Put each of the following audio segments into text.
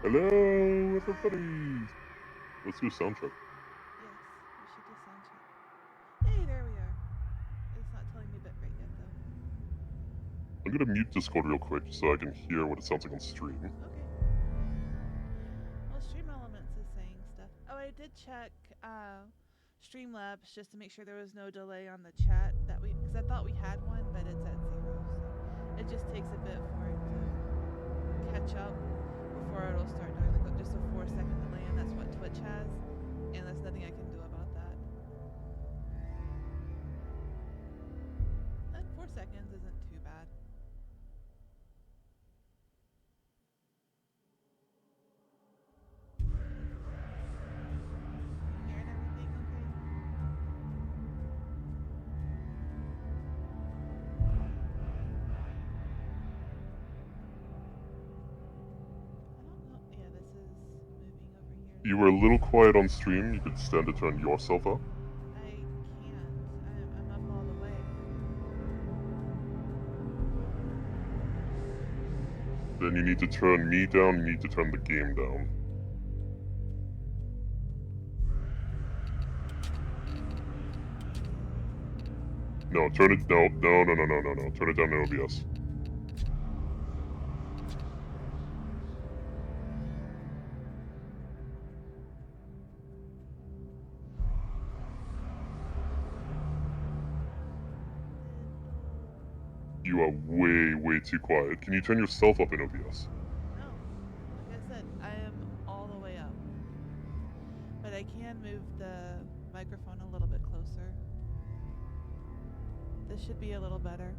Hello, everybody! Let's do a sound check. Yes, we should do sound check. Hey, there we are. It's not telling me bitrate yet, though. I'm gonna mute Discord real quick so I can hear what it sounds like on stream. Okay. Well, Stream Elements is saying stuff. Oh, I did check Streamlabs just to make sure there was no delay on the chat because I thought we had one, but it's at 0. So it just takes a bit for it to catch up before it'll start doing just a 4-second delay, and that's what Twitch has, and there's nothing I can do about that. And 4 seconds isn't too bad. You hearing everything okay? I don't know. Yeah, this is moving over here. You were a little quiet on stream. You could stand to turn yourself up. I can't. I'm up all the way. Then you need to turn me down. You need to turn the game down. No, turn it. No. Turn it down in OBS. You are way too quiet. Can you turn yourself up in OBS? No. Like I said, I am all the way up. But I can move the microphone a little bit closer. This should be a little better.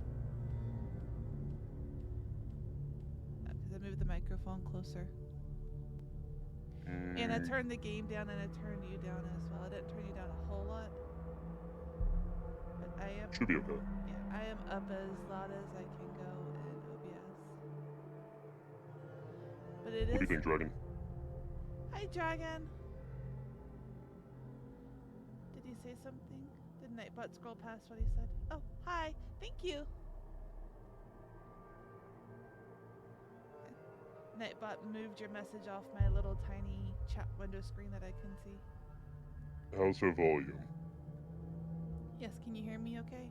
Because I moved the microphone closer. And I turned the game down and I turned you down as well. I didn't turn you down a whole lot. But I am... Should be okay. Yeah, I am up as loud as I can go in OBS. But it is... What do you think, Dragon? Hi, Dragon! Did he say something? Did Nightbot scroll past what he said? Oh, hi! Thank you! Nightbot moved your message off my little tiny chat window screen that I can see. How's her volume? Yes, can you hear me okay?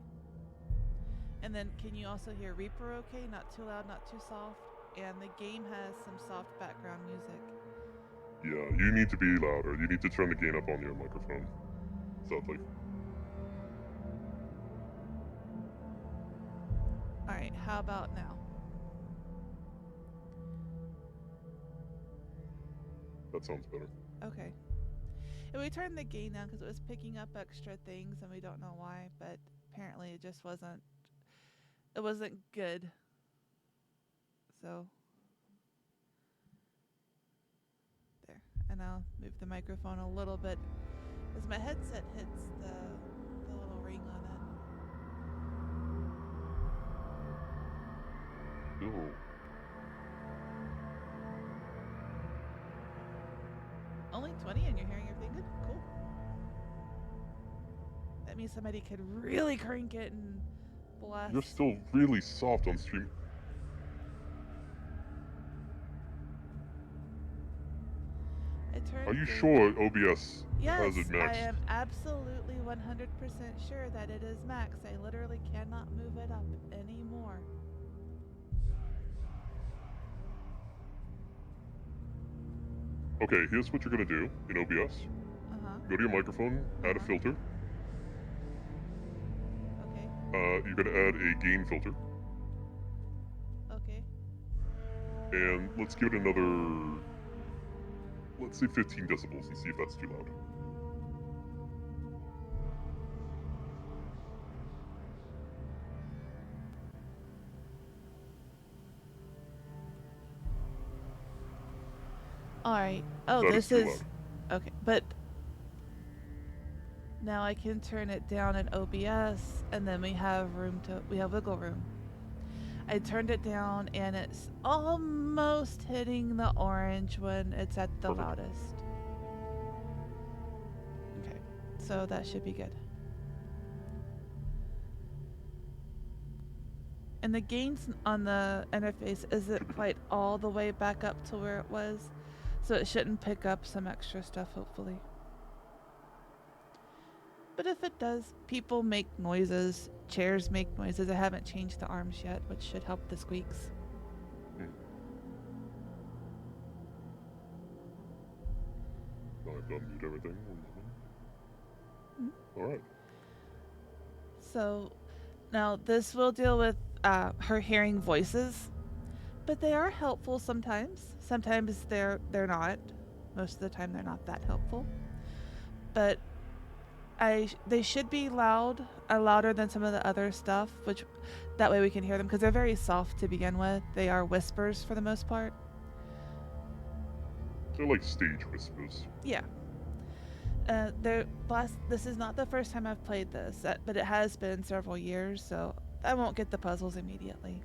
And then can you also hear Reaper okay? Not too loud, not too soft. And the game has some soft background music. Yeah, you need to be louder. You need to turn the gain up on your microphone. Sadly. Alright, how about now? That sounds better. Okay. And we turned the gain down because it was picking up extra things and we don't know why, but apparently it just wasn't good. So there. And I'll move the microphone a little bit as my headset hits the little ring on it. Ooh. Only 20 and you're hearing everything good? Cool. That means somebody could really crank it and blast. You're still really soft on stream. Are you sure OBS has it maxed? Yes, I am absolutely 100% sure that it is max. I literally cannot move it up anymore. Okay, here's what you're gonna do in OBS. Go to your microphone, add a filter. Okay. You're gonna add a gain filter. Okay. And let's give it another, let's say 15 decibels and see if that's too loud. Alright. Oh, that this is is... Okay, but... Now I can turn it down in OBS, and then we have wiggle room. I turned it down, and it's almost hitting the orange when it's at the loudest. Okay, so that should be good. And the gains on the interface isn't quite all the way back up to where it was. So it shouldn't pick up some extra stuff, hopefully. But if it does, people make noises, chairs make noises. I haven't changed the arms yet, which should help the squeaks. Now I have to unmute everything. Mm. Alright. So now this will deal with her hearing voices, but they are helpful sometimes. Sometimes they're not. Most of the time they're not that helpful. But they should be louder than some of the other stuff, which that way we can hear them because they're very soft to begin with. They are whispers for the most part. They're like stage whispers. Yeah. This is not the first time I've played this, but it has been several years, so I won't get the puzzles immediately.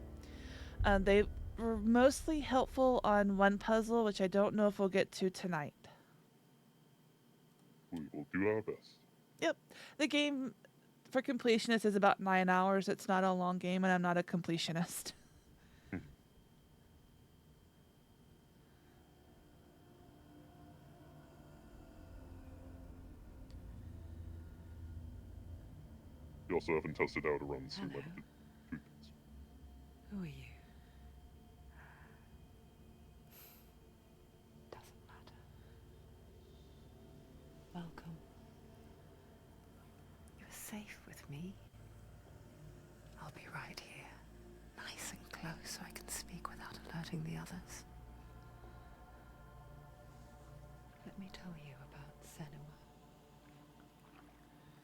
They were mostly helpful on one puzzle, which I don't know if we'll get to tonight. We will do our best. Yep. The game for completionists is about 9 hours. It's not a long game, and I'm not a completionist. We also haven't tested out a run through my Hopeykins. Who are you? Doesn't matter. Welcome. You're safe with me. I'll be right here, nice and close so I can speak without alerting the others. Let me tell you about Senua.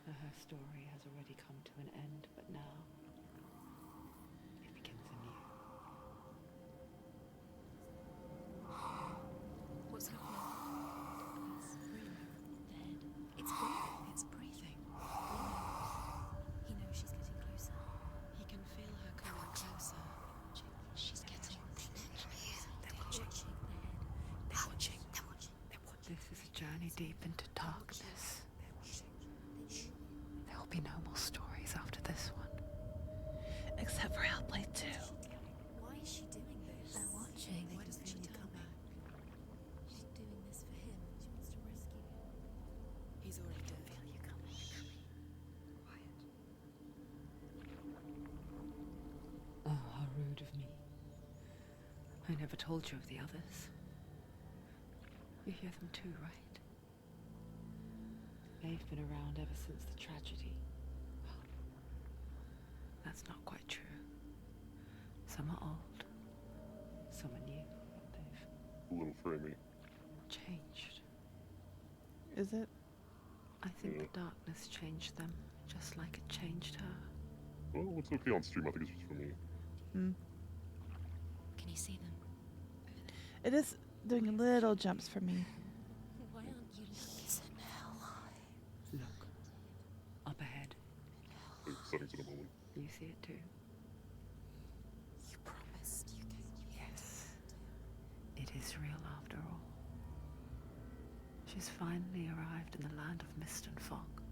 Her story has already come to an end, but now it begins anew. What's happening? It's breathing. Dead. It's breathing. It's breathing. He knows she's getting closer. He can feel her coming closer. She's getting closer. They're watching. They're watching. They're watching. They're watching. This is a journey deep into darkness. There will be no more stories after this one. Except for Hellblade 2. Why is she doing this? They're watching. Why doesn't she turn back? She's doing this for him. She wants to rescue him. He's already dead. Feel you coming. Quiet. Oh, how rude of me. I never told you of the others. You hear them too, right? They've been around ever since the tragedy. Well, that's not quite true. Some are old, some are new, but they've A little framey. changed. Is it? I think the darkness changed them, just like it changed her. Well, it's okay on stream. I think it's just for me. Mm. Can you see them? It is doing little jumps for me. Why aren't you looking? Look, up ahead. The settings in a moment. You see it too? You promised you could. Yes. It is real after all. She's finally arrived in the land of mist and fog.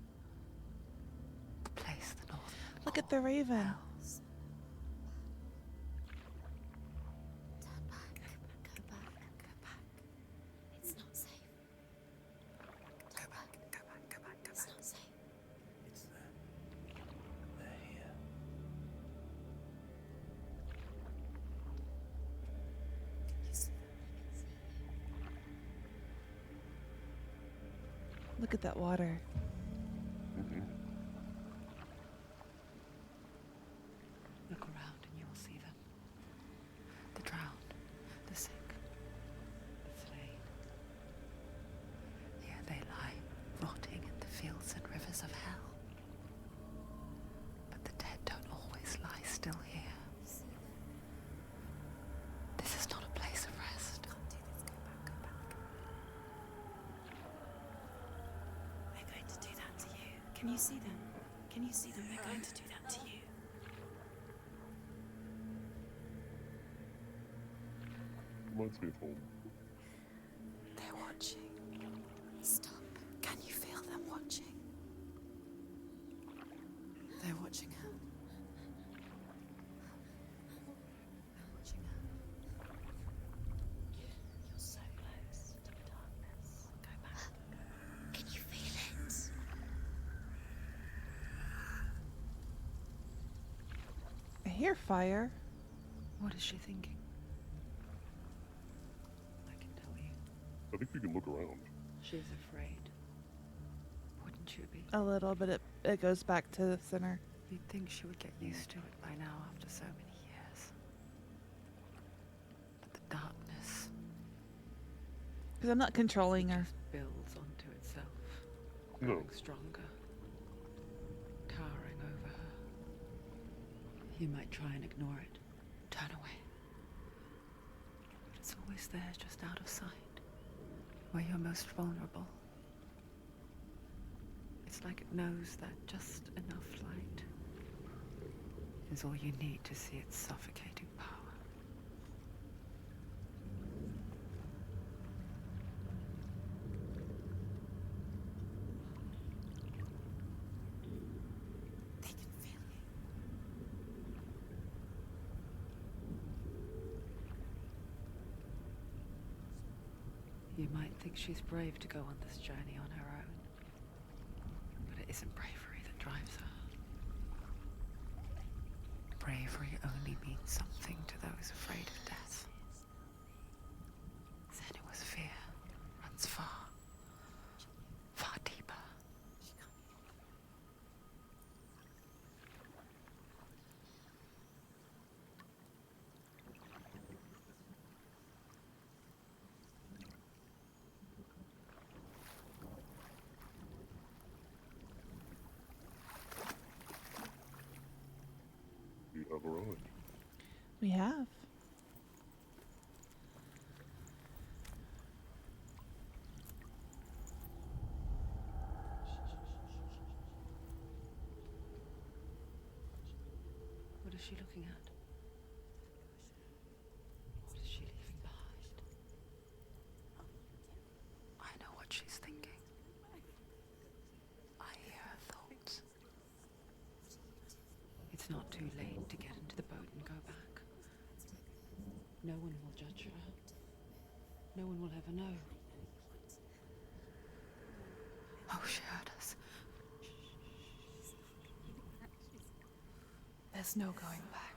The place the North. Look at the raven. Hells. Turn back. Go back. Go back. It's not safe. Go back, go back, go back, go It's back. not safe. It's them. They're here. You see them? Look at that water. Look around and you'll see them. The drowned, the sick, the slain. Here they lie, rotting in the fields and rivers of hell. But the dead don't always lie still here. This is not a place of rest. Can't do this. Go back. Go back. They're going to do that to you. Can you see them? Can you see them? They're going to do that to you. Reminds me of home. They're watching. Stop. Can you feel them watching? They're watching her. They're watching her. You're so close. hear fire. What is she thinking? I can tell you. I think we can look around. She's afraid. Wouldn't you be? A little, but it goes back to the center. You'd think she would get used to it by now after so many years. But the darkness Because I'm not controlling her. just builds onto itself, No. growing stronger, towering over her. You might try and ignore it, turn away. But it's always there, just out of sight, where you're most vulnerable. It's like it knows that just enough light is all you need to see its suffocating power. They can feel you. You might think she's brave to go on this journey on her own, but it isn't bravery that drives her. Bravery only means something to those afraid of death. Senua's fear runs far, far deeper. She can't. We have arrived. We have. What is she looking at? What is she leaving behind? I know what she's thinking. I hear her thoughts. It's not too late to get into the boat and go back. No one will judge her. No one will ever know. Oh, she heard us. There's no going back.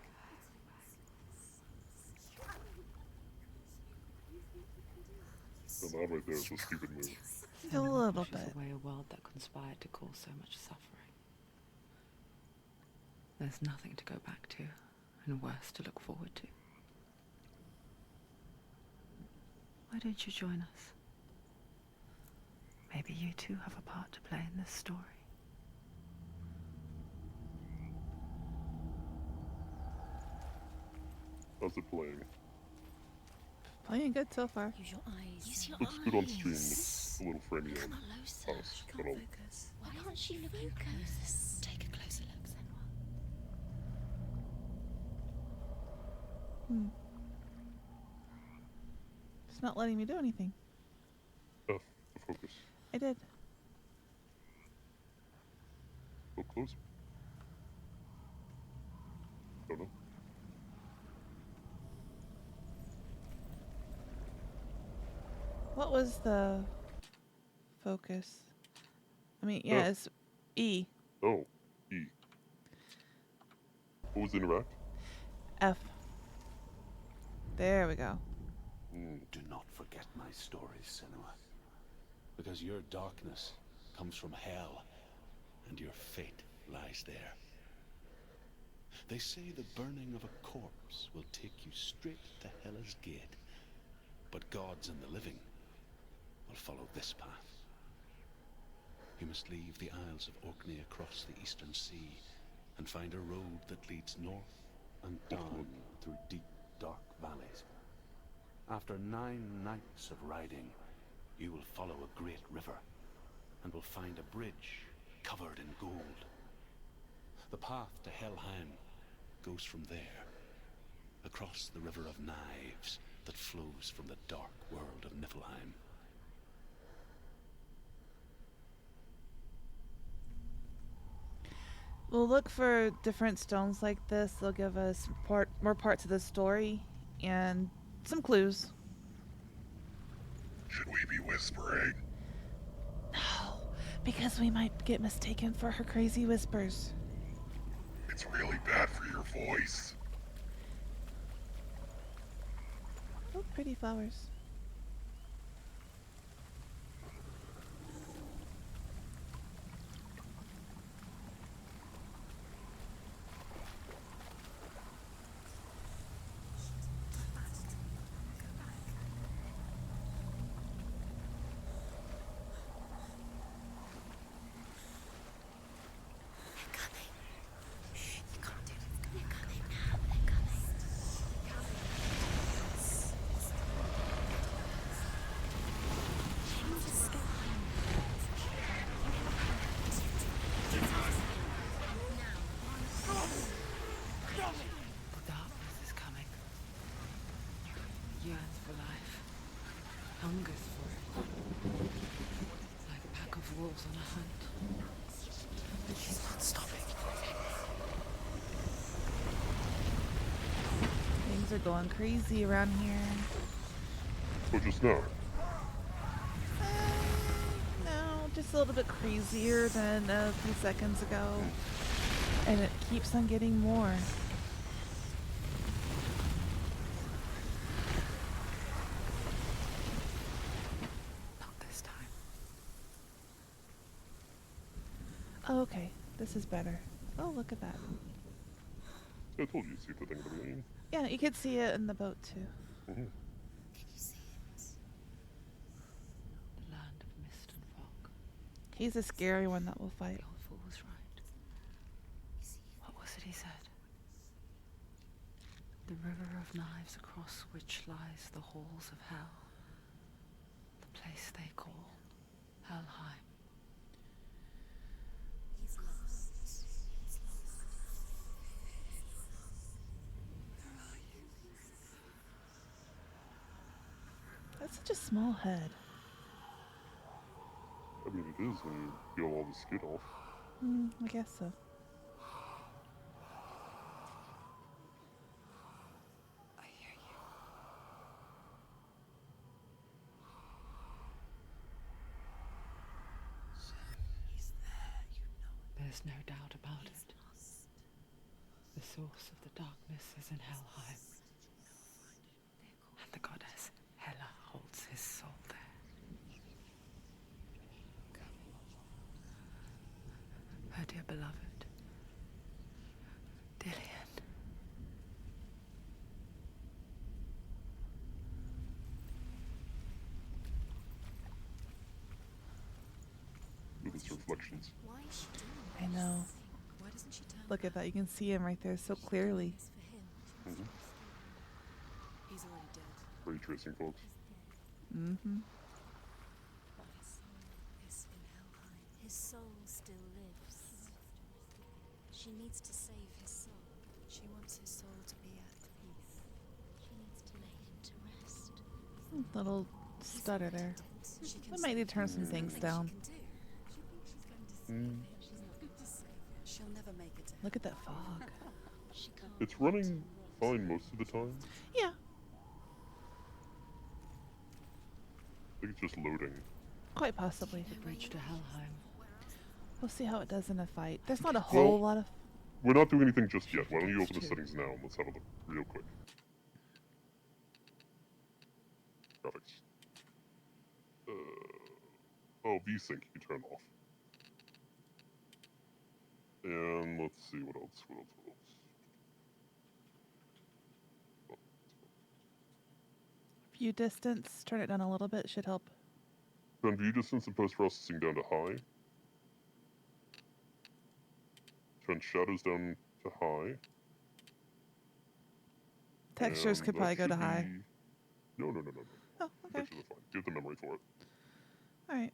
So that right there is a stupid move. A little Pushes bit. away a world that conspired to cause so much suffering. There's nothing to go back to, and worse to look forward to. Why don't you join us? Maybe you too have a part to play in this story. How's it playing? Playing good so far. Use your eyes. Use your Looks good on stream. Looks a little framey on Close. us. She But can't focus. Why can't she focus? Take a closer look, Senua. Hmm. It's not letting me do anything. F to focus. I did. Go closer. Don't know. What was the focus? I mean, yeah, Oh. it's E. Oh, E. What was interact? F. There we go. Do not forget my stories, Senua. Because your darkness comes from hell, and your fate lies there. They say the burning of a corpse will take you straight to Hela's gate, but gods and the living will follow this path. You must leave the Isles of Orkney across the eastern sea, and find a road that leads north and down through deep, dark valleys. After 9 nights of riding, you will follow a great river, and will find a bridge covered in gold. The path to Helheim goes from there, across the River of Knives that flows from the dark world of Niflheim. We'll look for different stones like this. They'll give us more parts of the story and some clues. Should we be whispering? No, because we might get mistaken for her crazy whispers. It's really bad for your voice. Oh, pretty flowers. You can't do it. They're coming now. They're coming. She needs to escape. The darkness is coming. Yearns for life. Hungers for it. Like a pack of wolves on a hunt. She's not stopping. Things are going crazy around here. Oh, just now. No, just a little bit crazier than a few seconds ago. And it keeps on getting more. Not this time. Oh, okay. This is better. Oh, look at that. I told you to see the thing at the beginning. Yeah, you could see it in the boat too. Mhm. Can you see it? The land of mist and fog. He's a scary one that will fight. The old fool was right. You see it? What was it he said? The river of knives across which lies the halls of hell. The place they call Helheim. He's lost. He's lost. That's such a small head. I mean, it is when you peel all the skin off. I guess so. I hear you. He's there. You know it. There's no doubt about He's it. lost. The source of the darkness is in Helheim, and the goddess Hela holds his soul there. Her dear beloved, Dillian. With its reflections. Why is she doing I this? know. Why doesn't she turn Look at that. You can see him right there so clearly. It's for him. Mhm. He's already dead. Ray tracing, folks. Mm-hmm. His soul is in Helheim. His soul still lives. She needs to save his soul. She wants his soul to be at peace. She needs to lay him to rest. Little stutter there. She can We might need to turn some save things him. down. She thinks she's going to save him. She's not going to save him. She'll never make it to Look at that fog. She can't. It's running fine most of the time. Yeah, I think it's just loading. quite possibly. The bridge to Helheim. We'll see how it does in a fight. There's not a whole Well- lot of... We're not doing anything just yet. Why don't you open the settings now and let's have a look real quick. Graphics. Oh, VSync you can turn off. And let's see what else. View distance, turn it down a little bit, should help. Turn view distance and post processing down to high. Turn shadows down to high. Textures and could that probably go to should high. be- No. Oh, okay. Textures are fine. Give the memory for it. Alright.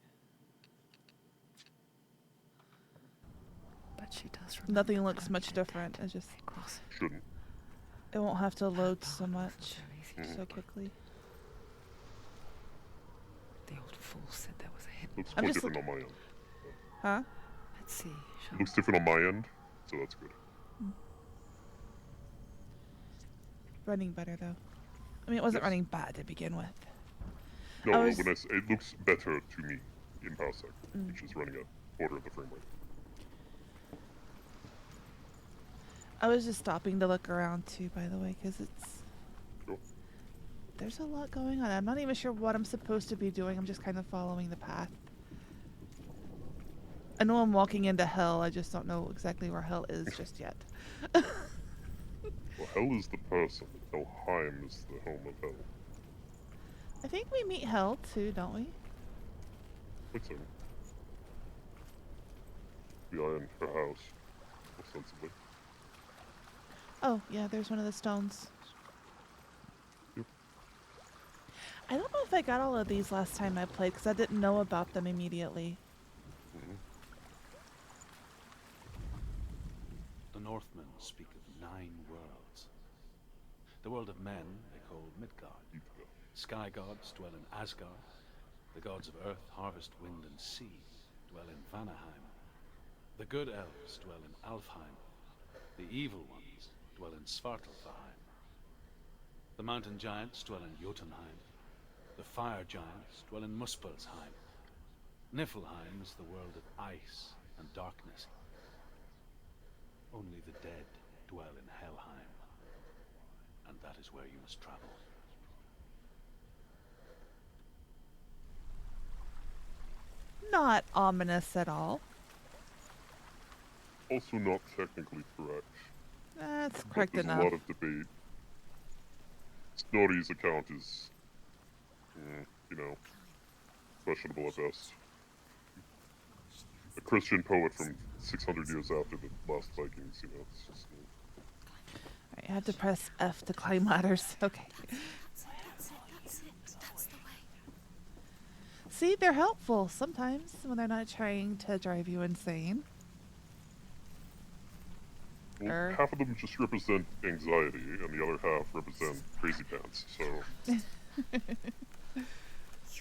But she does remember Nothing the looks much cloak and different. tent It's just... they cross. Shouldn't. It won't have to Her load path so wasn't much so easy. so quickly. The old fool said there was a hidden. Looks I'm quite just different on my end. Huh? Let's see. Shall Looks different on my end, so that's good. Running better though. I mean, it wasn't Yes. running bad to begin with. No, was- when I say it looks better to me in PowerSec, Mm. which is running at quarter of the frame rate. I was just stopping to look around too, by the way, because it's Sure. there's a lot going on. I'm not even sure what I'm supposed to be doing. I'm just kind of following the path. I know I'm walking into hell. I just don't know exactly where hell is just yet. Well, hell is the person. Helheim is the home of hell. I think we meet hell too, don't we? Like so. We are in her house, ostensibly. Oh, yeah, there's one of the stones. Yep. I don't know if I got all of these last time I played because I didn't know about them immediately. Mm-hmm. The Northmen speak of 9 worlds. The world of men they call Midgard. Sky gods dwell in Asgard. The gods of earth, harvest, wind, and sea dwell in Vanaheim. The good elves dwell in Alfheim. The evil ones dwell in Svartalfheim. The mountain giants dwell in Jotunheim. The fire giants dwell in Muspelheim. Niflheim is the world of ice and darkness. Only the dead dwell in Helheim. And that is where you must travel. Not ominous at all. Also not technically correct. That's But correct there's enough. a lot of debate. Snorri's account is, you know, questionable at best. A Christian poet from 600 years after the last Vikings, you know. It's just, Alright, I have to press F to climb ladders. Okay. That's the way. See, they're helpful sometimes when they're not trying to drive you insane. well, half of them just represent anxiety, and the other half represent crazy pants. So You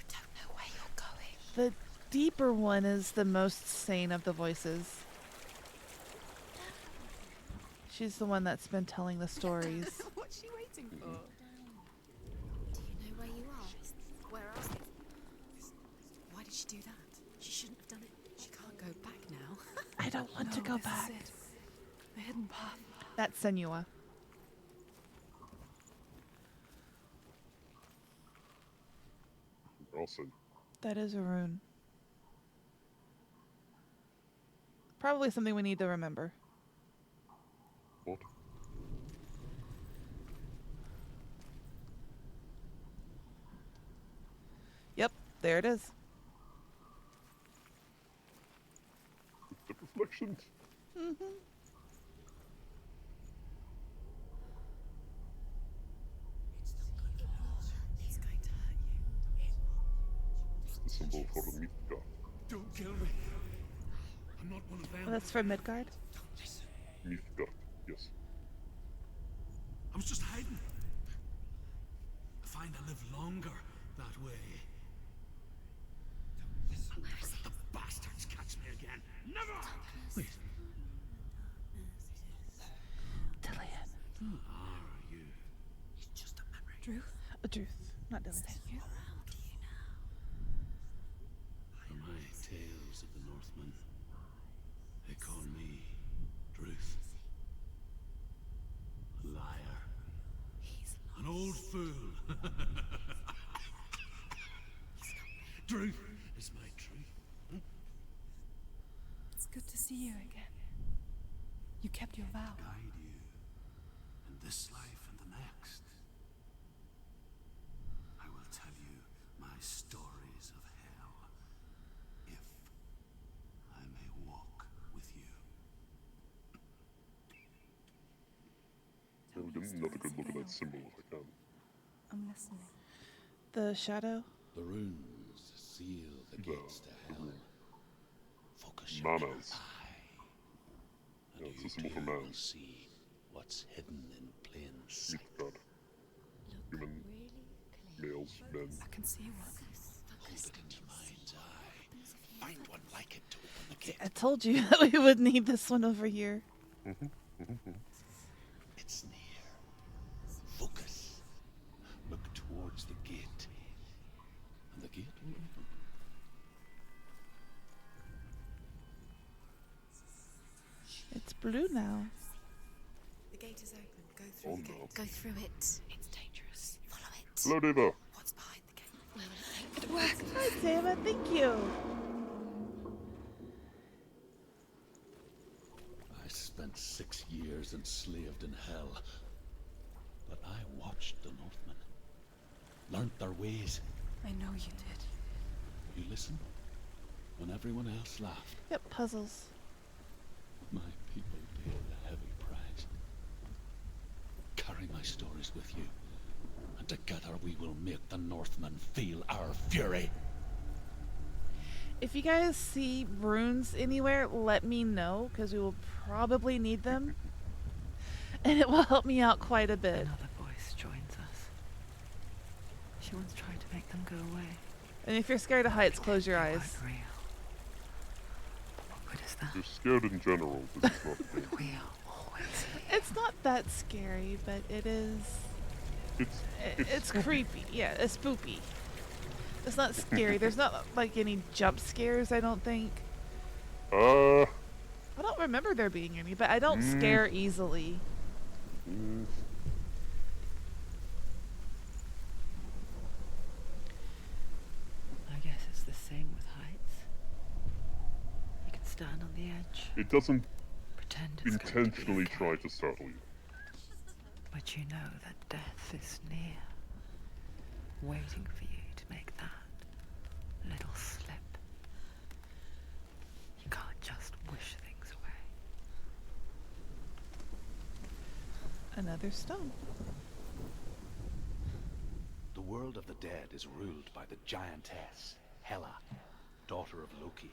don't know where you're going. The deeper one is the most sane of the voices. She's the one that's been telling the stories. What's she waiting for? Do you know where you are? Where are you? Why did she do that? She shouldn't have done it. She can't go back now. I don't want to go back. The hidden path. That's Senua. also, That is a rune. Probably something we need to remember. what? Yep, there it is. The reflections? It's going to hurt you. It's the symbol for the Midgard. Don't kill me. I'm not one of them. Oh, that's from Midgard. Don't listen. Midgard, yes. I was just hiding. I find I live longer that way. Don't let the bastards catch me again. Never! Wait, Dillian. who are you? It's just a memory. Drew? Druth, not Dillian. You? Around you now. For my tales of the Northmen, they call me Druth. A liar. He's An old fool. Druth is my truth. It's good to see you again. You kept your vow. Guide you in this life and the next. I will tell you my stories of hell, if I may walk with you. I'll give another good look at that symbol if I can. I'm listening. The shadow. The runes seal the gates to the hell. rune. Focus your Manas. eye, Yeah, and it's a you symbol for too man. will see what's hidden in plain sight. Midgard. Human, males, men. I can see one. Hold it in your mind's eye. Find one like it to open the gate. I told you that we would need this one over here. It's near. Focus. Look towards the gate. And the gate will open. It's blue now. gate is open. Go through Oh the no. gate. Go through it. It's dangerous. Follow it. Hello, Deva. What's behind the gate? Where will it take me? Hi, Sama. Thank you. I spent 6 years enslaved in hell, but I watched the Northmen, learnt their ways. I know you did. You listened when everyone else laughed. Yep, puzzles. My people paid a heavy price. Carry my stories with you, and together we will make the Northmen feel our fury. If you guys see runes anywhere, let me know, because we will probably need them. And it will help me out quite a bit. Another voice joins us. She once tried to make them go away. And if you're scared of heights, close your They eyes. weren't real. But what good is that? You're scared in general, because it's not the game. We are always here. It's not that scary, but it is... It's creepy. Yeah, it's spoopy. It's not scary. There's not like any jump scares, I don't think. I don't remember there being any, but I don't scare easily. I guess it's the same with heights. You can stand on the edge, It doesn't pretend it's going to be intentionally okay, try to startle you. but you know that death is near, waiting for you to make that little slip. You can't just wish things away. Another stone. The world of the dead is ruled by the giantess, Hela, daughter of Loki.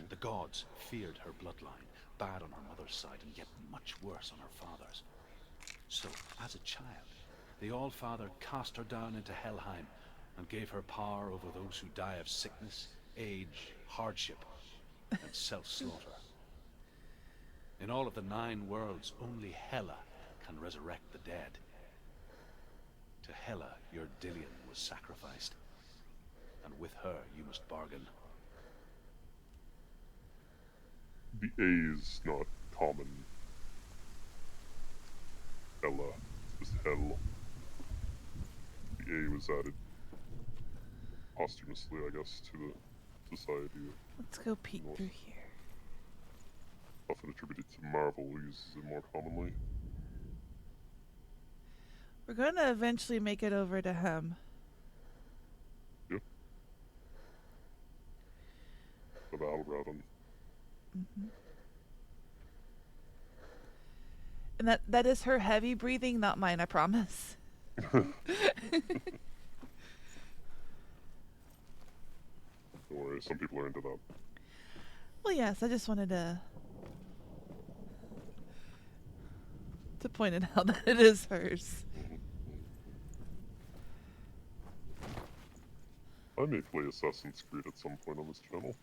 The gods feared her bloodline, bad on her mother's side and yet much worse on her father's. So, as a child, the All-Father cast her down into Helheim and gave her power over those who die of sickness, age, hardship, and self-slaughter. In all of the 9 worlds, only Hela can resurrect the dead. To Hela, your Dillion was sacrificed, and with her you must bargain. The A is not common. Ella is hell. The A was added posthumously, I guess, to the society. Let's go peek North. through here. Often attributed to Marvel, who uses it more commonly. We're going to eventually make it over to him. Yep. The Valraven. And that is her heavy breathing, not mine, I promise. Don't worry, some people are into that. Well, yes, I just wanted to point it out that it is hers. I may play Assassin's Creed at some point on this channel.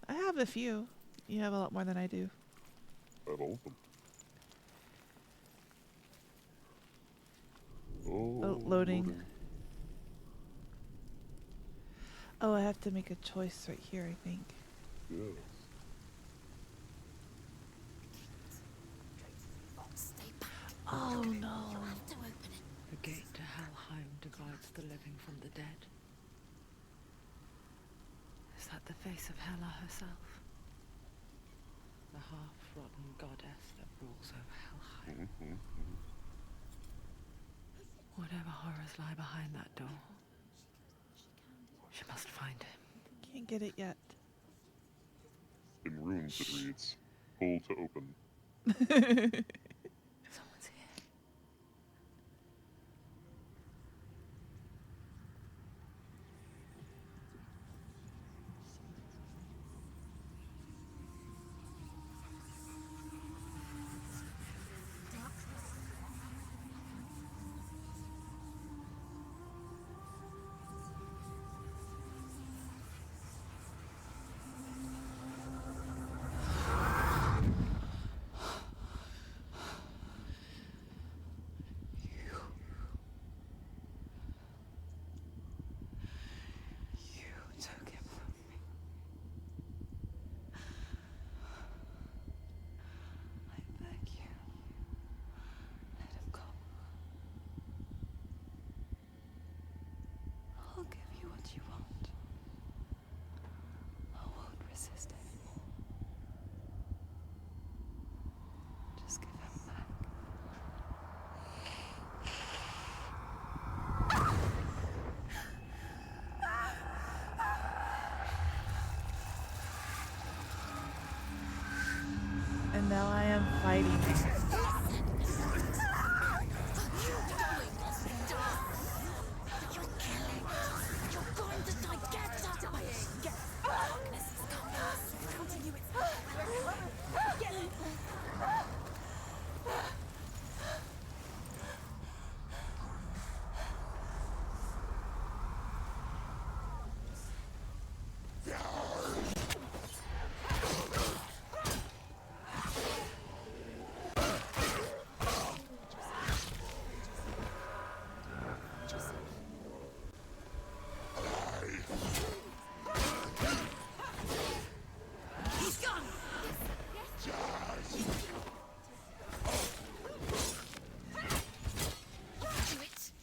I have a few. You have a lot more than I do. I have all of them. Oh, Loading. Oh, I have to make a choice right here, I think. Yes. Stay back. Oh, no. Have to open it. The gate to Helheim divides the living from the dead. Is that the face of Hela herself? The half-rotten goddess that rules over Helheim. Whatever horrors lie behind that door, she must find him. Can't get it yet. In runes it reads, pull to open. Someone's here. lady.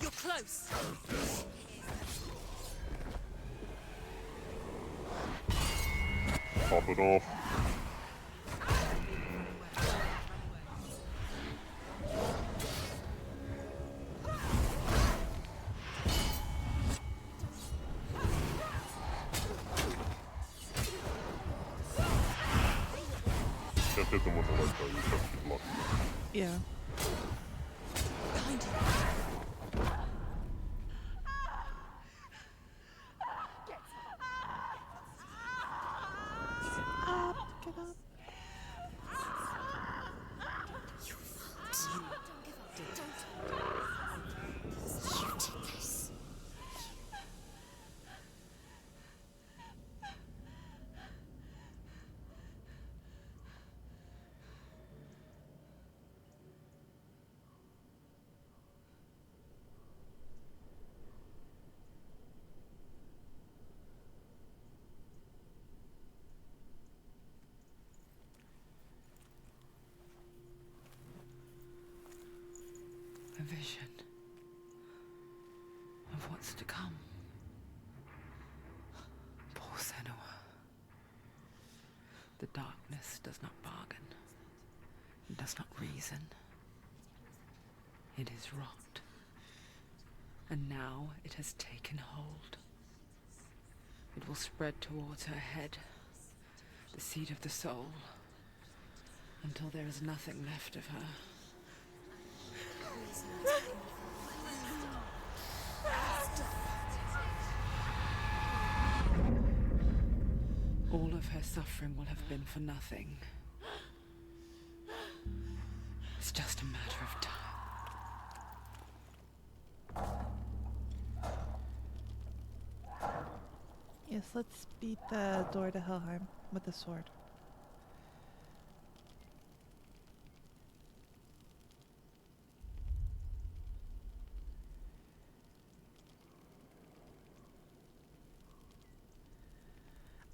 You're close. Pop it off. Can't hit them with the light though, you just have to keep lucky. Yeah. Behind you. Get up. You fault. Don't give up. Don't. You did this. A vision of what's to come. Poor Senua. The darkness does not bargain. It does not reason. It is rot. And now it has taken hold. It will spread towards her head, the seat of the soul, until there is nothing left of her. All of her suffering will have been for nothing. It's just a matter of time. Yes, let's beat the door to Helheim with the sword.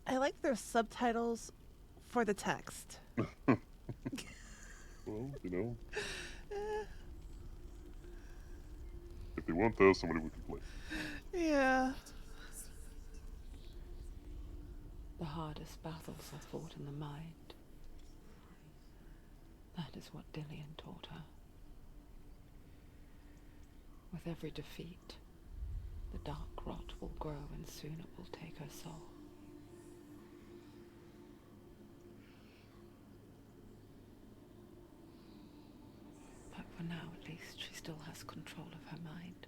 I like their subtitles for the text. Well, you know. If they want that, somebody would complain. Yeah. The hardest battles are fought in the mind. That is what Dillian taught her. With every defeat, the dark rot will grow and soon it will take her soul. But for now, at least, she still has control of her mind.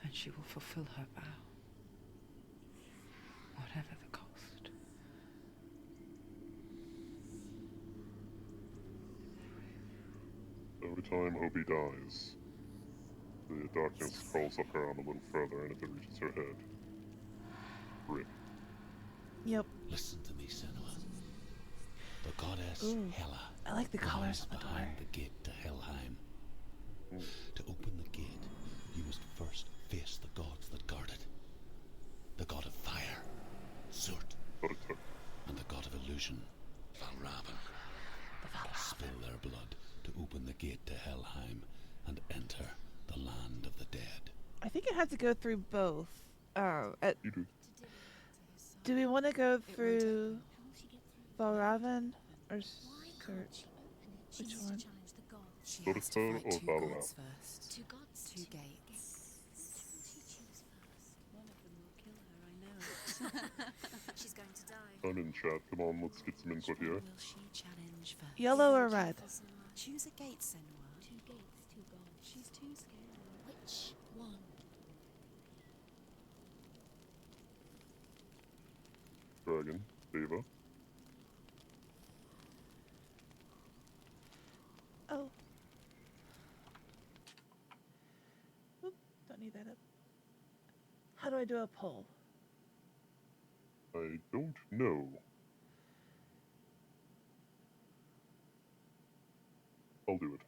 And she will fulfill her vow. Whatever the cost. Every time Opie dies, the darkness crawls up her arm a little further and if it reaches her head. Rip. Yep. Listen to me, Senua. The goddess Ooh, Hela I like the colors lies of the door. behind the gate to Helheim. To open the gate, you must first face the gods that guard it. The god of fire, Zurt, But it took. and the god of illusion, Valravan. Spill their blood to open the gate to Helheim and enter the land of the dead. I think it had to go through both. You do. Do we want to go through Valravan or Surt? Which one? She Go to has to fight Thor or two Valorant? gods first. Two gods? Two gates. One of them will kill her, I know. She's going to die. time in chat. Come on, let's get some input here. Will she challenge first? Yellow or red? Choose a gate, Senua. 2 gates, 2 gods. She's too scared. Which one? Dragon, Deva. Oh. Oop, don't need that up. How do I do a poll? I don't know. I'll do it.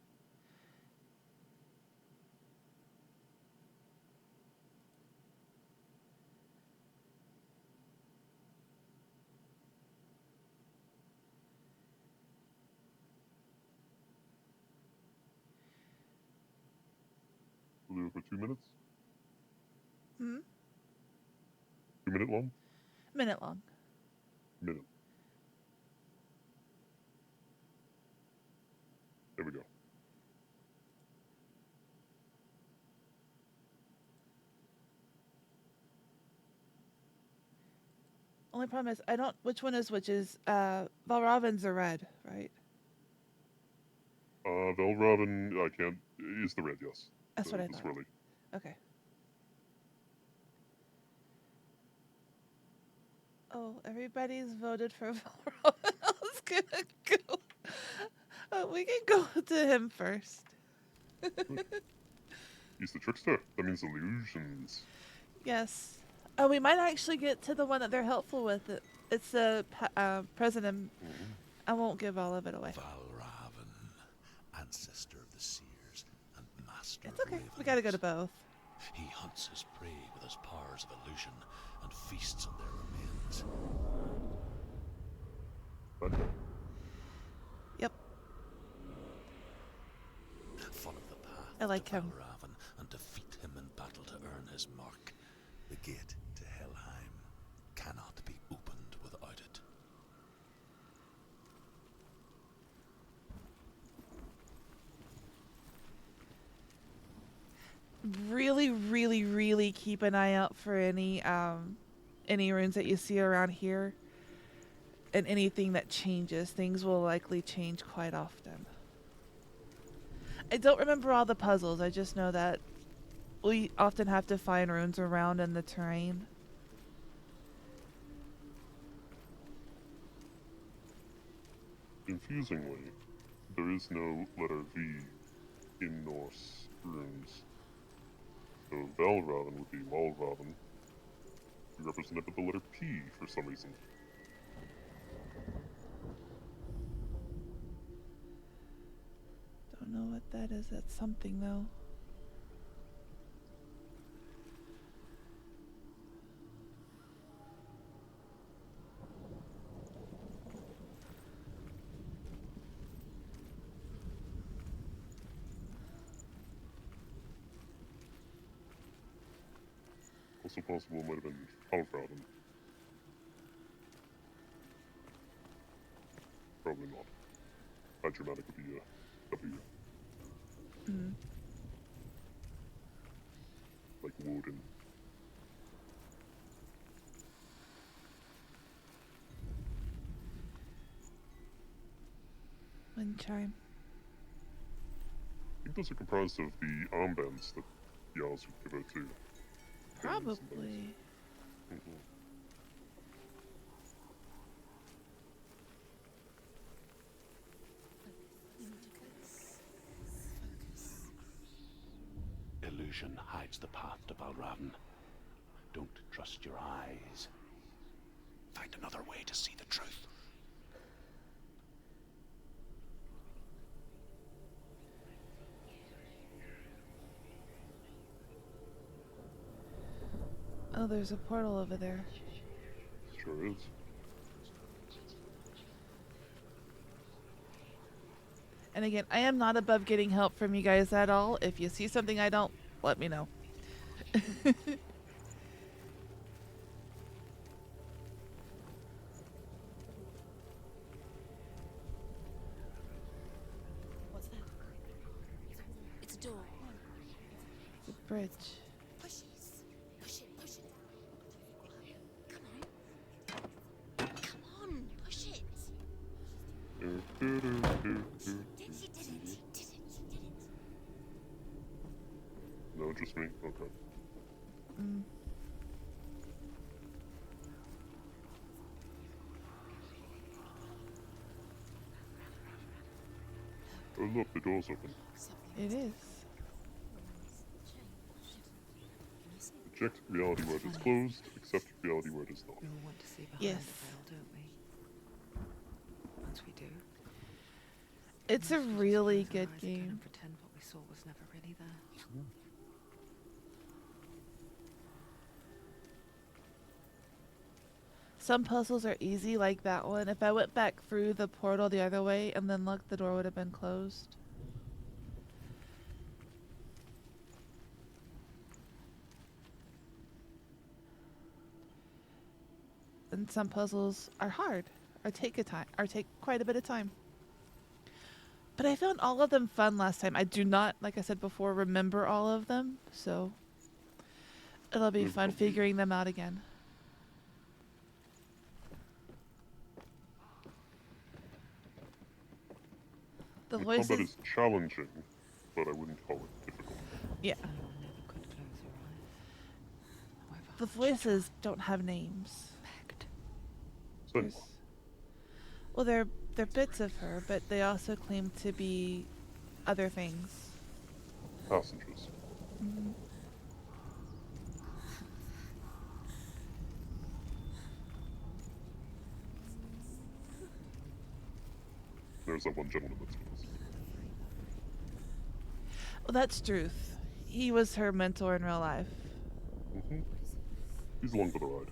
We'll do it for 2 minutes. Hmm? 2 minute long? Minute long. Minute. There we go. Only problem is I don't. Which one is which? Is Valravan's are red, right? Valravn, I can't. Is the red, yes. That's what I the thought. swirly. Okay. Oh, everybody's voted for Valravan. I was gonna go. We can go to him first. He's the trickster. That means illusions. Yes. Oh, we might actually get to the one that they're helpful with. It's the president. Mhm. I won't give all of it away. Valravan, ancestor of the seers and master It's of okay. ravens. We gotta go to both. He hunts his prey with his powers of illusion and feasts on their remains. Okay. Yep. Follow the path I like to him. Valravan and defeat him in battle to earn his mark. The gate to Helheim cannot be opened without it. Really, really, really keep an eye out for any runes that you see around here. And anything that changes. Things will likely change quite often. I don't remember all the puzzles. I just know that we often have to find runes around in the terrain. Confusingly, there is no letter V in Norse runes. So Valravn would be Walravn, represented by the letter P for some reason. Don't know what that is. That's something though. Also possible it might have been Halfravn. Probably not. High Germanic would be W. Mm. Like Woden. Wind chime. I think those are comprised of the armbands that Yaz would give out to. Probably. Mhm. Illusion hides the path to Valravn. Don't trust your eyes. Find another way to see the truth. Oh, there's a portal over there. Sure is. And again, I am not above getting help from you guys at all. If you see something I don't, let me know. What's that? It's a door. The bridge. Push it. Push it. Push it. Come on. Come Just me? Okay. Mm. Oh look, the door's open. Something It must is. changed. Reject reality where it is closed, accept reality where it is not. We all want to see behind Yes. the veil, don't we? Once we do, It's a perhaps we just really close our good eyes again game. and pretend what we saw was never really there. Some puzzles are easy, like that one. If I went back through the portal the other way and then looked, the door would have been closed. And some puzzles are hard, or take quite a bit of time. But I found all of them fun last time. I do not, like I said before, remember all of them, so it'll be No fun problem. figuring them out again. The The combat voices, is challenging, but I wouldn't call it difficult. yeah, Senua never could close her eyes. However the hard she voices don't have names. begged. Senua. There's- Well, they're bits of her, but they also claim to be other things. Passengers. Mhm. There's that one gentleman that's with us. Well, that's Druth. He was her mentor in real life. Mm-hmm. He's along for the ride.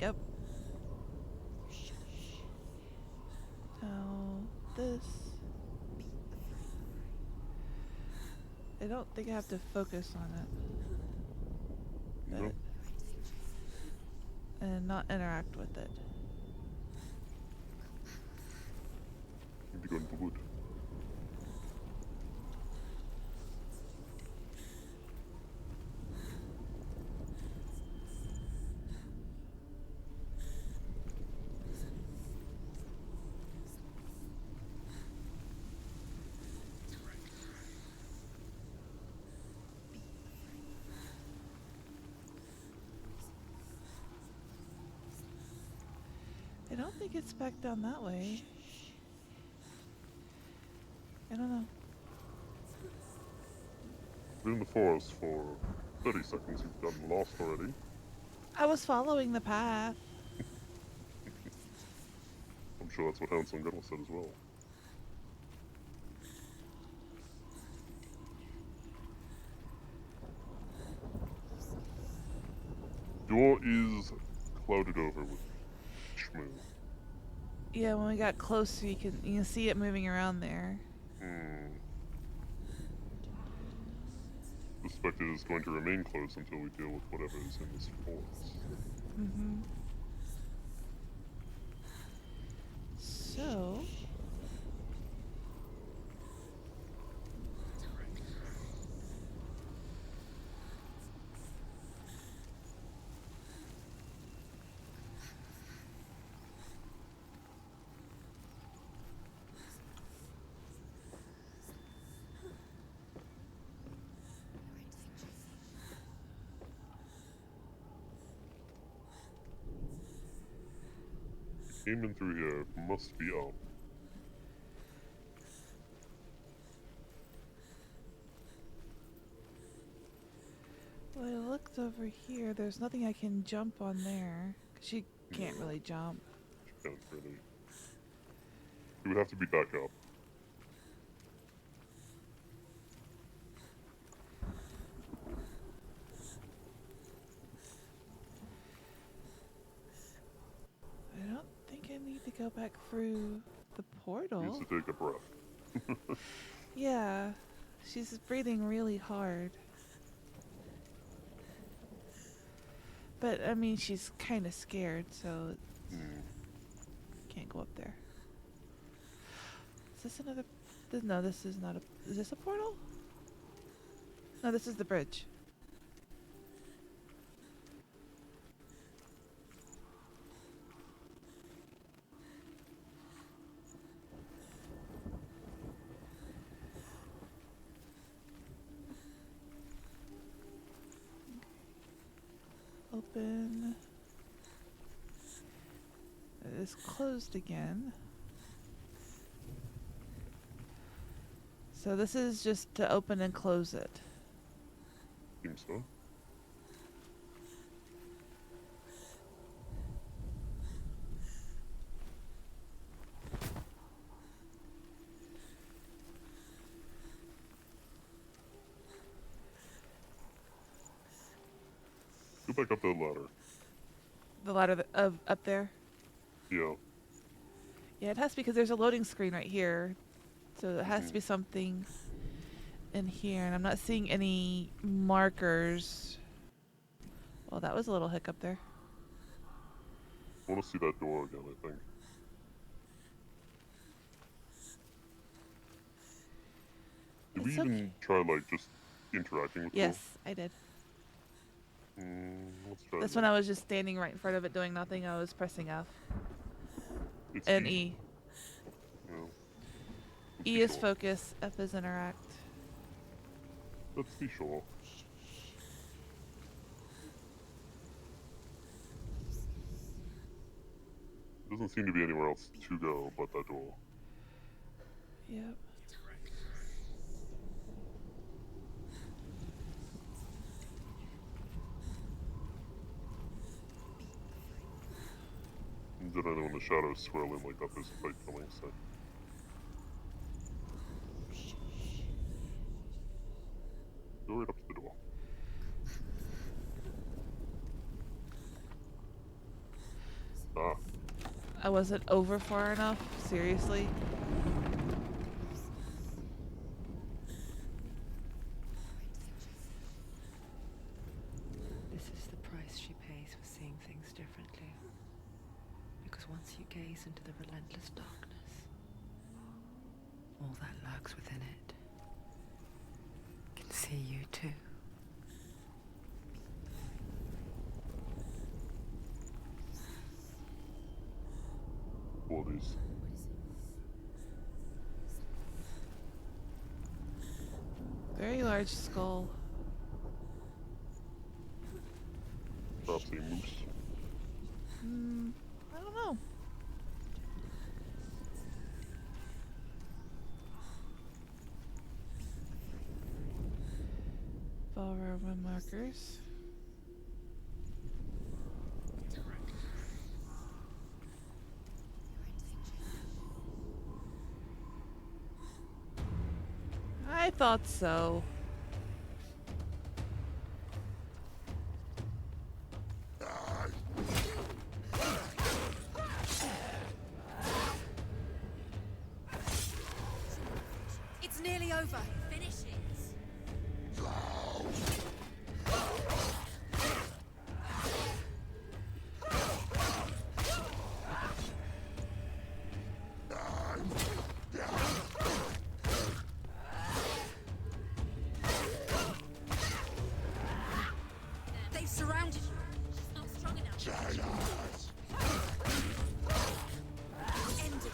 Yep. Now, this... I don't think I have to focus on it. No? And not interact with it. Need to go into the wood. I don't think it's back down that way. I don't know. Been in the forest for 30 seconds. You've gotten lost already. I was following the path. I'm sure that's what Hansel and Gretel said as well. Door is clouded over with schmoo. Yeah, when we got closer, you can see it moving around there. Suspect it is going to remain closed until we deal with whatever is in this forest. Mm-hmm. So... Came in through here, must be out. Well, I looked over here. There's nothing I can jump on there. 'Cause she can't really jump. She can't really. It would have to be back up. I don't think I need to go back through the portal. Needs to take a breath. Yeah, she's breathing really hard. But, I mean, she's kind of scared, so can't go up there. Is this another... No, this is not a... Is this a portal? No, this is the bridge. open. It is closed again. So this is just to open and close it. Seems so. Go back up the ladder. The ladder up there. Yeah. Yeah, it has to be because there's a loading screen right here. So it has to be something in here. And I'm not seeing any markers. Well, that was a little hiccup there. I want to see that door again, I think. Did we It's even try, like, just interacting with Yes, I did. Let's try This again. one I was just standing right in front of it doing nothing. I was pressing F It's and E. Yeah. Let's E be is sure. focus, F is interact. Let's be sure. Doesn't seem to be anywhere else to go but that door. Yep. Generally when the shadows swirl in like that, there's a fight coming, so... Go right up to the door. Ah, I wasn't over far enough. Seriously. This is the price she pays for seeing things differently. Because once you gaze into the relentless darkness, all that lurks within it can see you too. bodies. Very large skull. Perhaps a moose. I don't know. Valroma markers. I thought so. It's nearly over. Finish it. They've surrounded you. She's not strong enough. Ended it.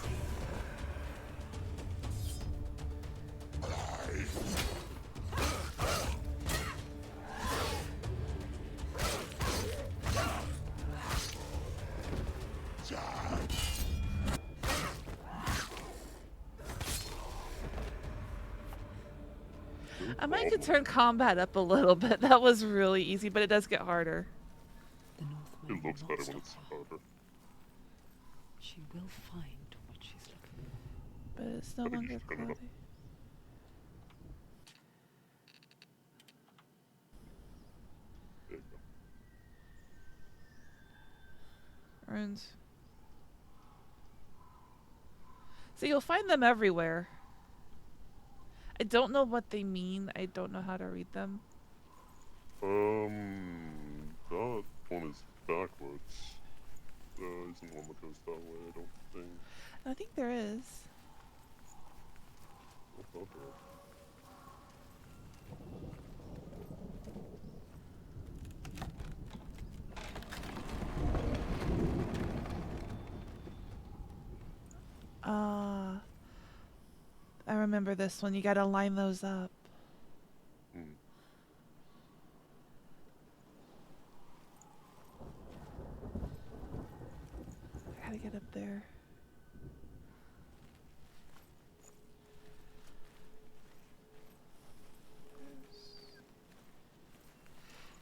I might could turn combat up a little bit. That was really easy, but it does get harder. The Northman It will looks not better when stop it's her. harder. She will find what she's looking for. But it's no I think longer you should turn it up. cloudy. There you go. Runes. So you'll find them everywhere. I don't know what they mean. I don't know how to read them. That one is backwards. There isn't one that goes that way, I don't think. I think there is. I thought there. I remember this one. You gotta line those up. there.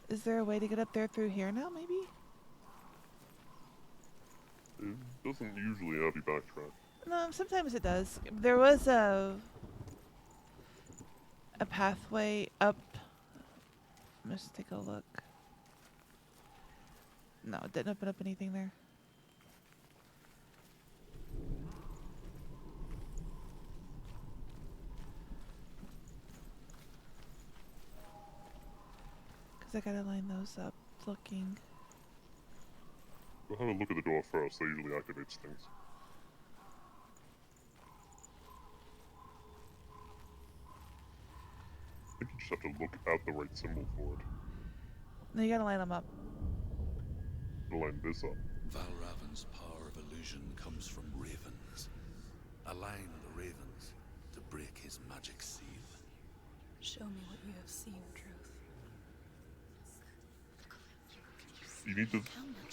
Is there a way to get up there through here now, maybe? It doesn't usually have you backtrack. No, sometimes it does. There was a pathway up. Let's take a look. No, it didn't open up anything there. Because I gotta line those up looking. Go have a look at the door first, that usually activates things. I think you just have to look at the right symbol for it. No, you gotta line them up. To line this up. Valravan's power of illusion comes from ravens. Align the ravens to break his magic seal. Show me what you have seen, Truth. You need to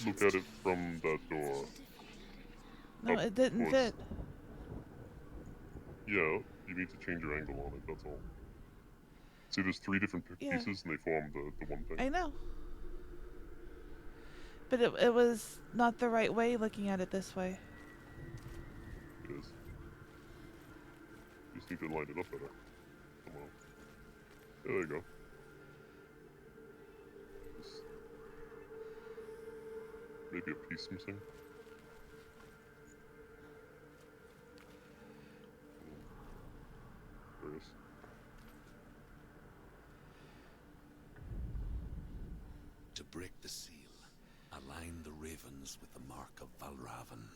look at it from that door. No, Up it didn't towards- fit. Yeah, you need to change your angle on it, that's all. See, there's 3 different Yeah. pieces and they form the one thing. I know. But it was not the right way looking at it this way. It is. You just need to line it up better. Somehow. There you go. Just maybe a piece missing. There it is. To break the seal, align the ravens with the mark of Valravan.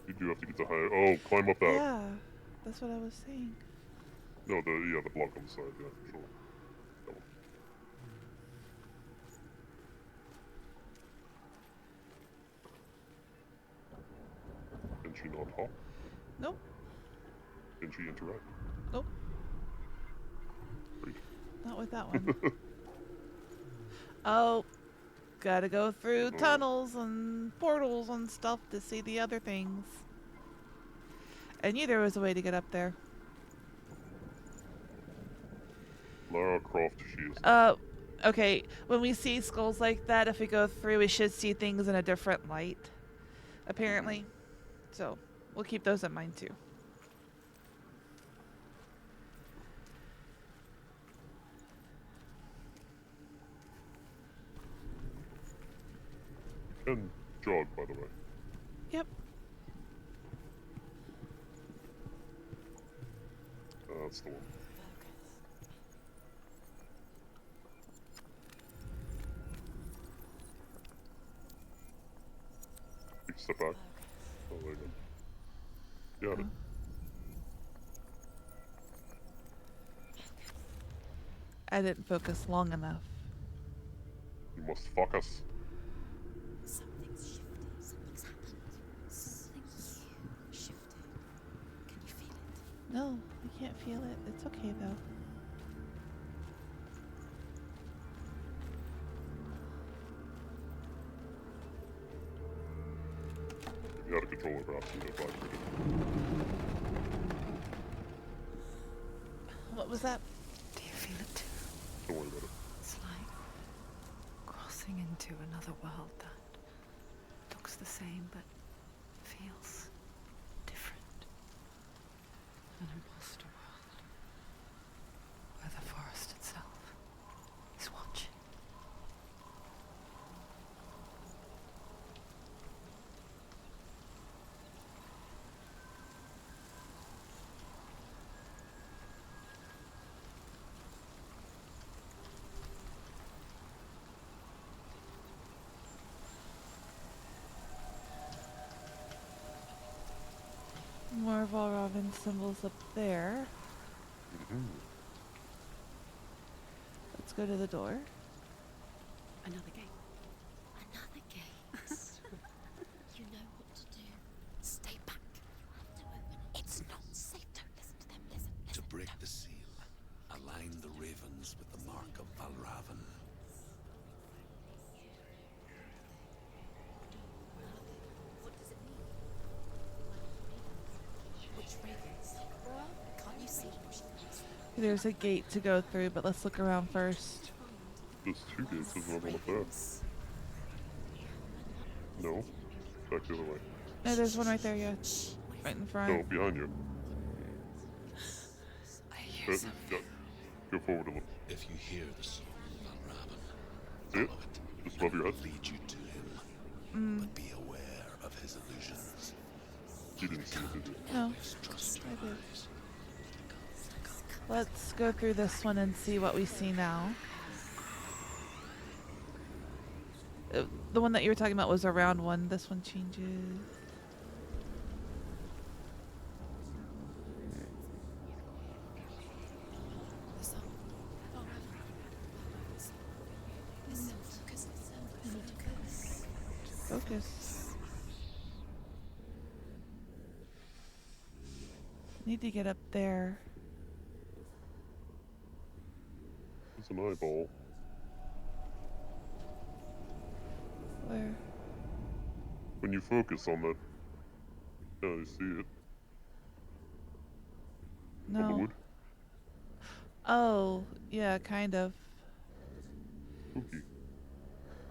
You do have to get to higher. Oh, climb up that. Yeah, that's what I was saying. No, the block on the side, yeah, for sure. That one. Can she not hop? Nope. Can she interact? Nope. Great. Not with that one. Oh, gotta go through Oh. tunnels and portals and stuff to see the other things. I knew there was a way to get up there. Lara Croft, she is. Okay. When we see skulls like that, if we go through, we should see things in a different light. Apparently. So, we'll keep those in mind too. And jog, by the way. Yep. That's the one. Take a step back. Oh, there you go. Got it. I didn't focus long enough. You must fuck us. Something's shifted. Something's happened. Something's shifted. Can you feel it? No, I can't feel it. It's okay though. If you had a controller, perhaps you would have activated. What was that? Do you feel it too? Don't worry about it. It's like crossing into another world that looks the same but feels different. An imposter world where the forest itself is watching. More Valravan symbols up there. Let's go to the door. Another gate. Another gate. You know what to do. Stay back. You have to open it. It's not safe. Don't listen to them. Listen. To Listen. break Don't. the seal, align the ravens with the mark of Valravan. There's a gate to go through, but let's look around first. There's two gates, there's another one up there. No? Back the other way. No, there's one right there, yeah. Right in No, front. behind you. I hear something. Yeah. Go forward a little. If you hear the soul of Raven, See it? follow it. Just above your head. Lead you to him. But be aware of his illusions. You didn't see it, did you? No, Always trust your I did. eyes. Let's go through this one and see what we see now. The one that you were talking about was a round one. This one changes. The sun. Listen, focus. Focus. Focus. Need to get up there. It's an eyeball. Where? When you focus on that, yeah, you see it. On the No. wood. Oh, yeah, kind of. Spooky.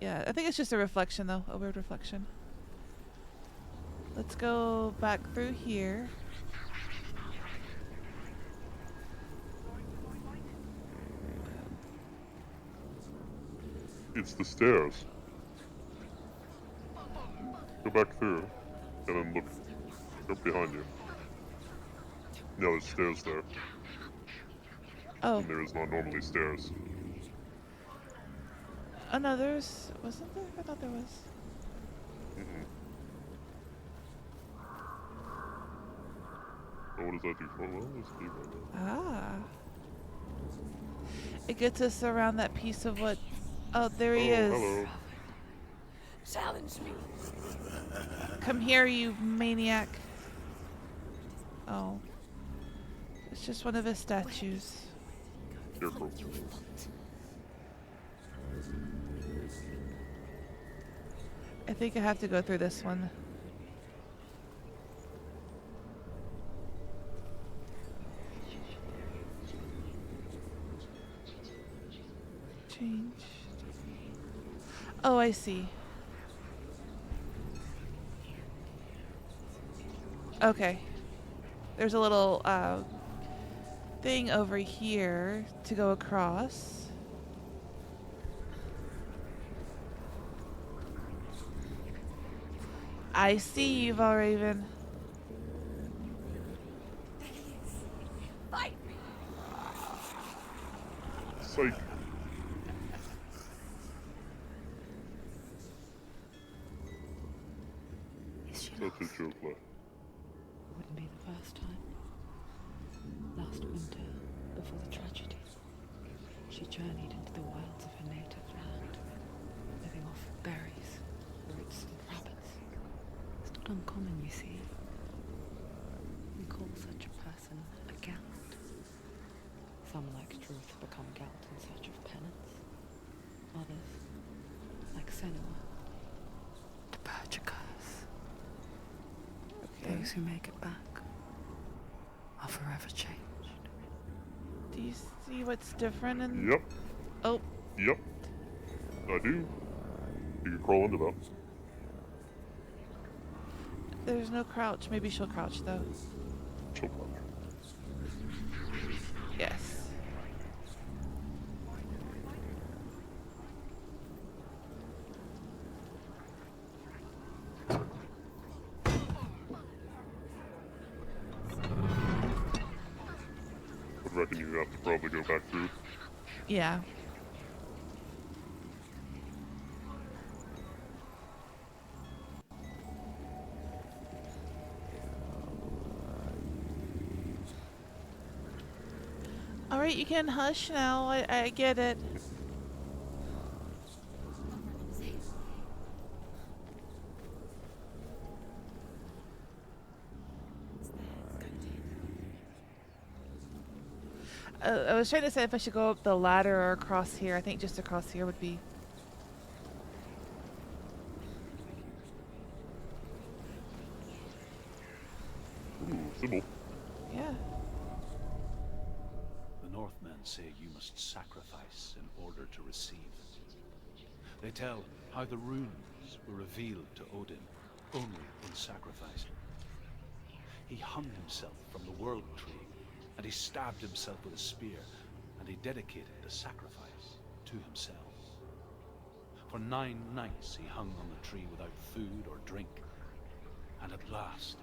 Yeah, I think it's just a reflection though, a weird reflection. Let's go back through here. It's the stairs. Go back through, and then look behind you. Now there's stairs there, Oh, and there is not normally stairs. oh no, wasn't there? I thought there was. Mm-mm. Oh, what does that do for? Well, let's see right now. Ah. It gets us around that piece of what? Oh, there he is. Hello. Challenge me. Come here, you maniac. Oh. It's just one of his statues. Careful. I think I have to go through this one. Changed. Oh, I see. Okay. There's a little thing over here to go across. I see you, Valraven. Fight me. Psych. Is she Such a joke, left. Wouldn't be the first time. Last winter, before the tragedy, she journeyed into the wilds of her native land, living off berries, roots, and rabbits. It's not uncommon, you see. We call such a person a Galt. Some, like Truth, become Galt in search of penance. Others, like Senua, to purge a curse. Okay. Those who make it back are forever changed. Do you see what's different in? Yep. Oh, Yep. I do. You can crawl into that. there's no crouch. Maybe she'll crouch though. Choke on her. Yes. I reckon you have to probably go back through. Yeah. Alright, you can hush now. I get it. I was trying to say if I should go up the ladder or across here. I think just across here would be. Ooh, symbol. Yeah. The Northmen say you must sacrifice in order to receive. They tell how the runes were revealed to Odin only in sacrifice. He hung himself from the world tree, and he stabbed himself with a spear, and he dedicated the sacrifice to himself. For 9 nights he hung on the tree without food or drink, and at last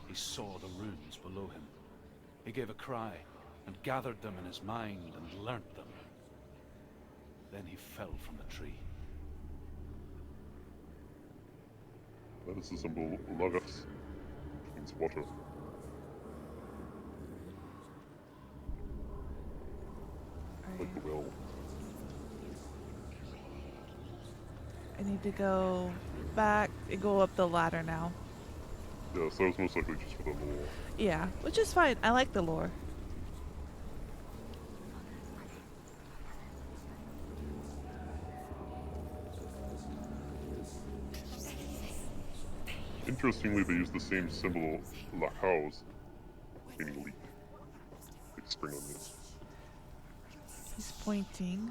he saw the runes below him. He gave a cry, and gathered them in his mind and learnt them. Then he fell from the tree. That is the symbol Lagos, which means water. Like the well. I need to go back and go up the ladder now. Yeah, so that was most likely just for the lore. Yeah, which is fine. I like the lore. Interestingly, they use the same symbol, Lahaus, meaning leaf. Like spring onions. He's pointing.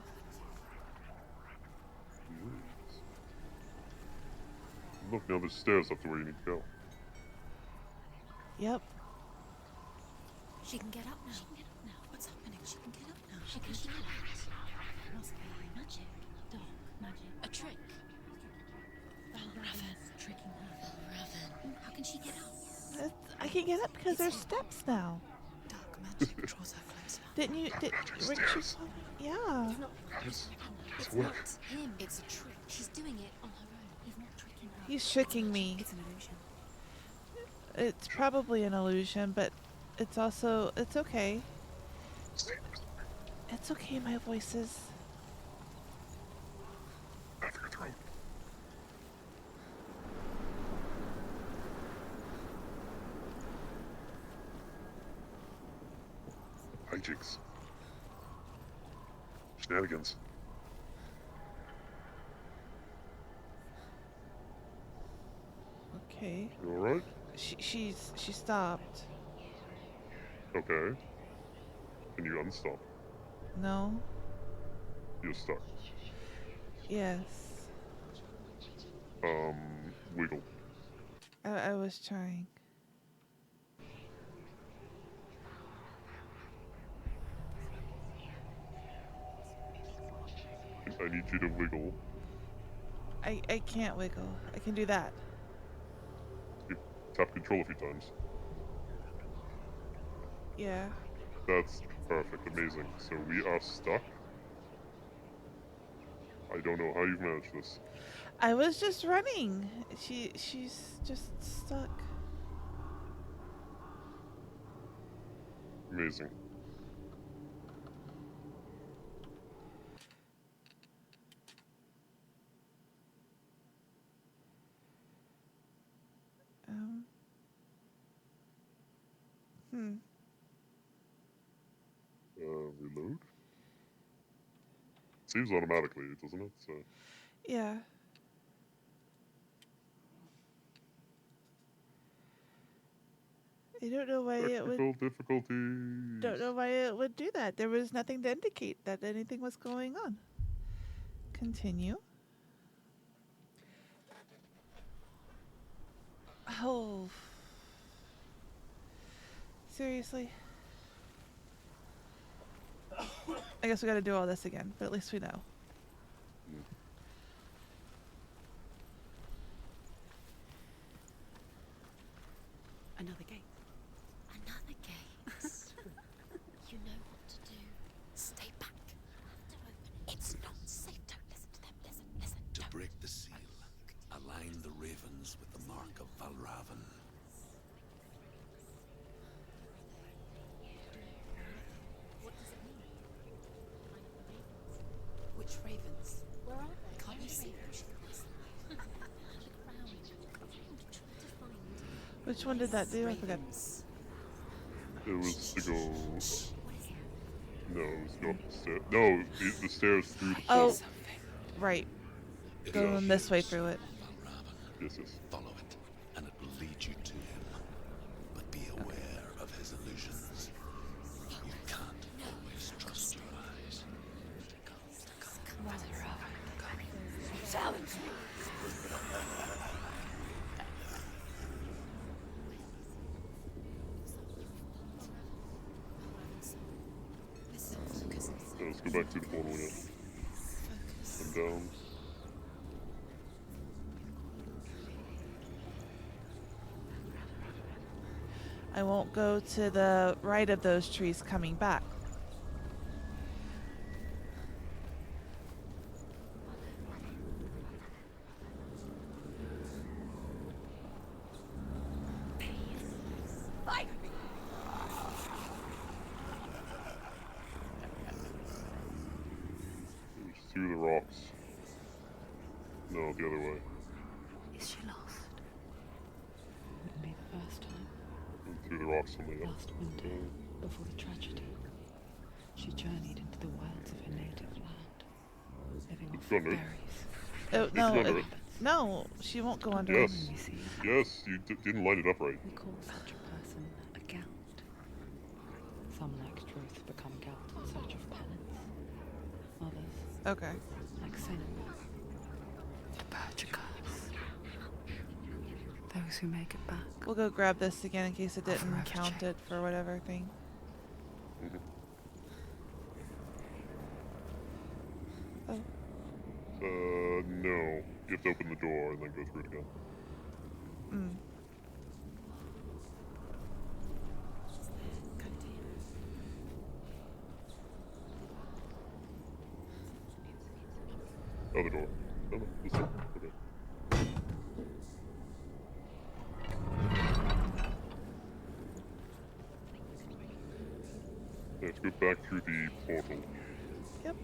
Look, now there's stairs up to where you need to go. Yep. She can get up now. She can get up now. What's happening? She can get up now. She can get up. Must be magic. Dark magic. A trick. Raven. Tricking her. Raven. How can she get up? I can get up because there's steps now. Dark magic draws her closer. Weren't you? Yeah. It's work. Not him. It's a trick. She's doing it on her own. He's not tricking her. He's tricking me. It's an illusion. It's probably an illusion, but it's also, it's okay. It's okay, my voices. After your throat. Hijinks. Shenanigans. Okay. You alright? She stopped. Okay. Can you unstop? No. You're stuck. Yes. Wiggle. I was trying. I need you to wiggle. I can't wiggle. I can do that. You tap control a few times. Yeah. That's perfect, amazing. So we are stuck. I don't know how you've managed this. I was just running. She's just stuck. Amazing. Reload? Saves automatically, doesn't it? So Yeah. I don't know why it would. technical difficulties. Don't know why it would do that. There was nothing to indicate that anything was going on. Continue. Oh. Seriously? I guess we gotta do all this again, but at least we know. Another gate. Another gate. You know what to do. Stay back. It's not safe. Don't listen to them. Listen. To break the seal, align the ravens with the mark of Valravan. What does it mean? Which ravens? Where are they? Can't you see them? Look around. Try to find Which one did that do? I forgot. ravens. It was to go. What is it? No, it was to go up the stairs. No, the stairs through the Oh, floor. right. It Going is this way through it. Valravan. Yes, yes. Follow it, and it will lead you to him. But be aware of his illusions. You can't always trust Listen, focus. Yeah, let's go back to the portal again. Focus. And down. I won't go to the right of those trees coming back. It was through the rocks. No, the other way. Is she lost? Wouldn't be the first time. And through the rocks on the other. Last winter, before the tragedy, she journeyed into the wilds of her native land, living off Go under it. berries. Oh, Did no, you go under it? no, she won't go under. Yes. When we see her, Yes, you didn't line it up right. we call such a person a gelt. Some, like truth, become gelt in search of penance. Others, Okay. like Senua, to purge a curse. Those who make it back. We'll go grab this again in case it didn't Forever count it for whatever thing. Mhm. Oh, No. You have to open the door and then go through it again. mm. Other door. No, no, this door. Okay. Yeah, let's go back through the portal. Yep.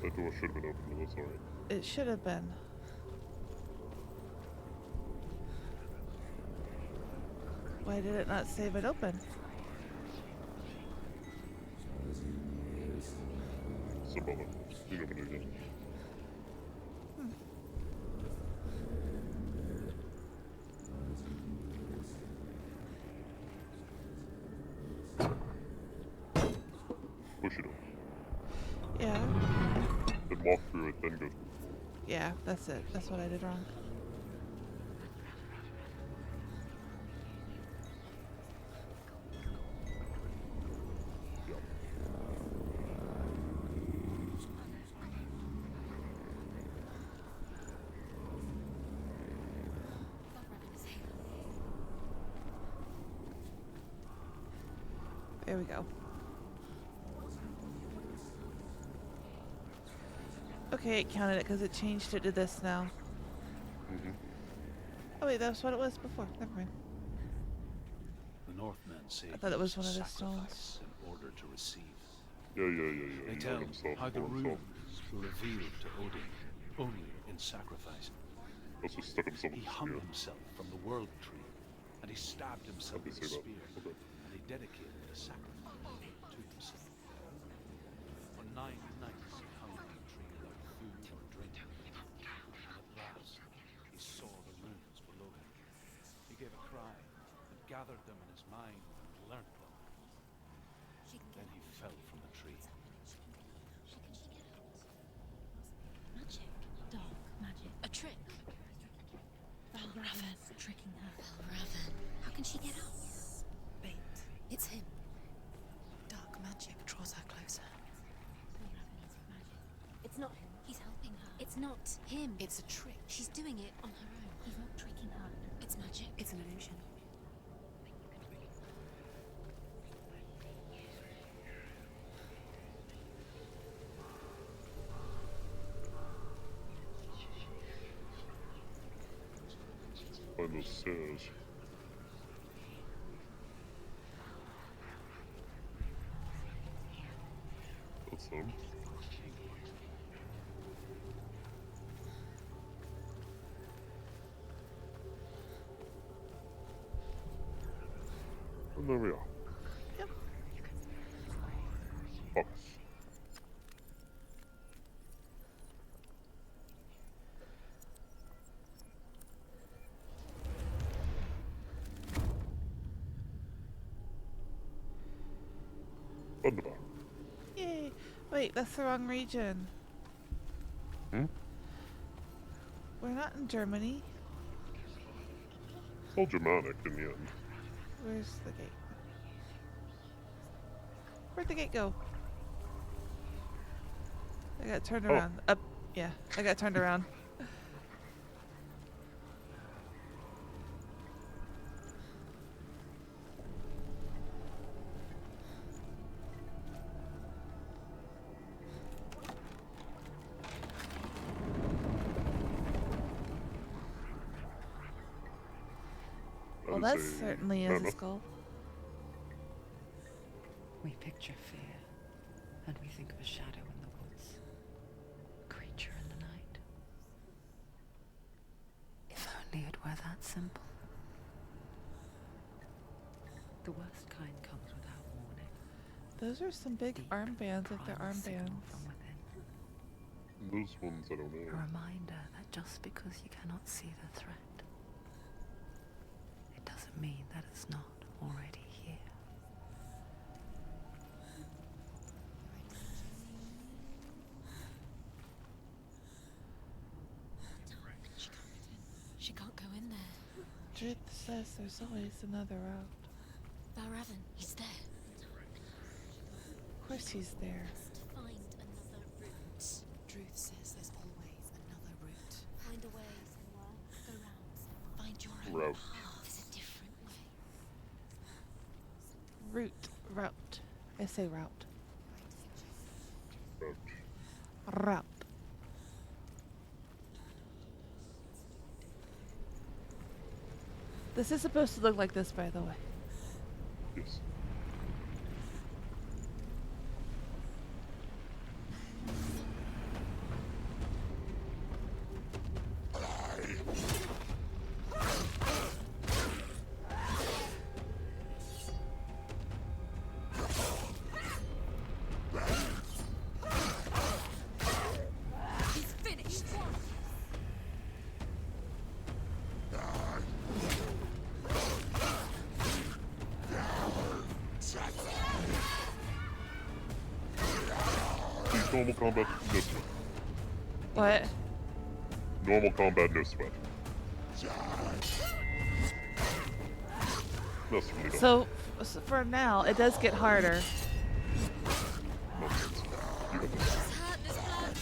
That door should have been open, but that's alright. It should have been. Why did it not save it open? Some other. You can open it again. Push it up. Yeah. Then walk through it, then go through. Yeah, that's it. That's what I did wrong. Yeah. There we go. Okay, it counted it because it changed it to this now. Mm-hmm. Oh wait, that's what it was before. Never mind. The Northmen say I thought it he was one of the sacrifice in order to receive. Yeah. They He tell hurt himself how the for himself. runes were revealed to Odin only in sacrifice. Also stuck himself He with a hung spear. himself from the world tree, and he stabbed himself How do you with a say that? spear, Okay. and he dedicated the sacrifice to himself. For 9 nights he hung on the tree without food or drink, and at last he saw the runes below him. He gave a cry and gathered them in his mind and learnt them. Then he fell from the tree. Magic. Dark magic. A trick. Valravan's tricking her. Valravan. How can she get out? Bait. It's him. Dark magic draws her closer. Valravan's magic. It's not him. He's helping her. It's not him. It's a trick. She's doing it on her own. He's not tricking her. It's magic. It's an illusion. Find those stairs. That's them. And there we are. Yep. Focus. Wunderbar. Yay! Wait, that's the wrong region. Hmm? We're not in Germany. It's all Germanic in the end. Where's the gate? Where'd the gate go? I got turned Oh. around. Up. Yeah, I got turned around. Well, that is a certainly is a mammoth. skull. We picture fear, and we think of a shadow in the woods. A creature in the night. If only it were that simple. The worst kind comes without warning. Those are some big Deep, armbands if they're primal signal armbands. from within. Those ones I don't A know. reminder that just because you cannot see the threat, it doesn't mean that it's not already here. She can't go in there. Truth says there's always another route. Valravn, he's there. Of course he's there. To find another route. Truth says there's always another route. Find a way, Senua. Go round. Find your own Route. path. There's a different way. Route. I say route. Route. Route. This is supposed to look like this, by the way. Yes. He's finished. Please, normal combat, no sweat. What? Normal combat, no sweat. That's really dumb. So for now, it does get harder. Nonsense. You got this. He's hurt this blood.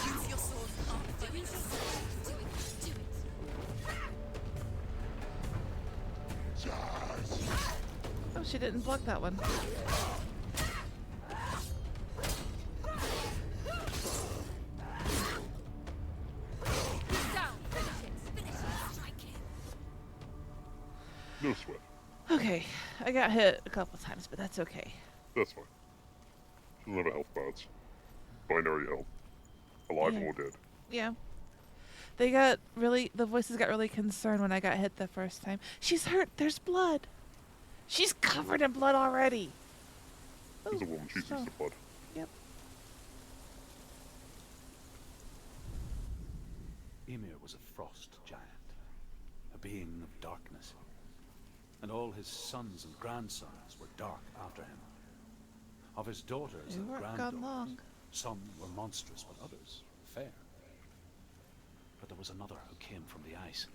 Use your sword. Oh, do it. Do it. Do it. Oh, she didn't block that one. Down. Finish it. Finish it. Strike him. No sweat. Okay, I got hit a couple times, but that's okay. That's fine. She doesn't have a health bounce. Binary health. Alive Yeah. or dead. Yeah. The voices got really concerned when I got hit the first time. She's hurt. There's blood. She's covered in blood already. As a Ooh, woman, she's so- used to blood. Yep. Ymir was a frost giant, a being of darkness, and all his sons and grandsons were dark after him. Of his daughters You and weren't gone granddaughters, long. some were monstrous, but others fair. But there was another who came from the ice.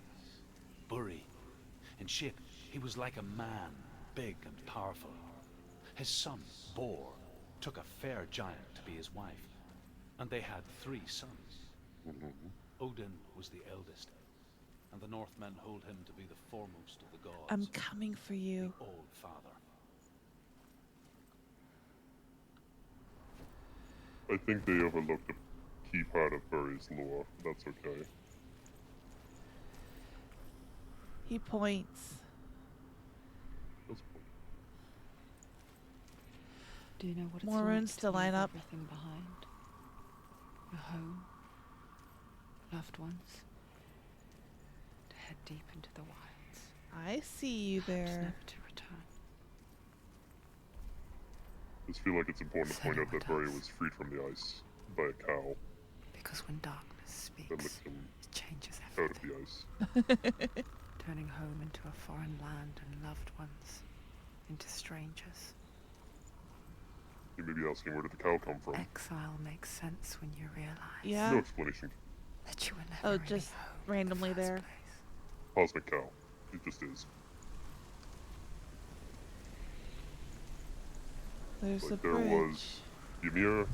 Buri. In shape, he was like a man, big and powerful. His son, Bor, took a fair giant to be his wife, and they had 3 sons. Odin was the eldest, and the Northmen hold him to be the foremost of the gods. I'm coming for you. The Old Father. I think they overlooked a key part of Buri's lore. That's okay. He points. That's cool. Do you know what it's More like runes to line leave up. everything behind? Your home, loved ones, to head deep into the wilds, I see you perhaps there. never to return. I just feel like it's important to point out that Senua Buri does. was freed from the ice by a cow. Because when darkness Then speaks, lift him it changes out of everything, the ice. turning home into a foreign land and loved ones into strangers. You may be asking, where did the cow come from? Exile makes sense when you realize Yeah. No explanation. that you were never Oh, really just home randomly in the first there. place. Cosmic cow. It just is. There's a Like, there bridge. was Ymir,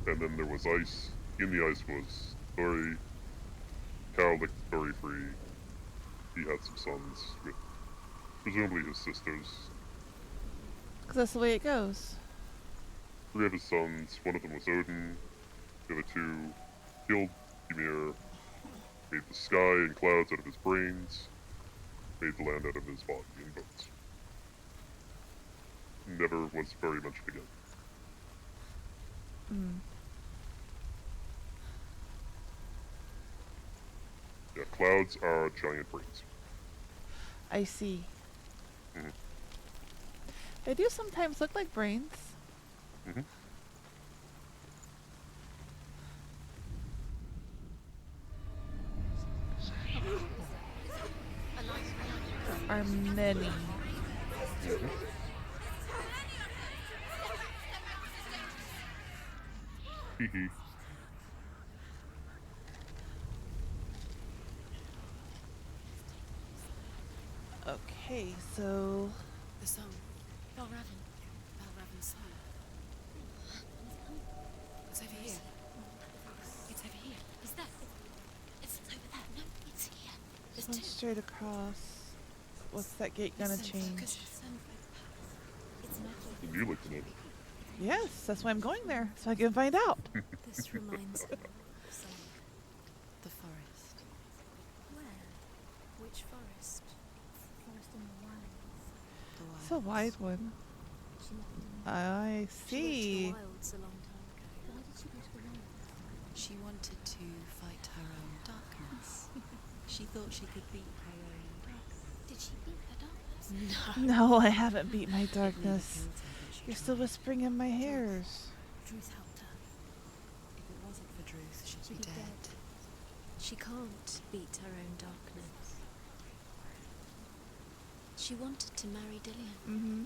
and then there was ice. In the ice was Thori. Cow licked Thori free. He had some sons with presumably his sisters. Because that's the way it goes. 3 of his sons, one of them was Odin. The other 2 killed Ymir, made the sky and clouds out of his brains, made the land out of his body and bones. Never was very much again. Mm. Yeah, clouds are giant brains. I see. Mhm. They do sometimes look like brains. Mm-hmm. Are many. Mm-hmm. Hee hee. Okay, so The song. Balravan. Balravan's song. It's over here. It's over here. Is that? It's over there. No, it's here. There's one two. straight across. What's that gate gonna Listen, change? focus. Listen. It's not. Would you like to know? Yes, that's why I'm going there, so I can find out. This reminds me of some. The forest. Where? Which forest? Forest in the wilds. The wilds. It's a wide one. I see. She went to the wilds a long time ago. Why did she go to the wilds? She wanted to fight her own darkness. She thought she could beat her own darkness. Did she beat her darkness? No. No, I haven't beat my It never darkness. killed her, but she You're still tried. whispering in my hairs. Druth helped her. If it wasn't for Druth, she'd be dead. She can't beat her own darkness. She wanted to marry Dillion. Mm-hmm.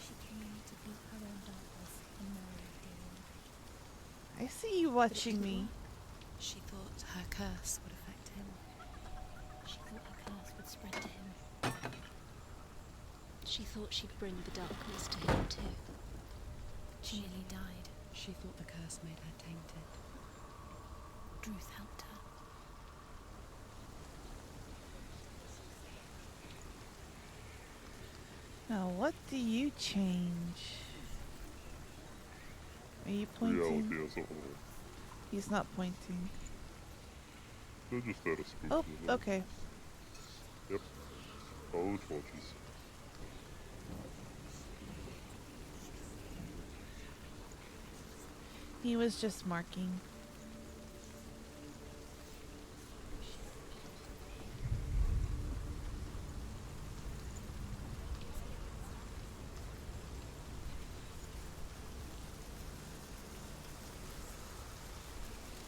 She came to beat her own darkness and marry Dillion. I see you watching me. She thought her curse would affect him. She thought her curse would spread to him. She thought she'd bring the darkness to him too. She nearly died. She thought the curse made her tainted. Druth helped her. Now, what do you change? Are you pointing? Reality as a whole. He's not pointing. They're just out of spooky. Oh, okay. Yep. Follow the torches. He was just marking.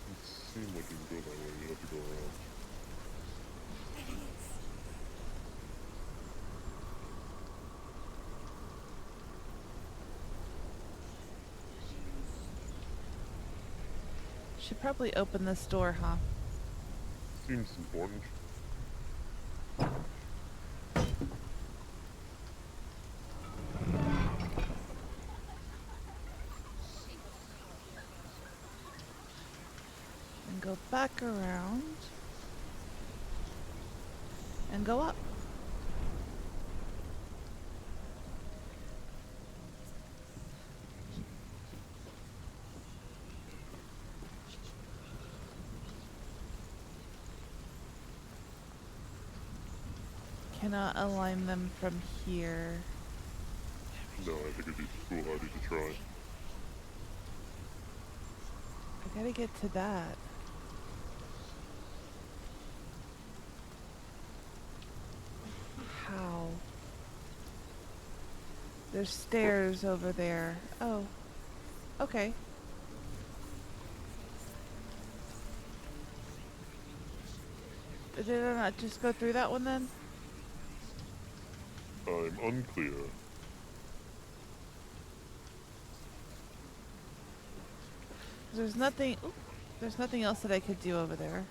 It seemed like you can go that way. You have to go around. Should probably open this door, huh? Seems important. And go back around. And go up. Cannot align them from here. No, I think it'd be foolhardy to try. I gotta get to that. How? There's stairs over there. Oh. Okay. Did I not just go through that one then? I'm unclear. There's nothing. Oop, there's nothing else that I could do over there.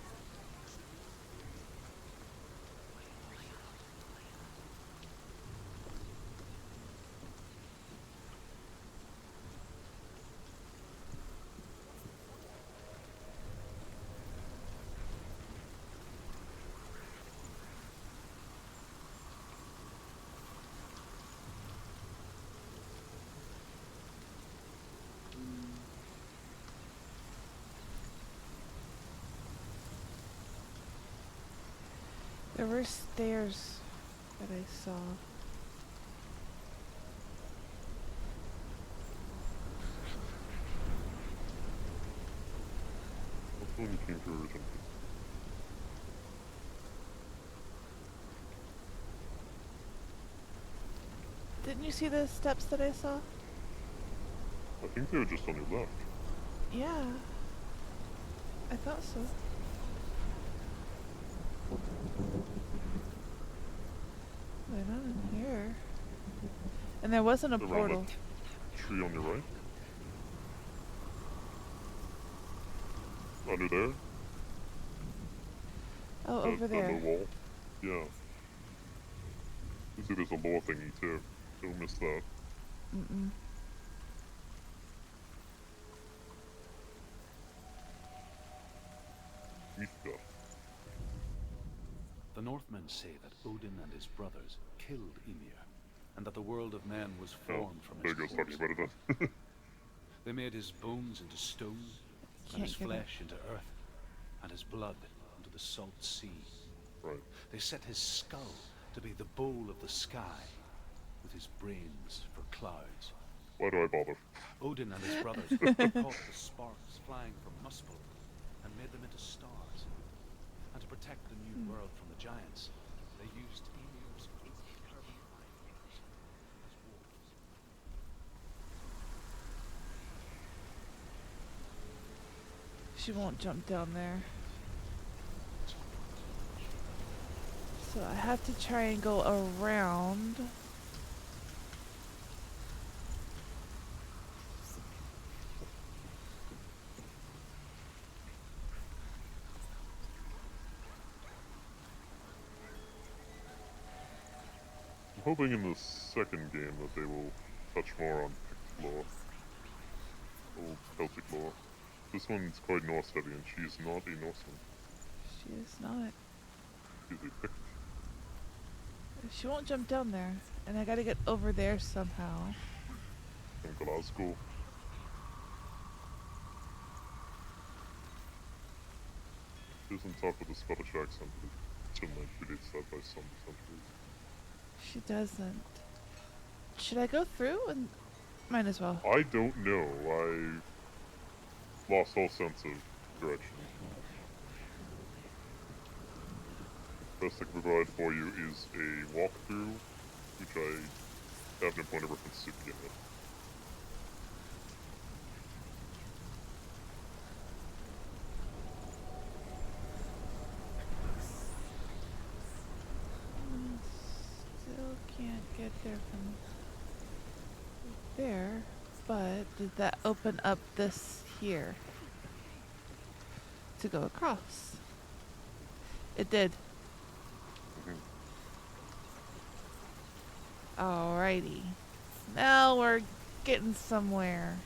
There were stairs that I saw. That's when you came through originally. Didn't you see the steps that I saw? I think they were just on your left. Yeah. I thought so. They're not in here. And there wasn't a Around portal. the tree on your right. Under there. Oh, over The low there. wall. Yeah. You see there's a lore thingy too. Don't miss that. Mm-mm. Mithra. The Northmen say that Odin and his brothers killed Ymir, and that the world of men was formed from There his goes corpse. talking about it then. They made his bones into stone, and Can't his get it. flesh into earth, and his blood into the salt sea. Right. They set his skull to be the bowl of the sky, with his brains for clouds. Why do I bother? Odin and his brothers caught the sparks flying from Muspel and made them into stars. And to protect the new world from the giants, they used Ymir's 8 carbonified years as walls. She won't jump down there. So I have to try and go around. I'm hoping in the second game that they will touch more on Pict lore. Old Celtic lore. This one's quite Norse heavy and she's not a Norseman. She is not. She's a Pict. She won't jump down there. And I gotta get over there somehow. From Glasgow. She doesn't talk with a Scottish accent, but Finland predates that by some centuries. She doesn't. Should I go through? And might as well. I don't know. I lost all sense of direction. Best I can provide for you is a walkthrough, which I have no point of reference to begin with. Still can't get there from there. But did that open up this here to go across? It did. Alrighty. Now we're getting somewhere.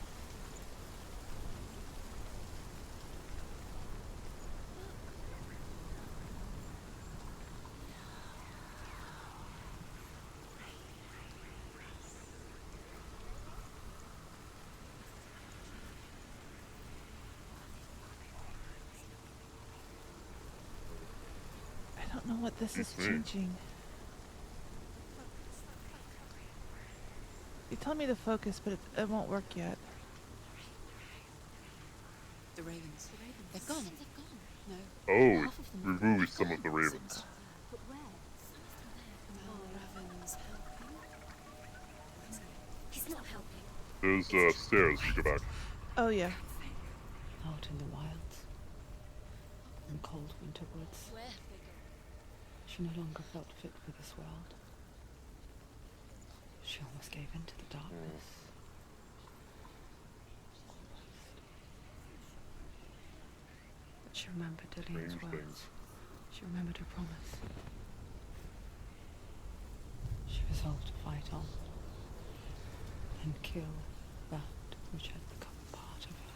I don't know what this is Excuse me. changing. You tell me to focus, but it won't work yet. The ravens. They've gone. No. Oh, Half of them we have removed gone. some of the ravens. But where? Well, Raven's helping. He's not helping. There's stairs you go back. Oh yeah. Out in the wilds, in cold winter woods, Where? She no longer felt fit for this world. She almost gave in to the darkness. But she remembered Dillian's Strange words. things. She remembered her promise. She resolved to fight on and kill that which had become part of her.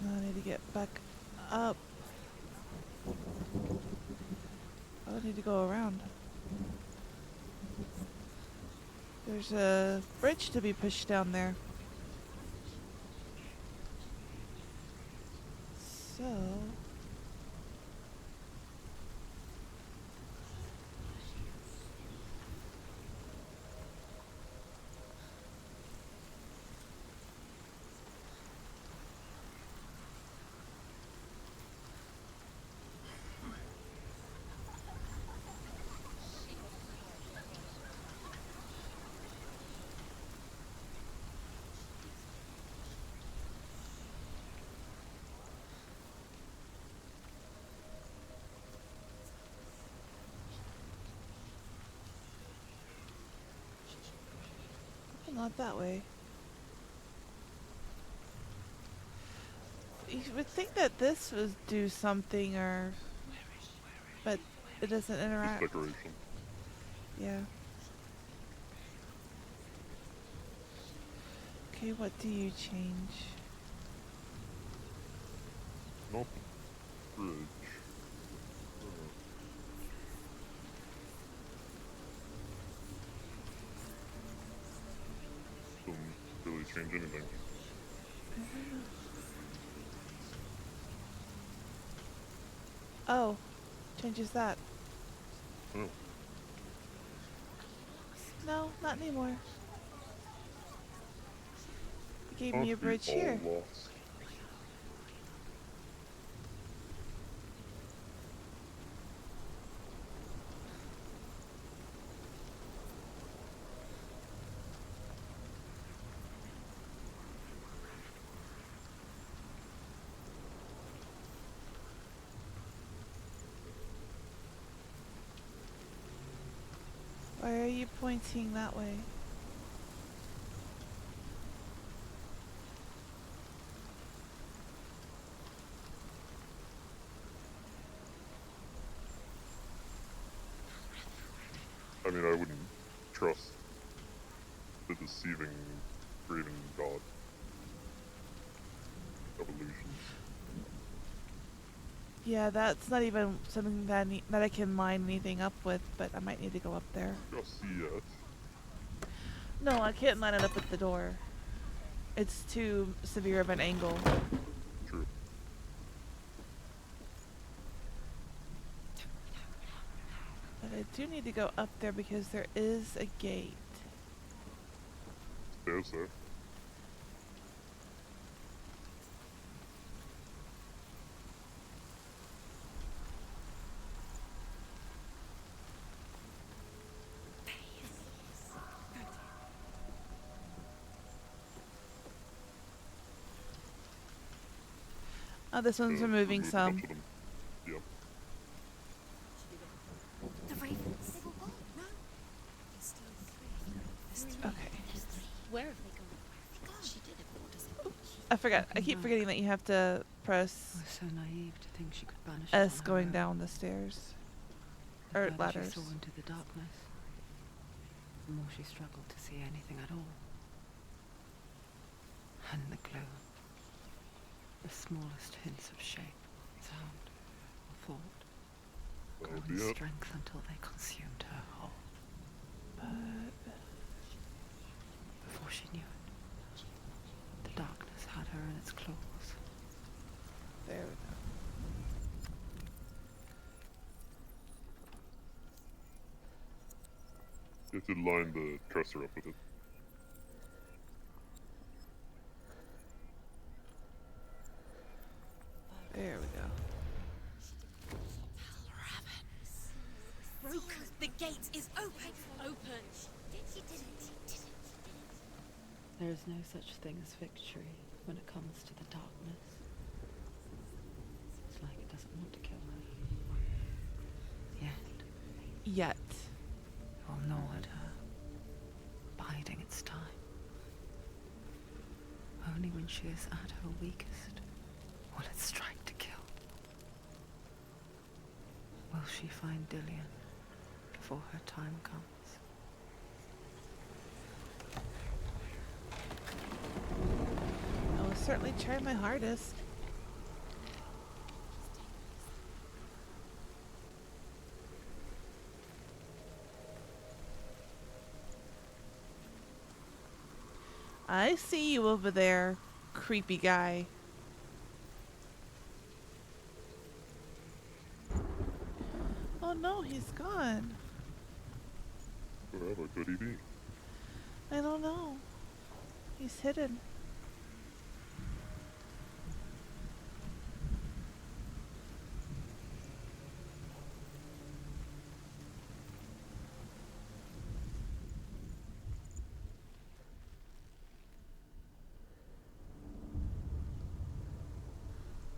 Now I need to get back up. I need to go around. There's a bridge to be pushed down there. So... not that way. You would think that this would do something, or... But it doesn't Just interact. decoration. Yeah. Okay, what do you change? Not bridge. Doesn't really change anything. Oh, changes that. Oh. No, not anymore. It gave Can't me a be bridge all here. lost. Why are you pointing that way? I mean, I wouldn't trust the deceiving, craving god of illusions. Yeah, that's not even something that that I can line anything up with, but I might need to go up there. Just see it. No, I can't line it up with the door. It's too severe of an angle. True. But I do need to go up there because there is a gate. Stairs there. Oh, this one's removing remove a some. bunch of them. Yep. The ravens. They were what? No. There's still three. There's three. Okay. There's three. Where have they gone? She did it, but what does it mean? I forgot. I keep forgetting that you have to press I was so naive to think she could banish it S on her going own. down the stairs. The Or further ladders. she saw into the darkness, the more she struggled to see anything at all. And the glow, the smallest hints of shape, sound, or thought, grew That'll in be it. strength until they consumed her whole. But Before she knew it, the darkness had her in its claws. there we go. You have to line the cursor up with it. There we go. Broken. The gate is open. Open. She did it. She did it. There is no such thing as victory when it comes to the darkness. It's like it doesn't want to kill her. Yet, Yet. it will gnaw at her, biding its time. Only when she is at her weakest will it strike to kill. Will she find Dillion before her time comes? I will certainly try my hardest. I see you over there, creepy guy. Oh no, he's gone. Wherever could he be? I don't know. He's hidden.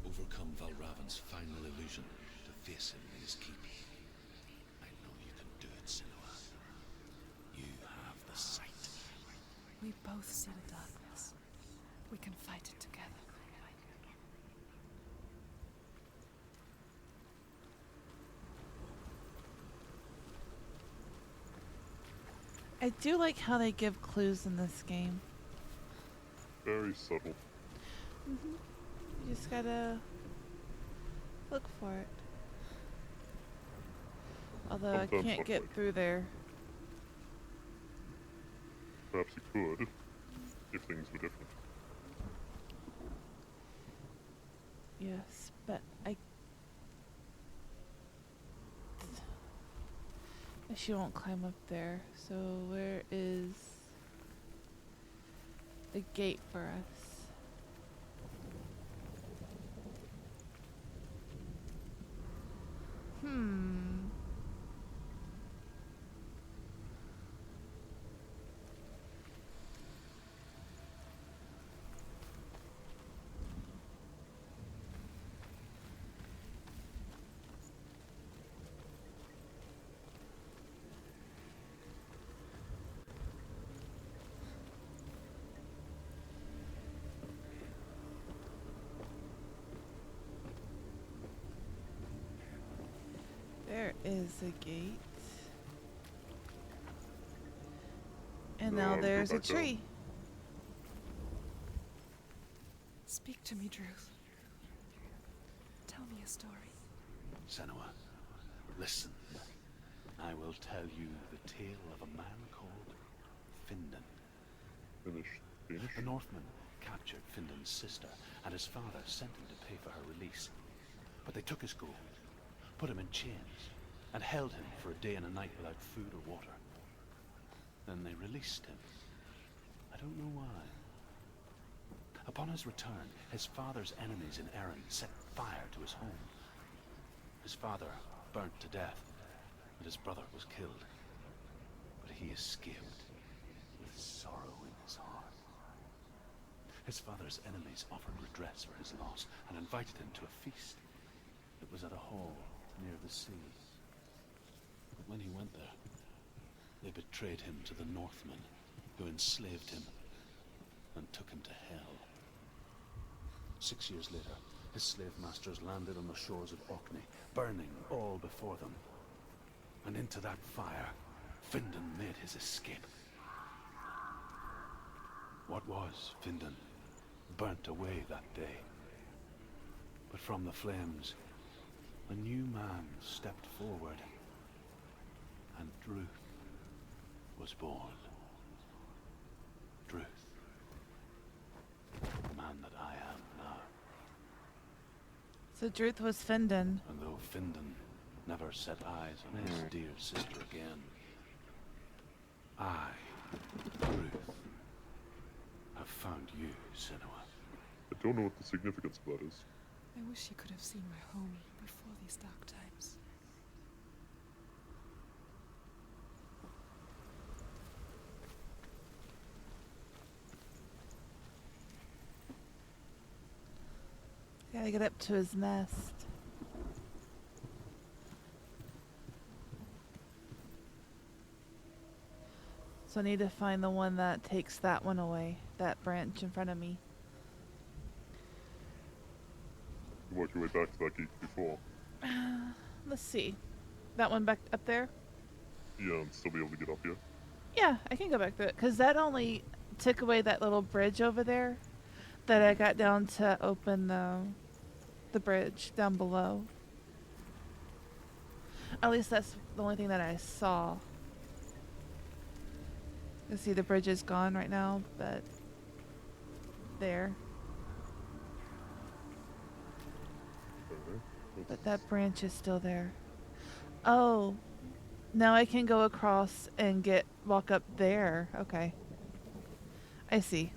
Overcome Valravan's final illusion to face him in his keep. I know you can do it, Senua. You have the sight. We both see the darkness. We can fight it together. I do like how they give clues in this game. Very subtle. You just gotta look for it. Although I Sometimes can't look get like- through there. Perhaps you could, if things were different. Yes, but I she won't climb up there. So where is the gate for us? There is a gate. And No, now I would go there's a back down. tree. Speak to me, Druth. Tell me a story. Senua, listen. I will tell you the tale of a man called Findan. Danish? The Northmen captured Findan's sister, and his father sent him to pay for her release. But they took his gold, put him in chains, and held him for a day and a night without food or water. Then they released him. I don't know why. Upon his return, his father's enemies in Erin set fire to his home. His father burnt to death, and his brother was killed. But he escaped with sorrow in his heart. His father's enemies offered redress for his loss and invited him to a feast. It was at a hall near the sea. But when he went there, they betrayed him to the Northmen, who enslaved him and took him to hell. 6 years later, his slave masters landed on the shores of Orkney, burning all before them. And into that fire, Findan made his escape. What was Findan burnt away that day. But from the flames, a new man stepped forward, and Druth was born. Druth, the man that I am now. So Druth was Findan. And though Findan never set eyes on his dear sister again, I, Druth, have found you, Senua. I don't know what the significance of that is. I wish you could have seen my home before these dark times. Gotta get up to his nest. So I need to find the one that takes that one away. That branch in front of me. You work your way back to that gate before. Let's see. That one back up there? Yeah, and still be able to get up here. Yeah, I can go back through it. Because that only took away that little bridge over there that I got down to open the bridge down below. At least that's the only thing that I saw. You see the bridge is gone right now, but there. Okay. But that branch is still there. Oh, now I can go across and walk up there. Okay. I see.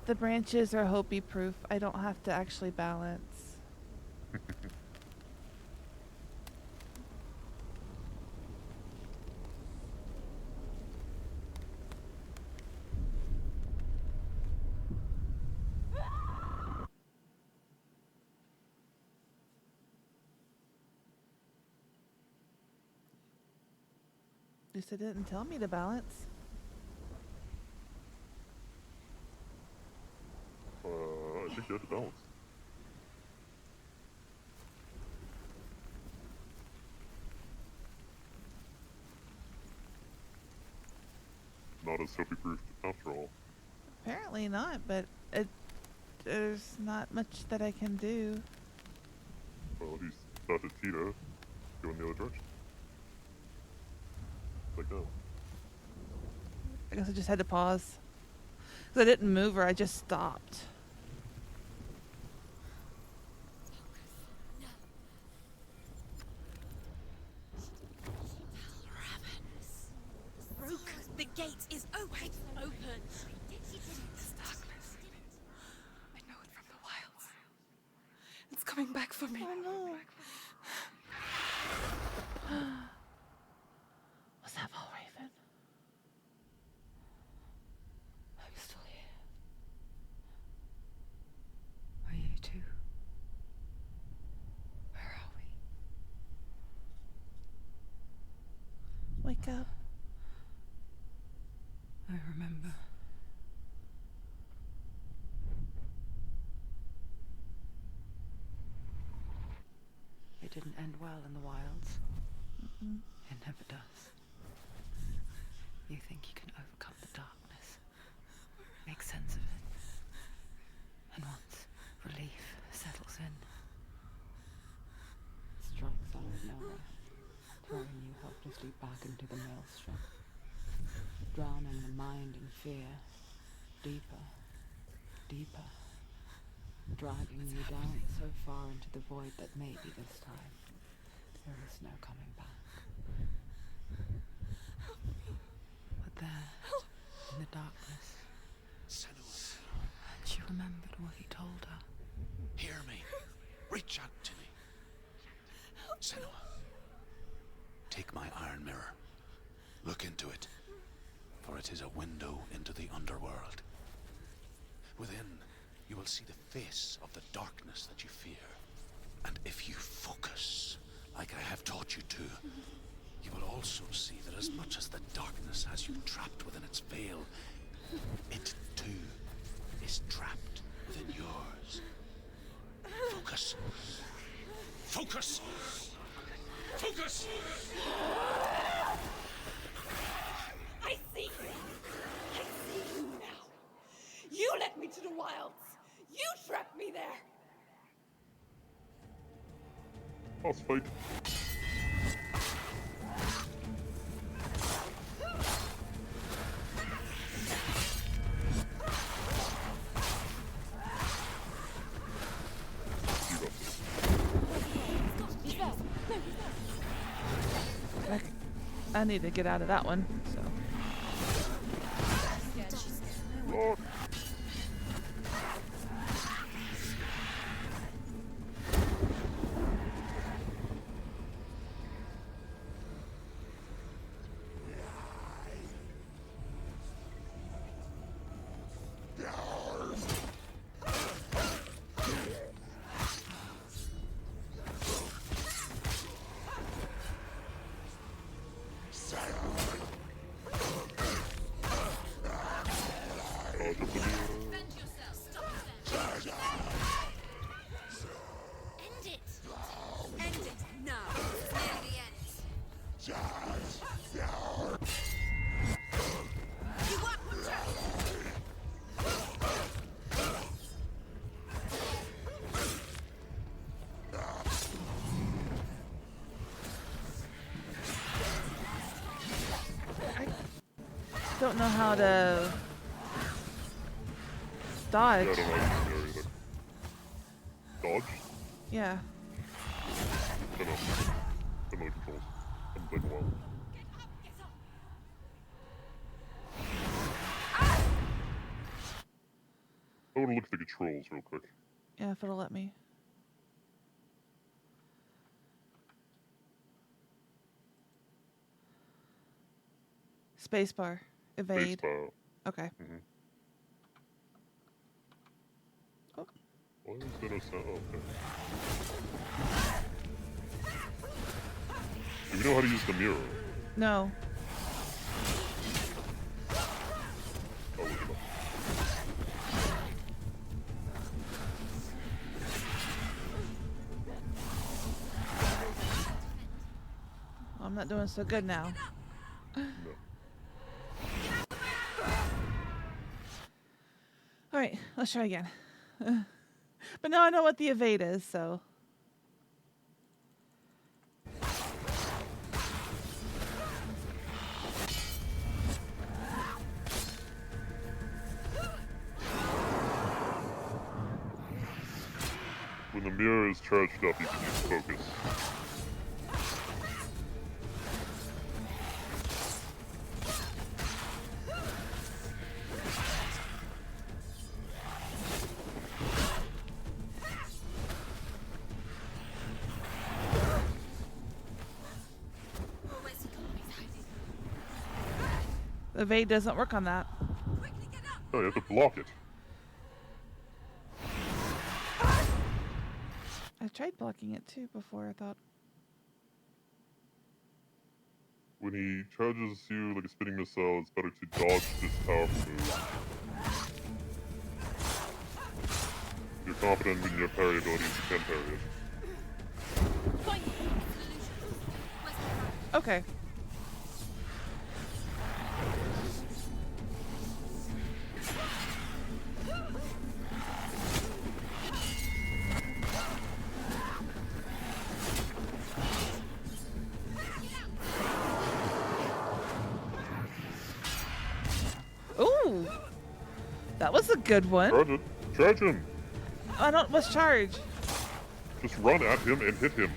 The branches are Hopi proof. I don't have to actually balance. At least it didn't tell me to balance. I think you had to balance. Not as Sophie proved after all. Apparently not, but there's not much that I can do. Well, he's started Tito. Go in the other direction. Like that. I guess I just had to pause. Because I didn't move her, I just stopped. The gate is open. This darkness. I know it from the wilds. It's coming back for me. Oh no. Was that Valraven? I'm still here. Are you too? Where are we? Wake up. I remember. It didn't end well in the wilds. Mm-mm. It never does. You think you can overcome the darkness, make sense of it, and once relief settles in, it strikes out of nowhere, throwing you helplessly back into the maelstrom, drowning the mind in fear, deeper, deeper, dragging you down so far into the void that maybe this time there is no coming back. But there, in the darkness, Senua, she remembered what he told her. hear me. Reach out to me. Senua, take my iron mirror. Look into it, for it is a window into the underworld. Within, you will see the face of the darkness that you fear. And if you focus, like I have taught you to, you will also see that as much as the darkness has you trapped within its veil, it too is trapped within yours. Focus. Focus! Focus! I see you. I see you now. You led me to the wilds. You trapped me there. Boss fight. I need to get out of that one, so. Rock. Don't know how to dodge. Yeah, I don't know how to use the either. Dodge? Yeah. Don't know. Don't know the controls. Haven't played in a while. I want to look at the controls real quick. Yeah, if it'll let me. Spacebar. Evade. Spacebar. Okay. Oh. Why is there no sound? Oh, okay. Do we know how to use the mirror? No. Oh, look it up. Well, I'm not doing so good now. No. Alright, let's try again. But now I know what the evade is, so. When the mirror is charged up, you can use focus. The evade doesn't work on that. Oh, you have to block it. I tried blocking it too before, I thought. When he charges you like a spinning missile, it's better to dodge this powerful move. If you're confident in your parry abilities, you can parry it. Okay. Ooh! That was a good one. Charge it. Charge him. I don't. What's charge? Just run at him and hit him.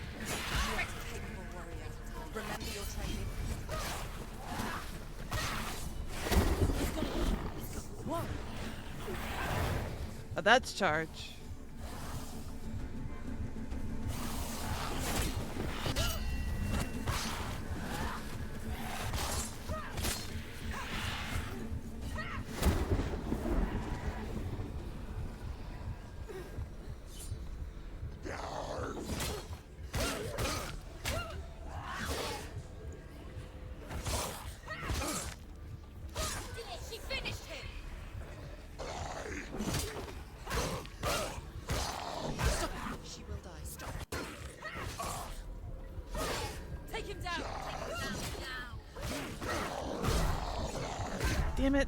Remember your training. Oh, that's charge. She finished him. Stop. She will die. Stop. Take him down. Take him down now. Damn it.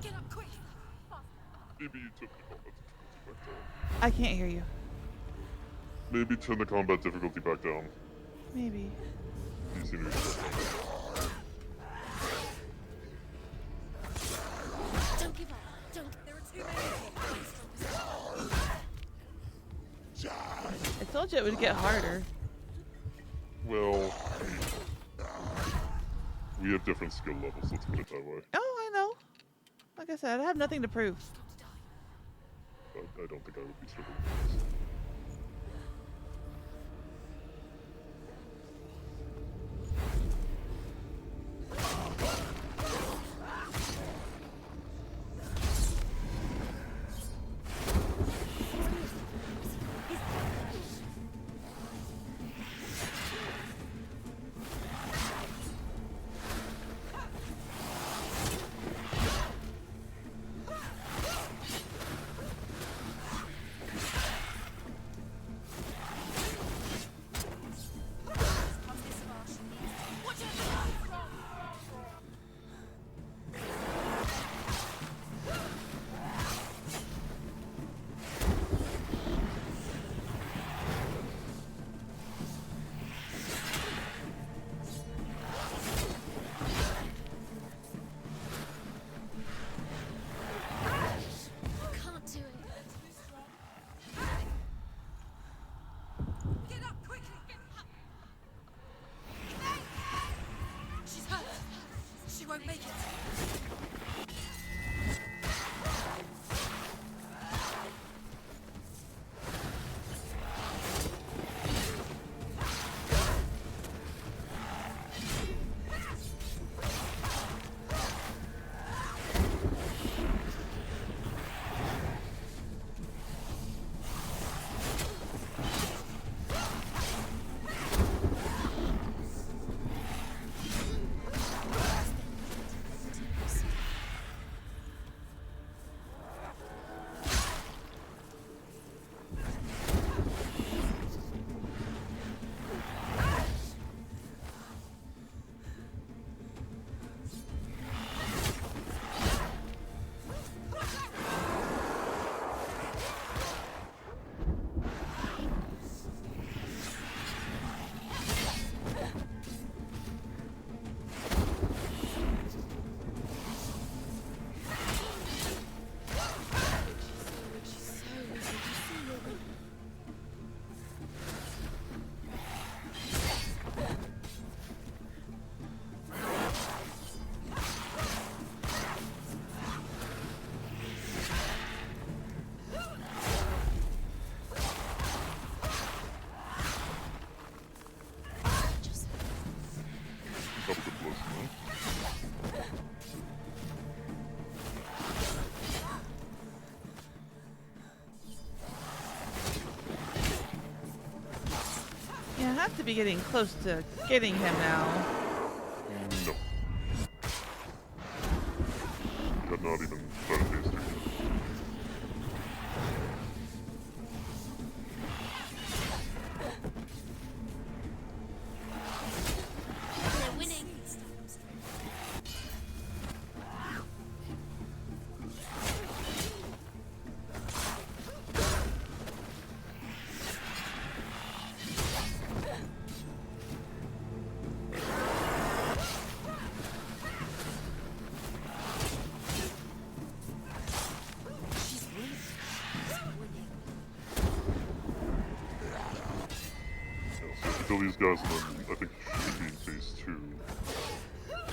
Get up quick. Maybe you took the combat difficulty back down. I can't hear you. Maybe turn the combat difficulty back down. Maybe. You seem to be Don't give up. Don't. There are too many. I told you it would get harder. Well, we have different skill levels, let's put it that way. Oh, I know. Like I said, I have nothing to prove. But I don't think I would be struggling with this. Hopeykins. Couple good blows tonight. Yeah, I have to be getting close to getting him now. No. You have not even started tasting yet. They're winning. She's winning. She's winning. Yeah, so kill these guys and then I think she should be in phase 2.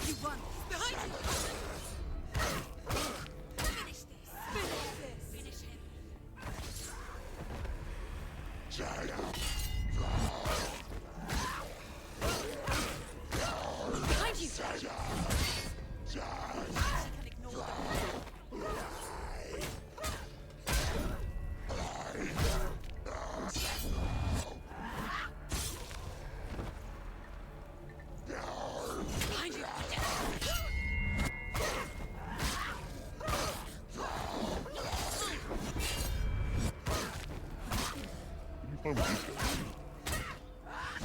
You won. Behind you. Finish this. Finish this. Finish him. Behind you. She can ignore them. Behind you. What do you find with these guys?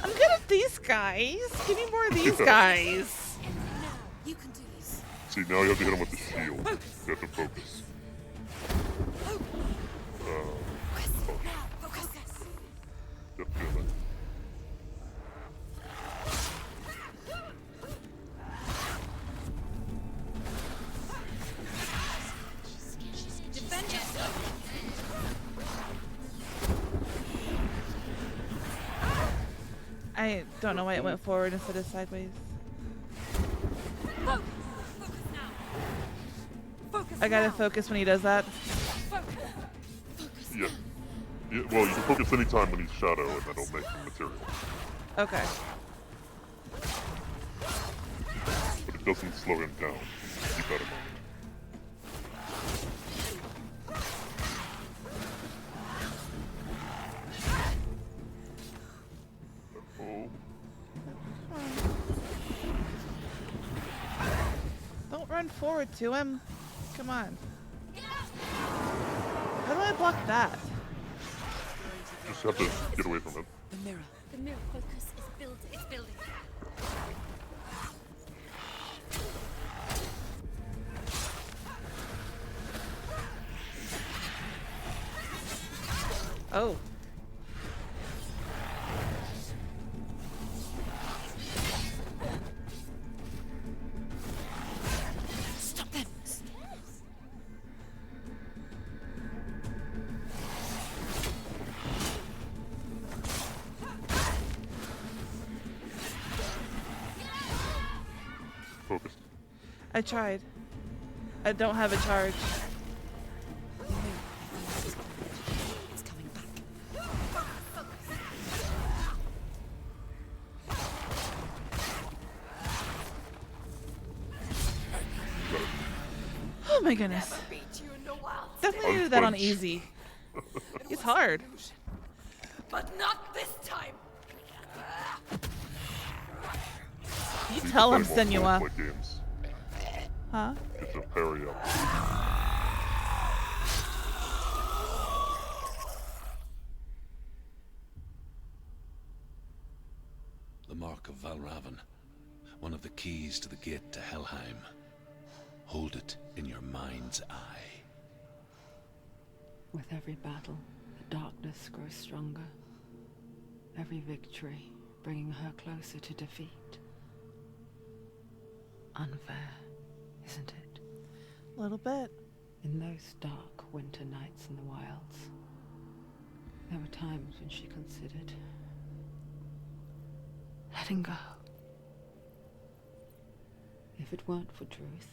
I'm good at these guys. Give me more of these guys. Now you can do this. See, now you have to hit him with the shield. You have to focus. Now focus. Yep, feel that. Defend yourself. I don't know why it went forward instead of sideways. Focus. Focus now. Focus. I gotta now. focus when he does that. Focus. Focus. Yeah. Yeah, well, you can focus anytime when he's shadow and that'll make the material. Okay. But it doesn't slow him down. Keep that in mind. Oh, Don't run forward to him. Come on. How do I block that? just have to get away from it. The mirror. The mirror focus is building. It's building. Oh. Stop them. Focus. I tried. I don't have a charge. It's coming back. Oh my goodness. Beat you in the wild, Definitely did that on Unpunch. easy. It's hard. but not this time. You Need to tell him, play more Senua. roleplay games. Huh? Get your parry up. The mark of Valravn, one of the keys to the gate to Helheim. Hold it in your mind's eye. With every battle, the darkness grows stronger. Every victory bringing her closer to defeat. Unfair, isn't it? A little bit. In those dark winter nights in the wilds, there were times when she considered letting go. If it weren't for Druth,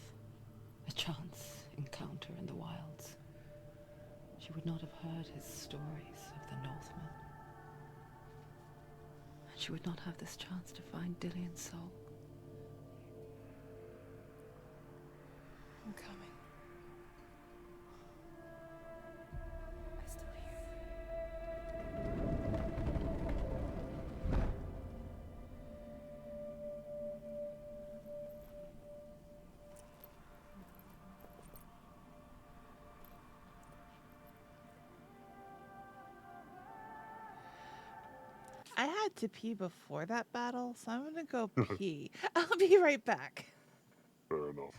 a chance encounter in the wilds, she would not have heard his stories of the Northmen. And she would not have this chance to find Dillion's soul. I'm coming. I still hear. I had to pee before that battle, so I'm gonna go pee. I'll be right back. Fair enough.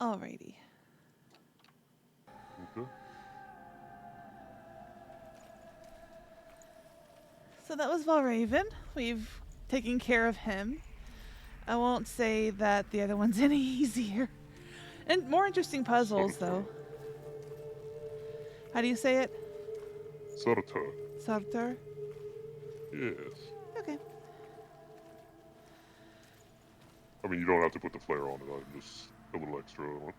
Alrighty. Okay. So that was Valraven. We've taken care of him. I won't say that the other one's any easier. And more interesting puzzles, though. How do you say it? Sartor. Sartor? Yes. Okay. I mean, you don't have to put the flare on it. I'm just a little extra on.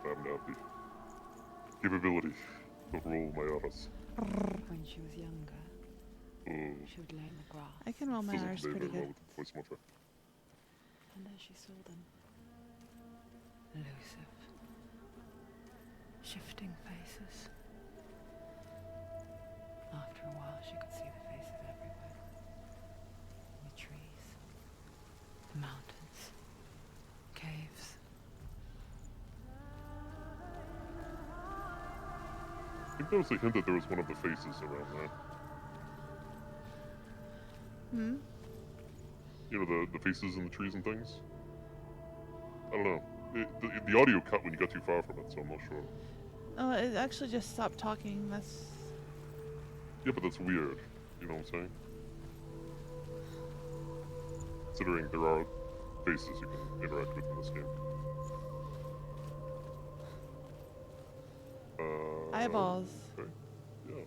I happen to have the capability to roll my R's. When she was younger, Oh, she would lay in the grass, I can roll my doesn't R's play pretty very well good. with the voice modifier. and as she saw them, elusive, shifting faces. After a while, she could see the faces everywhere. The trees, the mountains, caves. I think that was a hint that there was one of the faces around there. Hmm? You know, the faces in the trees and things? I don't know. The audio cut when you got too far from it, so I'm not sure. Oh, it actually just stopped talking. That's... Yeah, but that's weird. You know what I'm saying? Considering there are faces you can interact with in this game. Eyeballs. Okay. Yeah,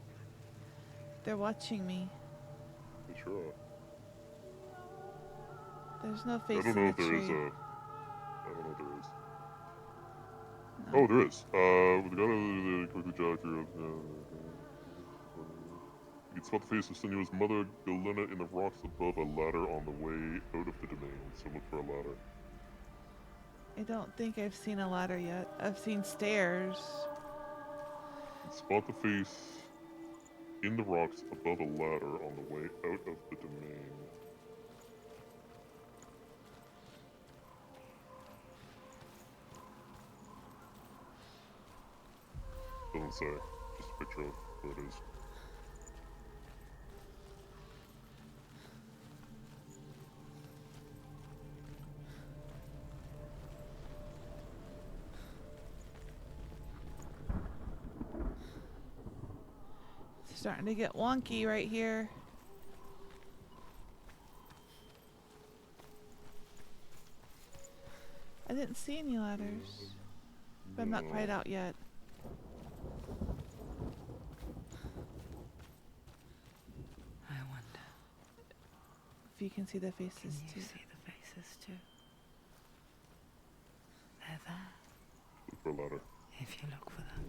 They're watching me. they sure are. There's no I face don't in know the if there is tree. I don't know if there is. No. Oh, there is. With the guy quickly jogged through. You can spot the face of Senua's mother, Galena, in the rocks above a ladder on the way out of the domain. So look for a ladder. I don't think I've seen a ladder yet. I've seen stairs. You can spot the face in the rocks above a ladder on the way out of the domain. Doesn't say. Just a picture of where it is. It's starting to get wonky right here. I didn't see any ladders, but I'm not quite out yet. I wonder, If you can see the can faces you too. see the faces too? They're there, Look for a ladder. if you look for them.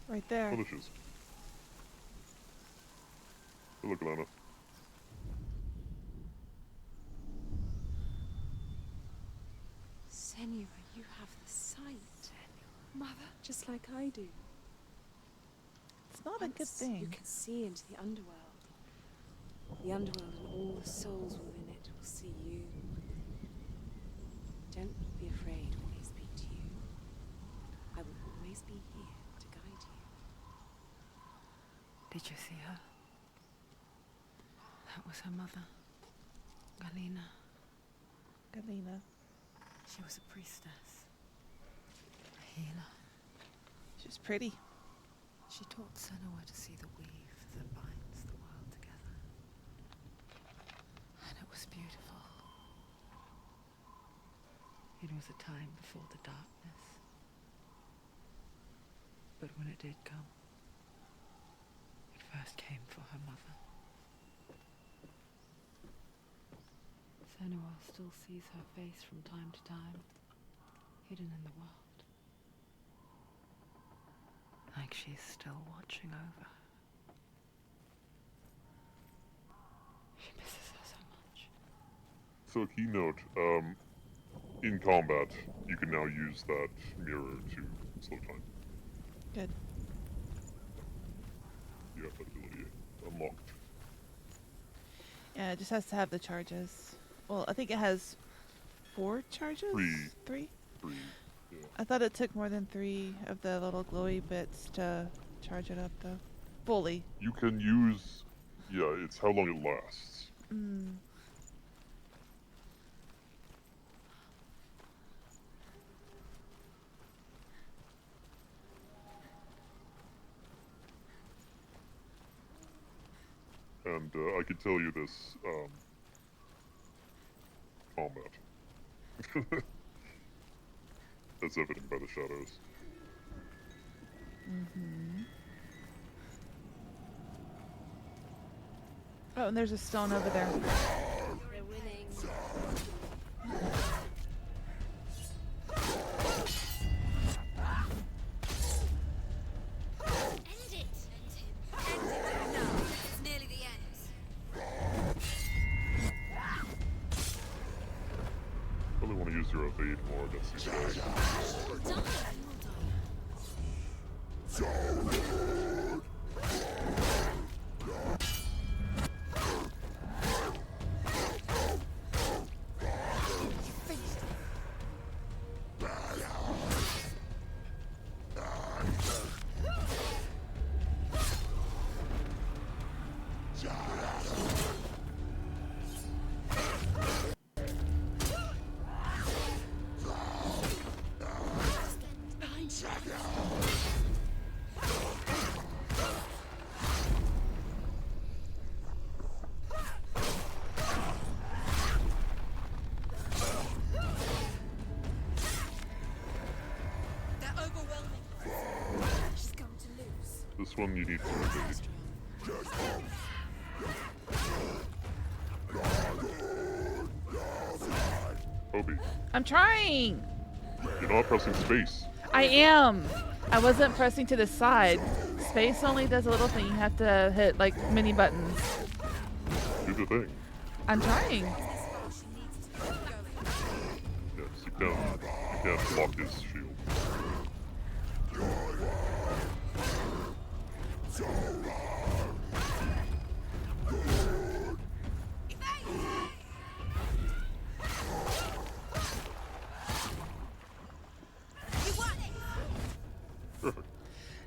Right there. Oh, there she is. Hey, look, Alana. Senua, you have the sight. Mother, just like I do. It's not a good Once thing. You can see into the underworld. The underworld and all the souls within it will see you. Don't be afraid when they speak to you. I will always be here to guide you. Did you see her? That was her mother, Galena. Galena. She was a priestess, a healer. She's pretty. She taught Senua to see the weave that binds the world together. And it was beautiful. It was a time before the darkness. But when it did come, it first came for her mother. Senua still sees her face from time to time, hidden in the world. Like she's still watching over her. She misses her so much. So, keynote, in combat, you can now use that mirror to slow time. Good. You have that ability unlocked. Yeah, it just has to have the charges. Well, I think it has 4 charges? 3. 3? 3. Yeah. I thought it took more than 3 of the little glowy bits to charge it up, though. Fully. You can use... Yeah, it's how long it lasts. Mm. And I can tell you this, combat. That's evident by the shadows. Mm-hmm. Oh, and there's a stone over there. They're winning. End it! End it now. It's nearly the end. Probably want to use your evade more against these guys. Well done. this one you need to evade. Hobie, I'm trying. you're not pressing space. I am. I wasn't pressing to the side. Space only does a little thing. You have to hit like mini buttons. Do the thing. I'm trying. Yes, you can't block his shield. Perfect.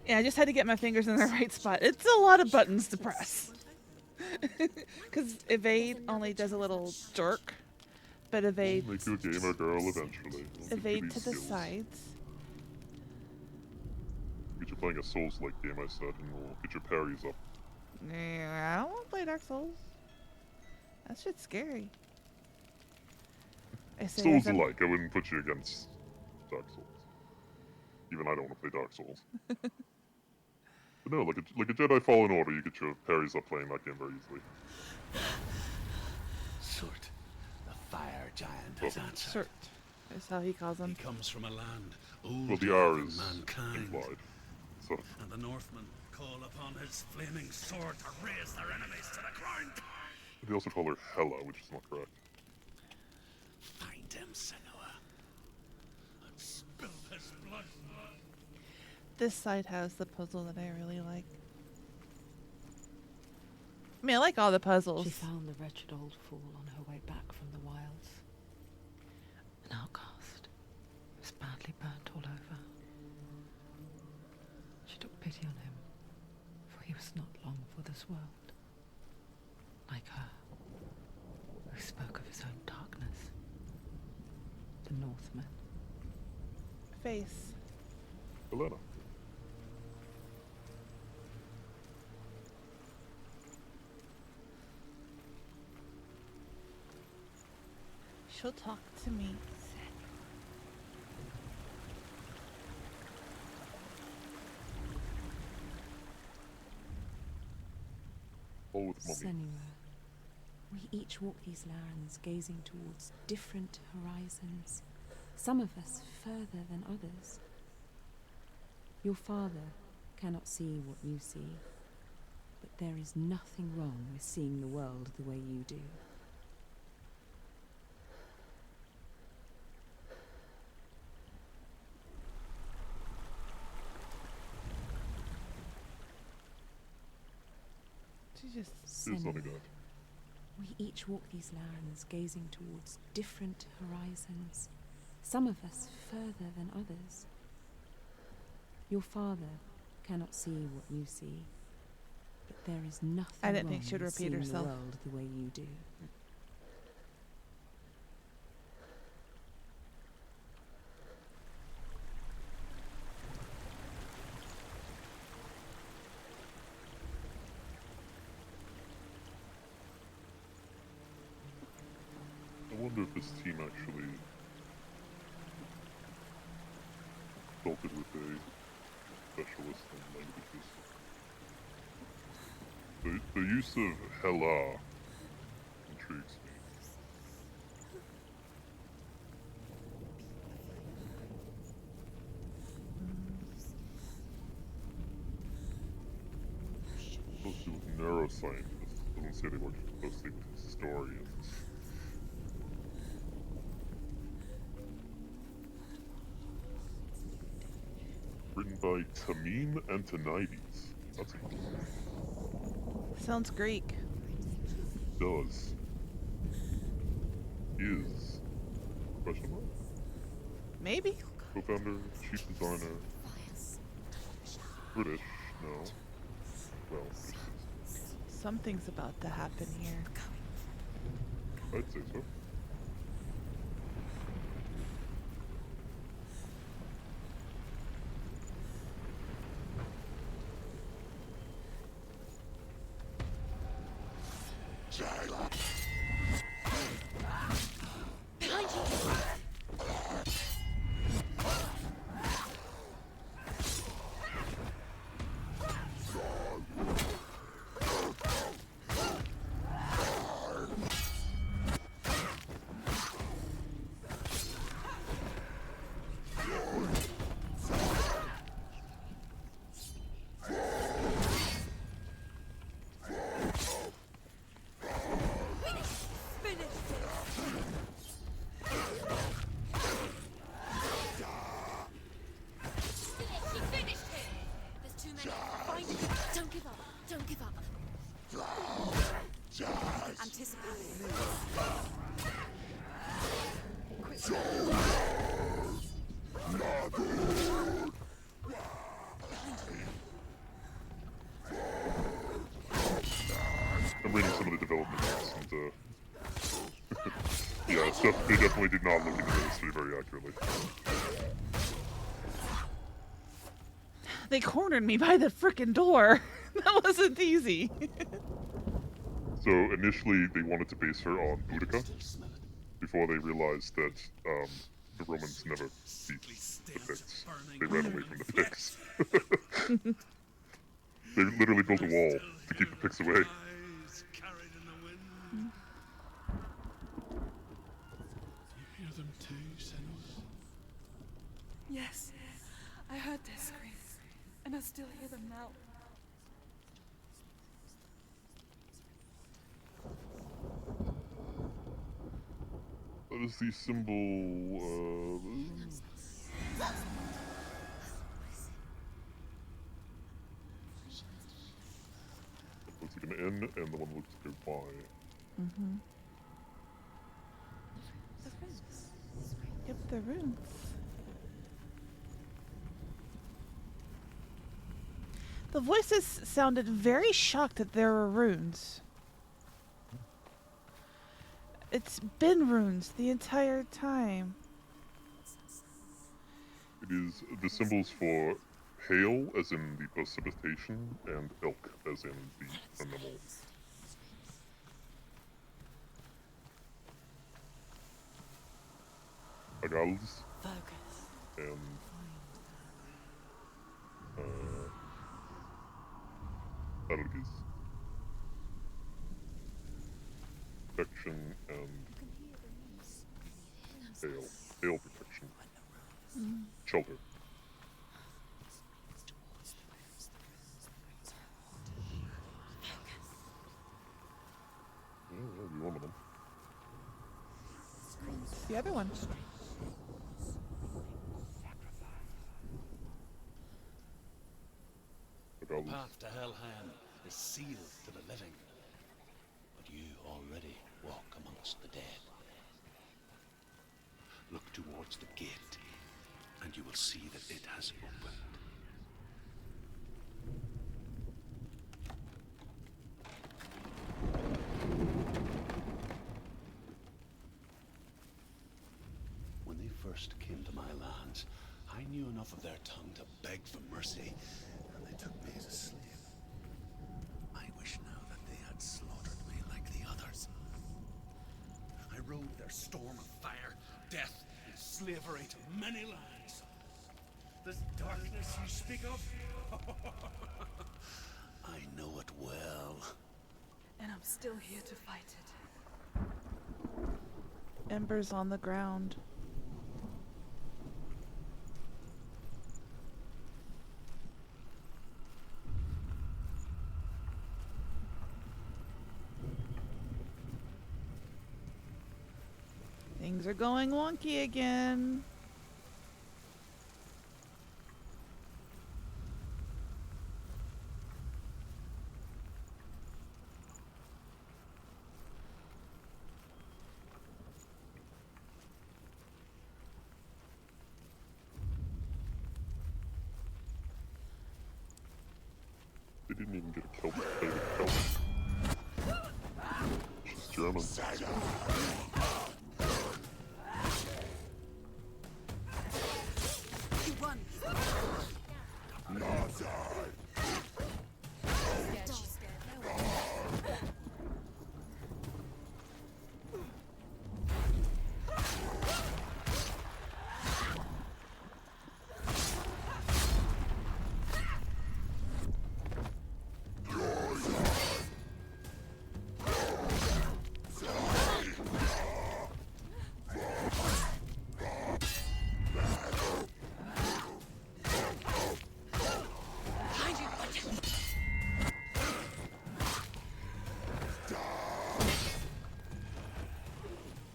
Yeah, I just had to get my fingers in the right spot. It's a lot of buttons to press. Because evade only does a little jerk, but evade Make you a gamer girl eventually. It'll evade give to you the skills. sides. Get you playing a Souls-like game, I said, and we'll get your parries up. Yeah, I don't want to play Dark Souls. That shit's scary. I say as I'm- Souls-alike, I wouldn't put you against Dark Souls. Even I don't want to play Dark Souls. But no, like a Jedi Fallen Order, you get your parries up playing that game very easily. Surt, the fire giant, has answered. Surt is how he calls He them. comes from a land Well, older the R than is mankind. implied. So, And the Northmen call upon his flaming sword to raise their enemies to the ground. they also call her Hela, which is not correct. Find him, Senua, and spill his blood. This side has the puzzle that I really like. I mean, I like all the puzzles. She found the wretched old fool on her way back from the wilds. An outcast. He was badly burnt all over. She took pity on him, for he was not long for this world. Like her, who spoke of his own darkness. The Northmen. Face. Helena. She'll talk to me. All with mummy. Senua, we each walk these lands gazing towards different horizons, some of us further than others. Your father cannot see what you see, but there is nothing wrong with seeing the world the way you do. She just. She's not a god. We each walk these lands gazing towards different horizons, some of us further than others. Your father cannot see what you see, but there is nothing I didn't wrong think she'd with repeat seeing herself. the world the way you do. I wonder if this team actually consulted with a specialist in languages. The use of Hela intrigues me. Supposed to do with neuroscientists. Doesn't say they work closely with historians. Written by Tamim Antonides. That's impressive. Sounds Greek. Does. Is. Question mark? Maybe. Co-founder, chief designer. British, no. Well, Something's about to happen here. I'd say so. they definitely did not look into the history very accurately. They cornered me by the frickin' door. That wasn't easy. So initially they wanted to base her on Boudica before they realized that the Romans never beat the Picts. They ran away from the Picts. They literally built a wall to keep the Picts away. You hear them too, Senua? Yes, I heard their screams, and I still hear them now. That is the symbol. It looks like an N, and the one looks like a Y. Mm-hmm. The runes. Yep, the runes. The voices sounded very shocked that there were runes. It's been runes the entire time. It is the symbols for hail, as in the precipitation, and elk, as in the animal. Agals Focus. and Algis. Protection and hail. Hail protection. Shelter. Yeah, that'll be one of them. The other one. The path to Helheim is sealed to the living, but you already walk amongst the dead. Look towards the gate, and you will see that it has opened. When they first came to my lands, I knew enough of their tongue to beg for mercy, and they took me as a slave. I wish now that they had slaughtered me like the others. I rode their storm of fire, death, and slavery to many lands. This darkness you speak of? I know it well. And I'm still here to fight it. Embers on the ground. Things are going wonky again. They didn't even get a Celtic play with Celtic. She's German. You won. She's scared. No one.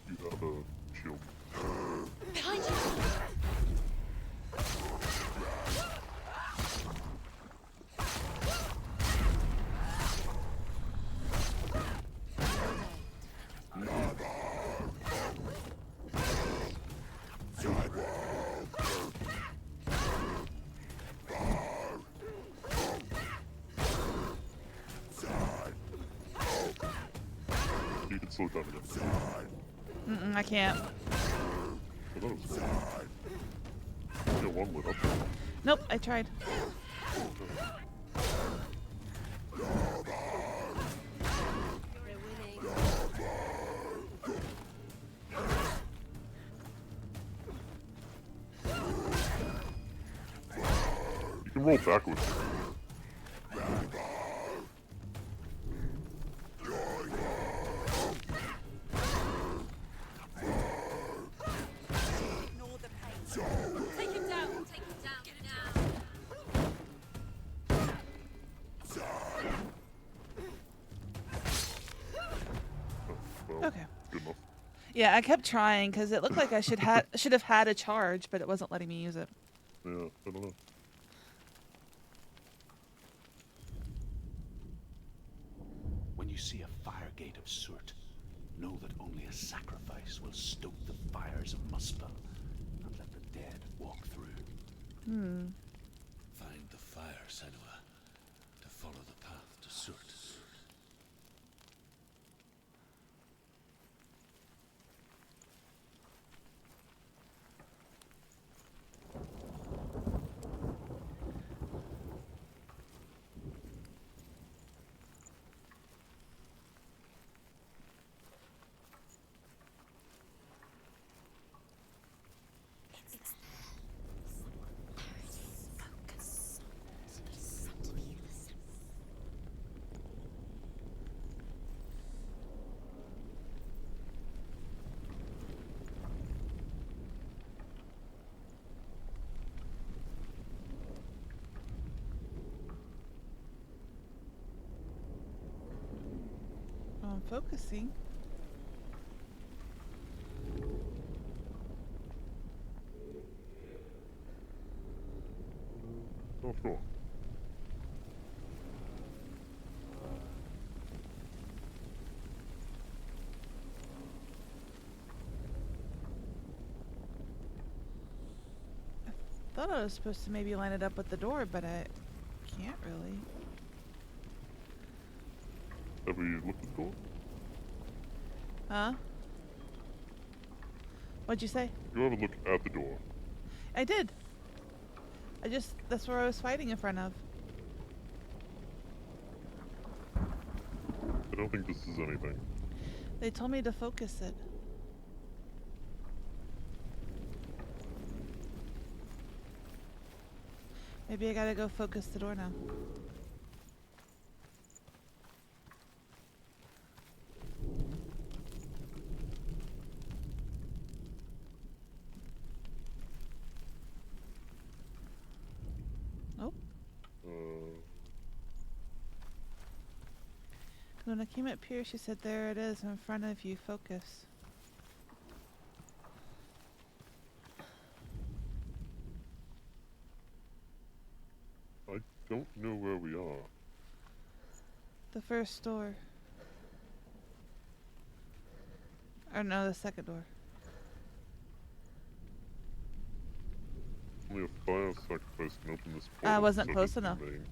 You have a shield. Behind you. You can slow down again. Mm-mm, I can't. I thought it was cool. Yeah, one lit up. Nope, I tried. We're winning. You can roll backwards. Ignore the pain. Take him down. Take him down. Get him down. Well, Okay. good enough. Yeah, I kept trying because it looked like I should have had a charge, but it wasn't letting me use it. Yeah, I don't know. When you see a fire gate of Surt, know that only a sacrifice will stoke the fires of Muspel and let the dead walk through. Find the fire, Senua, to follow the path to Surt. It's there. There it is. Focus. Underneath. I'm focusing. Oh, sure. Thought I was supposed to maybe line it up with the door, but I can't really. Have we looked at the door? Huh? What'd you say? You have a look at the door. I did. That's where I was fighting in front of. I don't think this is anything. They told me to focus it. Maybe I gotta go focus the door now. Oh, when I came up here, she said, "There it is in front of you. Focus." I don't know where we are. The first door. Or no, the second door. Only a fire sacrifice can open this I portal, wasn't so close just enough. remain.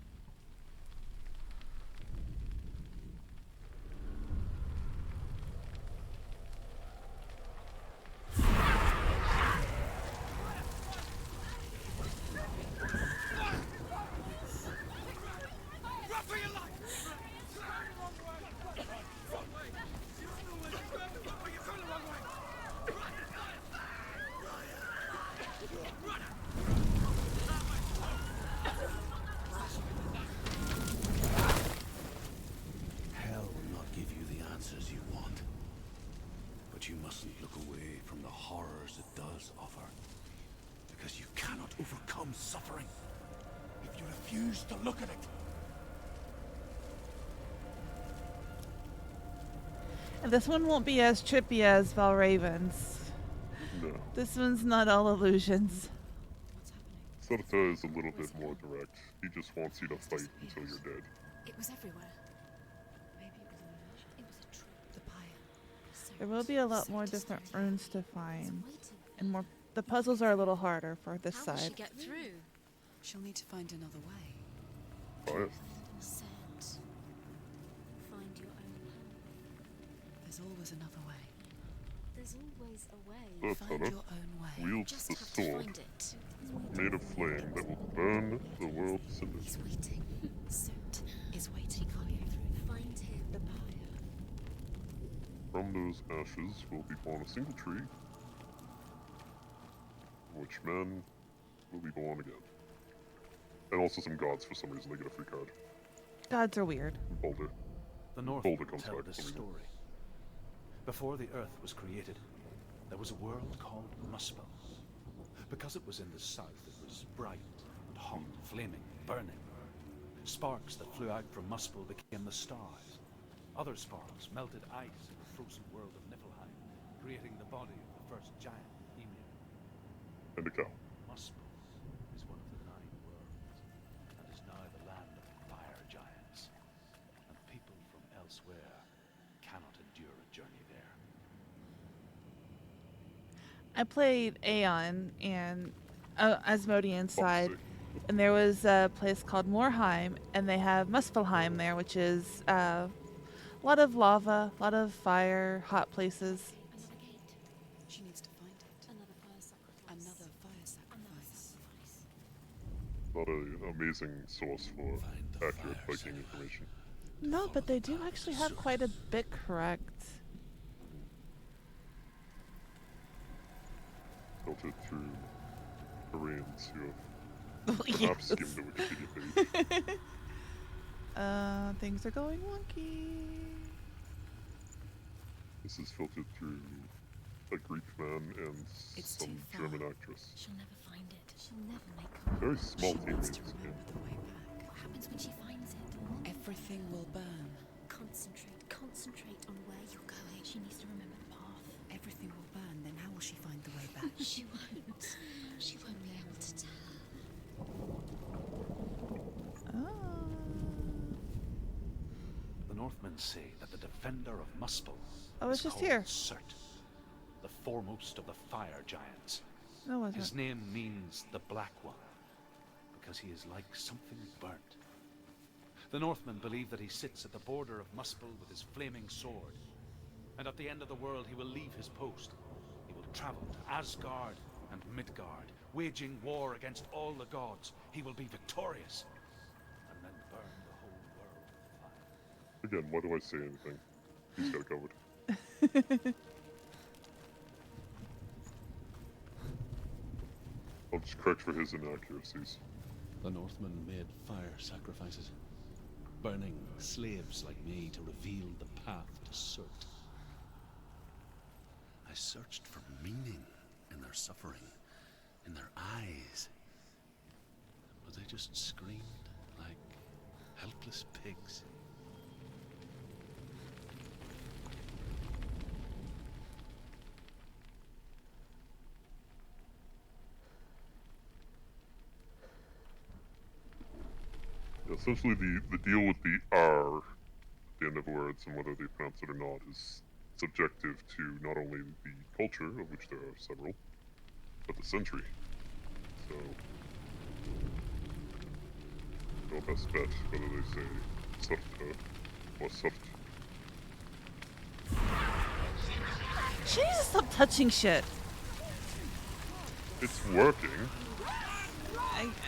Hell will not give you the answers you want. But you mustn't look away from the horrors it does offer. Because you cannot overcome suffering if you refuse to look at it. And this one won't be as trippy as Valraven's. No. This one's not all illusions. What's happening? Senator is a little bit more direct. He just wants you to fight until you're dead. It was everywhere. Maybe it was an illusion. It was a trick. The pyre. So There will be a lot so more distant. different runes to It's find. waiting. And more. The puzzles are a little harder for this How will she side. get through? She'll need to find another way. Fire. Said, find your own path. There's always another way. There's always a way. That's Find Hannah your own way. wields Just the have to sword find it. made of flame that will burn the world to cinders. He's waiting. Soot is waiting for you. Find him. The pyre. From those ashes will be born a single tree, in which men will be born again. And also some gods for some reason, they get a free card. Gods are weird. Boulder. The North Boulder comes tell back this for some reason. story. Before the Earth was created, there was a world called Muspel. Because it was in the south, it was bright and hot, flaming, burning. Sparks that flew out from Muspel became the stars. Other sparks melted ice in the frozen world of Niflheim, creating the body of the first giant, Ymir. And a cow. Muspel is one of the 9 worlds, and is now the land of fire giants. And people from elsewhere cannot endure a journey there. I played Aeon and Asmodean side, Fuck's and there was a place called Morheim, and they have Muspelheim there, which is a lot of lava, a lot of fire, hot places. Another gate. She needs to find it. Another fire sacrifice. Another fire Another sacrifice. sacrifice. Not an amazing source for Find the accurate fire Viking information. No, but they do actually have quite a bit correct. Filtered through Koreans who have Yes. perhaps skimmed the Wikipedia page. Things are going wonky. This is filtered through a Greek man and It's some too far. German actress. She'll never find it. She'll never make home. Very small She team needs in to this game. remember the way back. What happens when she finds it? Everything will burn. Concentrate. Concentrate on where you're going. She needs to remember the path. Everything will burn. Then how will she find the way back? She won't. She won't be able to tell. The Northmen say that the defender of Muspel Oh, is it's just called here. Surt, the foremost of the fire giants. No, it His wasn't. name means the Black One, because he is like something burnt. The Northmen believe that he sits at the border of Muspel with his flaming sword, and at the end of the world he will leave his post. He will travel to Asgard and Midgard, waging war against all the gods. He will be victorious, and then burn the whole world with fire. Again, why do I say anything? He's got it covered. I'll just correct for his inaccuracies. The Northmen made fire sacrifices, burning slaves like me to reveal the path to Surt. I searched for meaning in their suffering, in their eyes. But they just screamed like helpless pigs. Essentially, the deal with the R at the end of words and whether they pronounce it or not is subjective to not only the culture, of which there are several, but the century. So, your best bet whether they say Surta or Surt. Jesus, stop touching shit. It's working.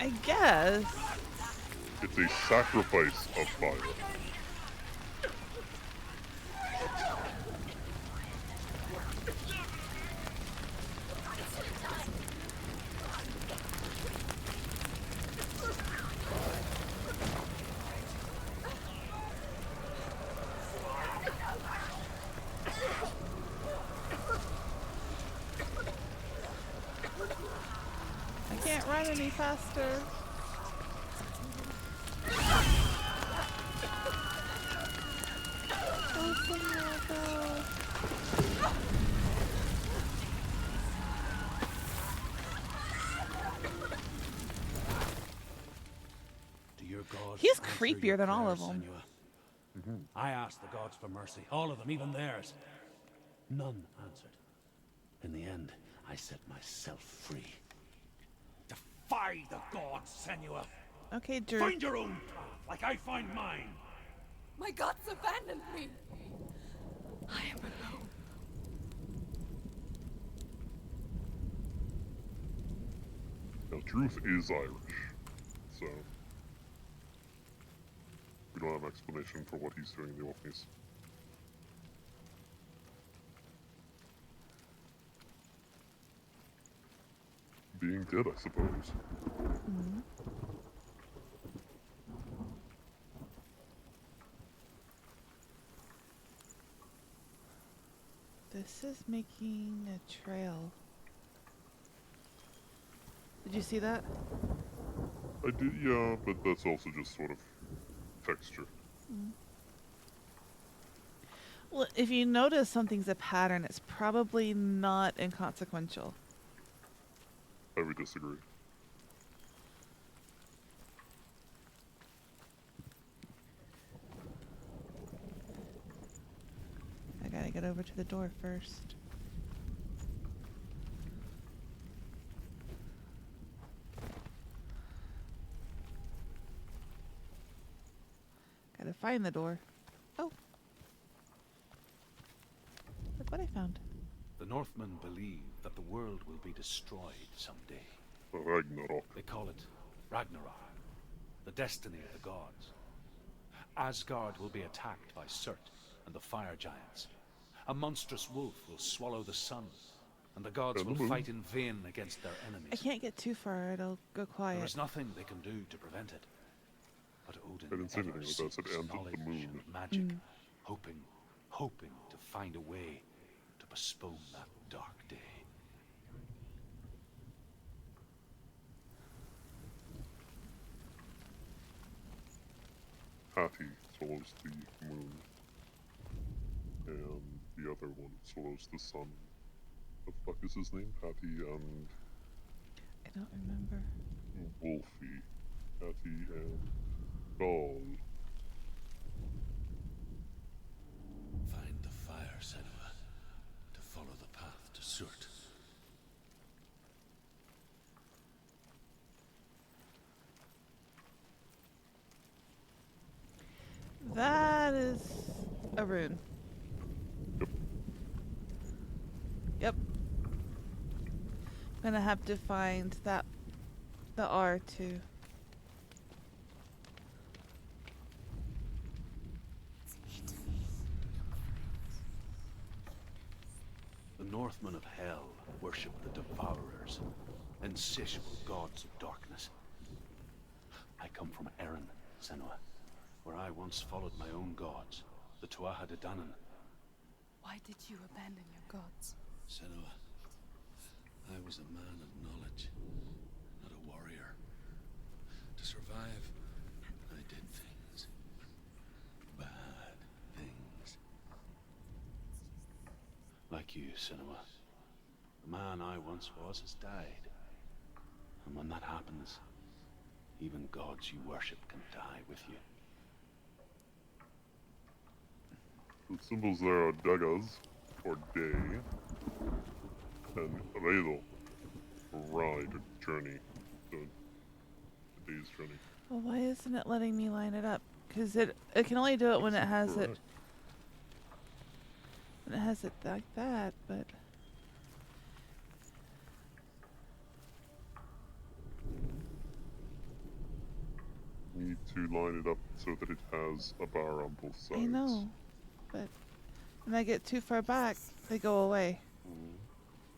I guess. It's a sacrifice of fire. I can't run any faster. Go, Senua, go. Do your gods He's answer creepier your than all of prayers, them. Senua? I asked the gods for mercy, all of them, even theirs. None answered. In the end, I set myself free. Defy the gods, Senua! Okay, Drew. Find your own path, like I find mine! My gods abandoned me. I am alone. Now, Druth is Irish, so we don't have an explanation for what he's doing in the Orkneys. Being dead, I suppose. Mm-hmm. This is making a trail. Did you see that? I did, yeah, but that's also just sort of texture. Mm. Well, if you notice something's a pattern, it's probably not inconsequential. I would disagree. I gotta get over to the door first. Gotta find the door. Oh. Look what I found. The Northmen believe that the world will be destroyed someday. Ragnarok. They call it Ragnarok, the destiny of the gods. Asgard will be attacked by Surt and the fire giants. A monstrous wolf will swallow the sun, and the gods will fight in vain against their enemies. I can't get too far, it'll go quiet. There is nothing they can do to prevent it. But Odin I didn't say ever anything about that, seeks it ended the knowledge moon. and magic, hoping to find a way to postpone that dark day. Hati swallows the moon, and the other one swallows the sun. What the fuck is his name? Hati and I don't remember. Wolfie. Hati and Gaul. Find the fire, Senua, to follow the path to Surt. That is a rune. Yep. Yep. Gonna have to find that, the R2. The Northmen of Hell worship the Devourers, insatiable gods of darkness. I come from Erin, Senua, where I once followed my own gods, the Tuatha De Danann. Why did you abandon your gods? Senua, I was a man of knowledge, not a warrior. To survive, I did things. Bad things. Like you, Senua. The man I once was has died. And when that happens, even gods you worship can die with you. The symbols there are dagas, or day, and redo, or ride, or journey. So, a day's journey. Well, why isn't it letting me line it up? Because it can only do it when it has it. When it has it like that, but... Need to line it up so that it has a bar on both sides. I know, but when I get too far back, they go away.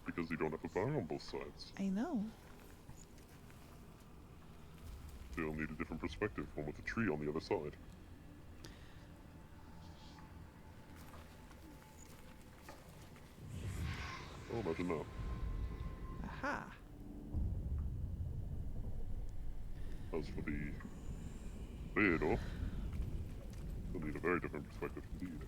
Because you don't have a bar on both sides. I know. They'll need a different perspective, one with a tree on the other side. Oh, imagine that. Aha. As for the Beedo, they'll need a very different perspective indeed.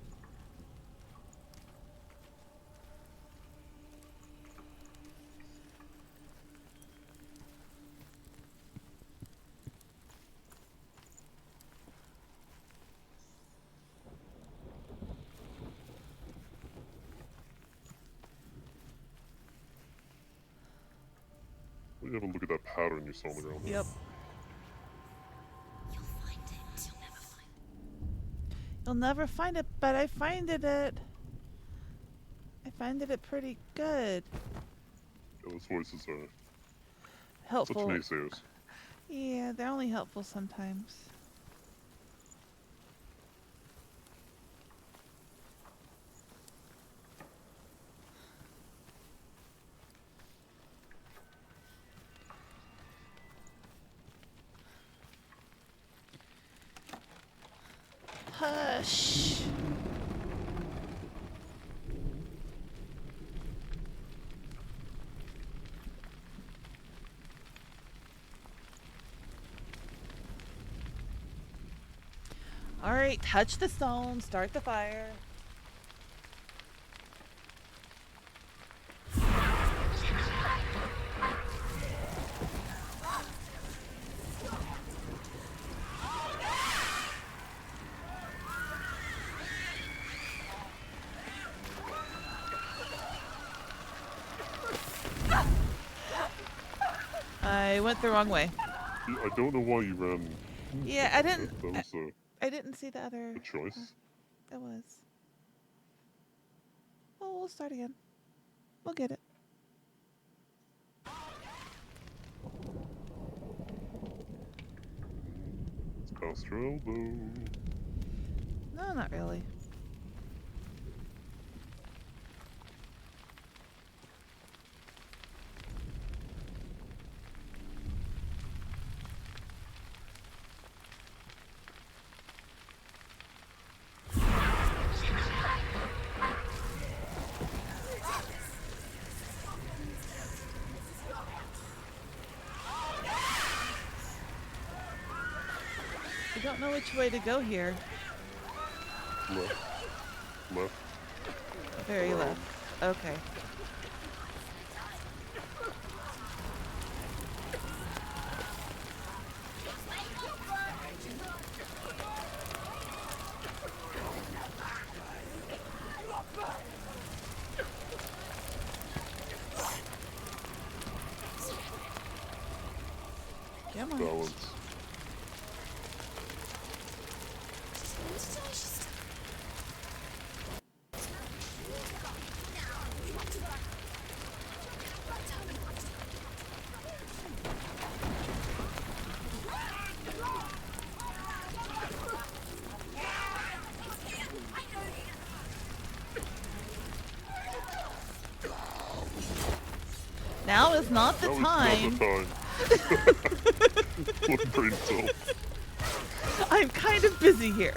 Let me have a look at that pattern you saw on the ground. Yep. You'll find it. You'll never find it. You'll never find it, but I finded it. I finded it pretty good. Yeah, those voices are helpful. Such naysayers. Yeah, they're only helpful sometimes. Hush. All right, touch the stone, start the fire. I went the wrong way. I don't know why you ran. Yeah, I didn't. That was I didn't see the other. a choice. It was. Well, we'll start again. We'll get it. It's past your elbow. No, not really. I don't know which way to go here. Left. Left. Very Around. left. Okay. Come on. Balance. Now is not the That was time. not the time. What brain cell. I'm kind of busy here.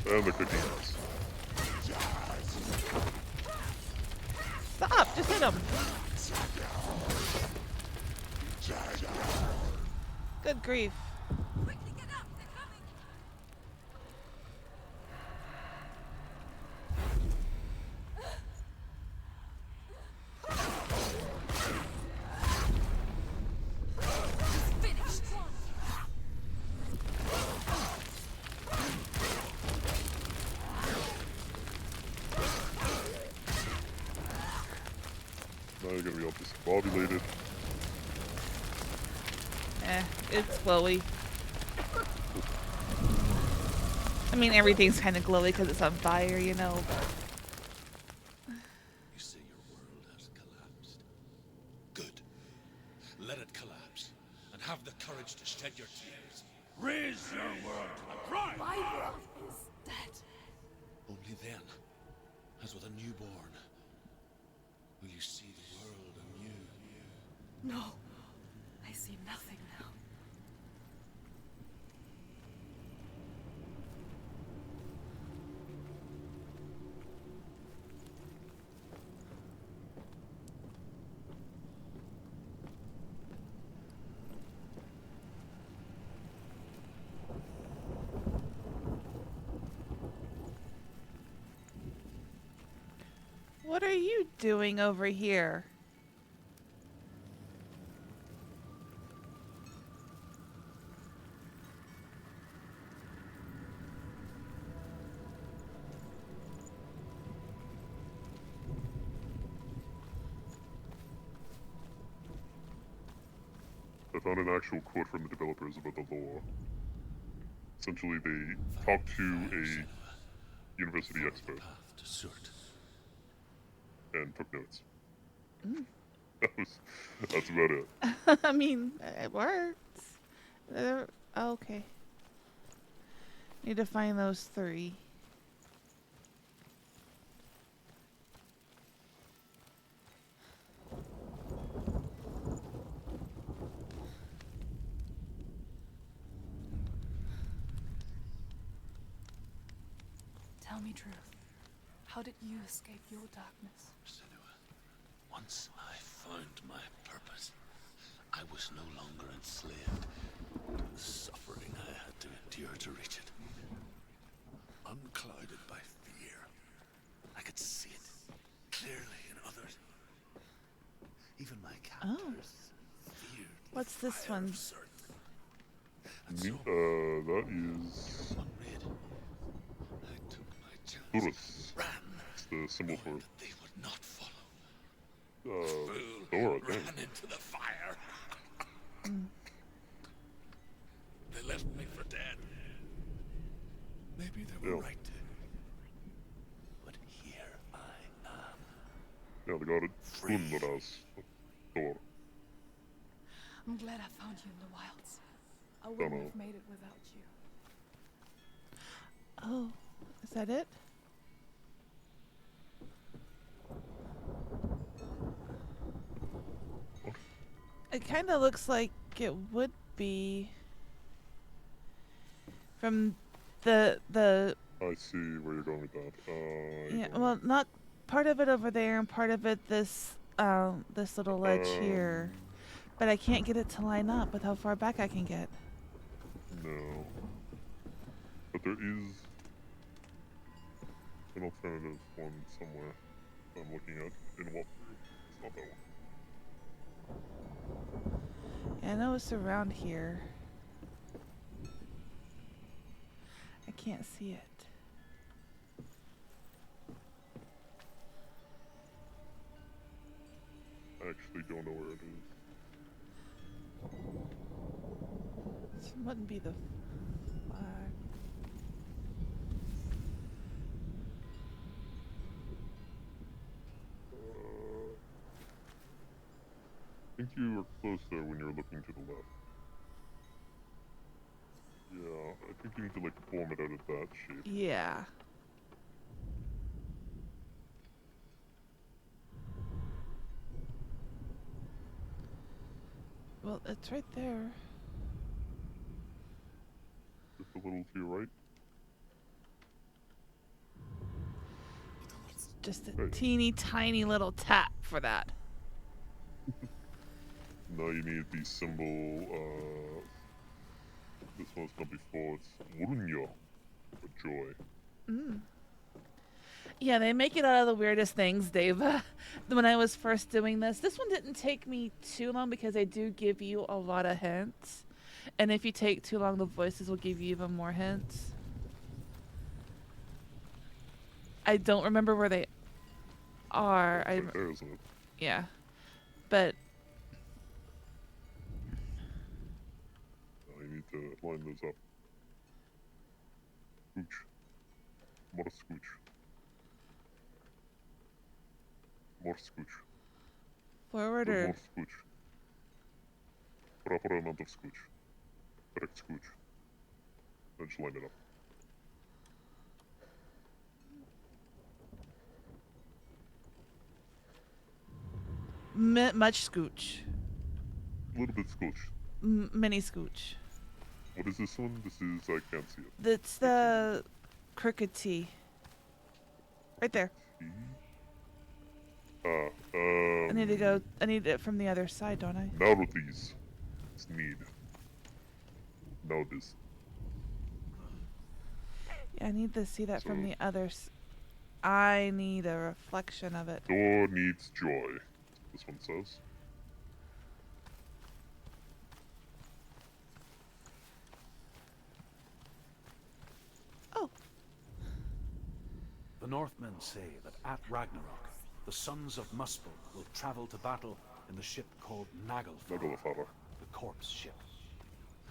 And the cookies. Stop! Just hit him. Good grief. Quickly get up, they're coming. Finished. Now you're gonna be all discombobulated. It's glowy. I mean, everything's kind of glowy because it's on fire, you know, but... You say your world has collapsed. Good. Let it collapse, and have the courage to shed your tears. Raise your world to the cry! My world is dead. Only then, as with a newborn, will you see the world anew. No, I see nothing now. What are you doing over here? I found an actual quote from the developers about the lore. Essentially, they talked to a university Follow the expert, path to Surt. and and took notes. Mm. That's about it. I mean, it works. Okay. Need to find those 3. Tell me truth. How did you escape your darkness? Senua, once I found my purpose, I was no longer enslaved to the suffering I had to endure to reach it. Unclouded by fear, I could see it clearly in others. Even my captors feared the What's this fire one? of Surt. And so, That is one raid, I took my chance, Urus. ran, It's the symbol knowing for that they would not follow. Thor, I Ran think. into the fire. They left me for dead. Maybe they were Yeah. right to. But here I am. Yeah, the god Gunloras. Thor. I'm glad I found you in the wilds. I Don't wouldn't know. have made it without you. Oh, is that it? What? It kind of looks like it would be from the I see where you're going with that. yeah. Well, not part of it over there and part of it this little ledge here. But I can't get it to line up with how far back I can get. No. But there is an alternative one somewhere I'm looking at in walkthrough. It's not that one. Yeah, I know it's around here. I can't see it. I actually don't know where it is. This wouldn't be the flag. I think you were closer when you were looking to the left. Yeah, I think you need to like form it out of that shape. Yeah. Well, it's right there. Just a little to your right. Just a Right. teeny tiny little tap for that. Now you need the symbol, this one's come before, it's Wurunya, for joy. Yeah, they make it out of the weirdest things, Dave. When I was first doing this one didn't take me too long because they do give you a lot of hints. And if you take too long, the voices will give you even more hints. I don't remember where they are. It's right there, isn't it? Yeah. But Now you need to line those up. Scooch. More scooch. More scooch. forward More or scooch. Proper amount of scooch. Correct scooch. Then just line it up. much scooch. A little bit scooch. Mini scooch. What is this one? This is, I can't see it. That's the crooked T. Right there. T? I need to go. I need it from the other side, don't I? Narrow these. It's need. Now this. Yeah, I need to see that from So- the other I need a reflection of it. Door needs joy. This one says. Oh, The Northmen say that at Ragnarok, the sons of Muspel will travel to battle in the ship called Naglfar, Naglfar. the corpse ship.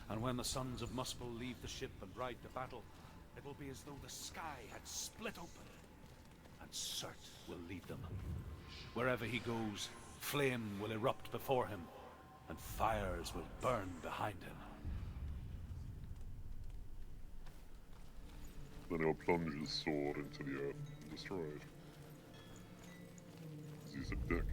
And when the sons of Muspel leave the ship and ride to battle, it will be as though the sky had split open, and and Surt will lead them. Wherever he goes, flame will erupt before him, and fires will burn behind him. Then he'll plunge his sword into the earth and destroy it. 'Cause he's a dick.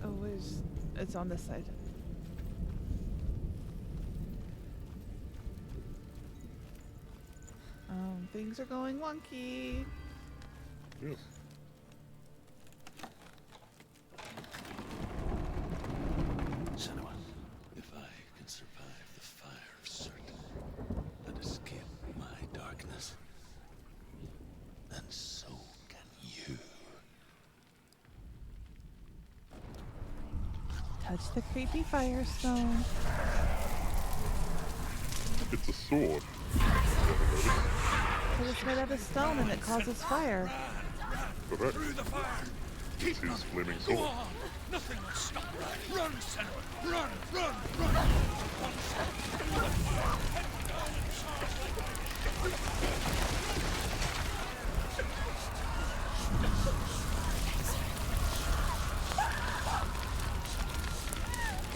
Oh, it's on this side. Things are going wonky. Yes. Senua, if I can survive the fire of Surt and escape my darkness, then so can you. Touch the creepy firestone. It's a sword. But it's made out of stone and it causes fire. Correct. It's his flaming sword. Nothing will stop. Run, Senua! Run, run, run! One step.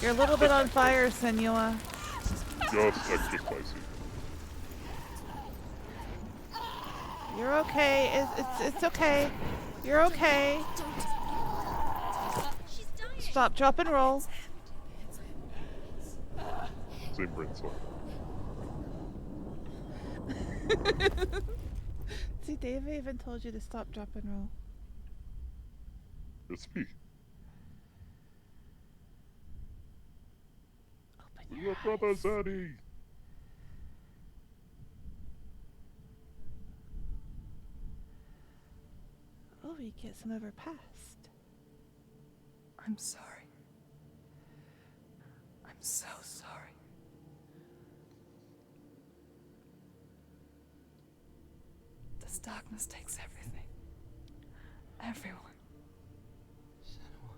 You're a little bit on fire, Senua. Just extra spicy. You're okay. It's okay. You're okay. She's dying. Stop, drop, and roll. Same brain cell. See, Dave even told you to stop, drop, and roll. It's me. Open your Your brother Zaddy. Oh, we get some of her past. I'm sorry. I'm so sorry. This darkness takes everything. Everyone. Senua,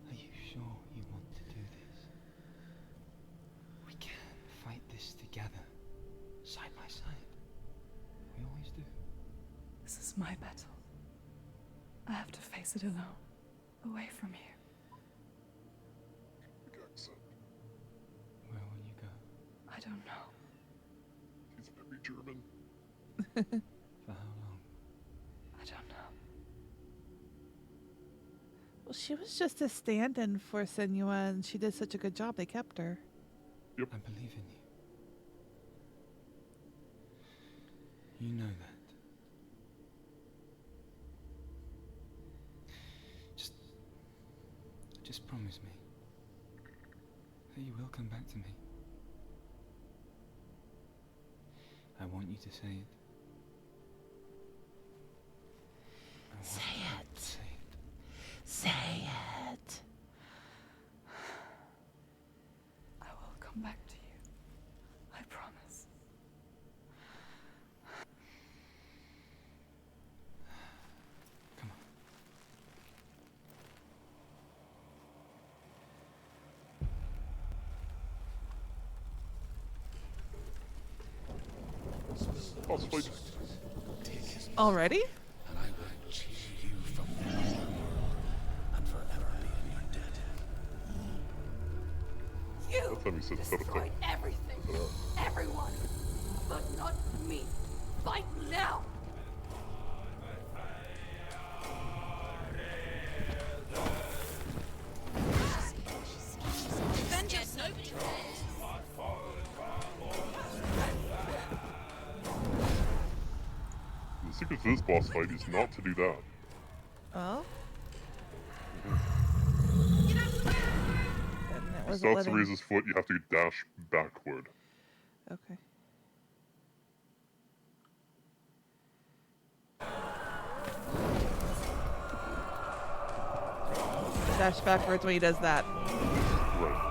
are you sure you want to do this? We can fight this together, side by side. We always do. This is my battle. I have to face it alone, away from you. Where will you go? I don't know. He's very German. For how long? I don't know. Well, she was just a stand-in for Senua, and she did such a good job, they kept her. I believe in you. You know that. Just promise me that you will come back to me. I want you to say it. Say it. Say it. Say it. I will come back to you. I promise. Come on. Boss fight. Already? And I will cheer you from now and forever be in your debt. That's how he said Destroy everything, everyone, but not me. Fight now! Vengeance, nobody cares. The secret to this boss fight is not to do that. Oh? Get out of the way! And it He wasn't starts to letting... raise his foot, you have to dash backward. Okay. Dash backwards when he does that. Right.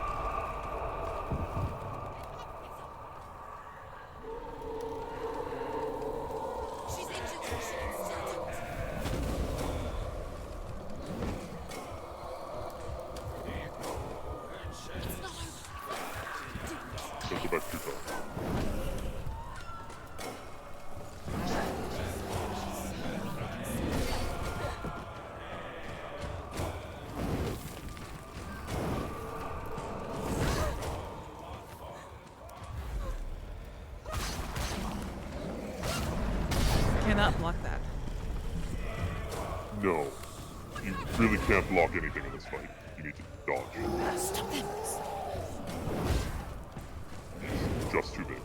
She's injured. She can still talk. really can't block anything in this fight. You need to dodge. Stop them! He's just too big.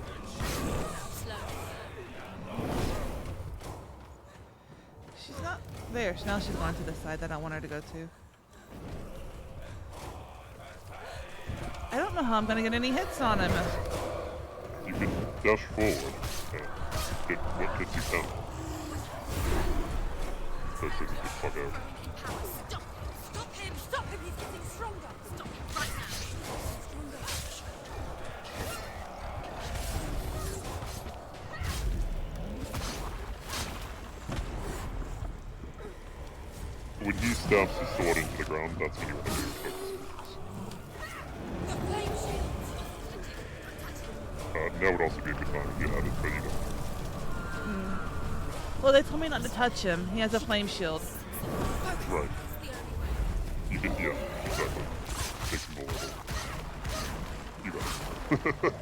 She's not there. Now she's gone to the side that I want her to go to. I don't know how I'm gonna get any hits on him. You can dash forward and hit what hits you can. So he can fuck out. Stop! Stop him! Stop him! He's getting stronger! Stop him right now! When he stabs his sword into the ground, that's when you want to do your focus moves. The flame shields! Now would also be a good time to get at it, but you don't. Well, they told me not to touch him. He has a flame shield. Right. You can, yeah, exactly. Makes him vulnerable. You got it.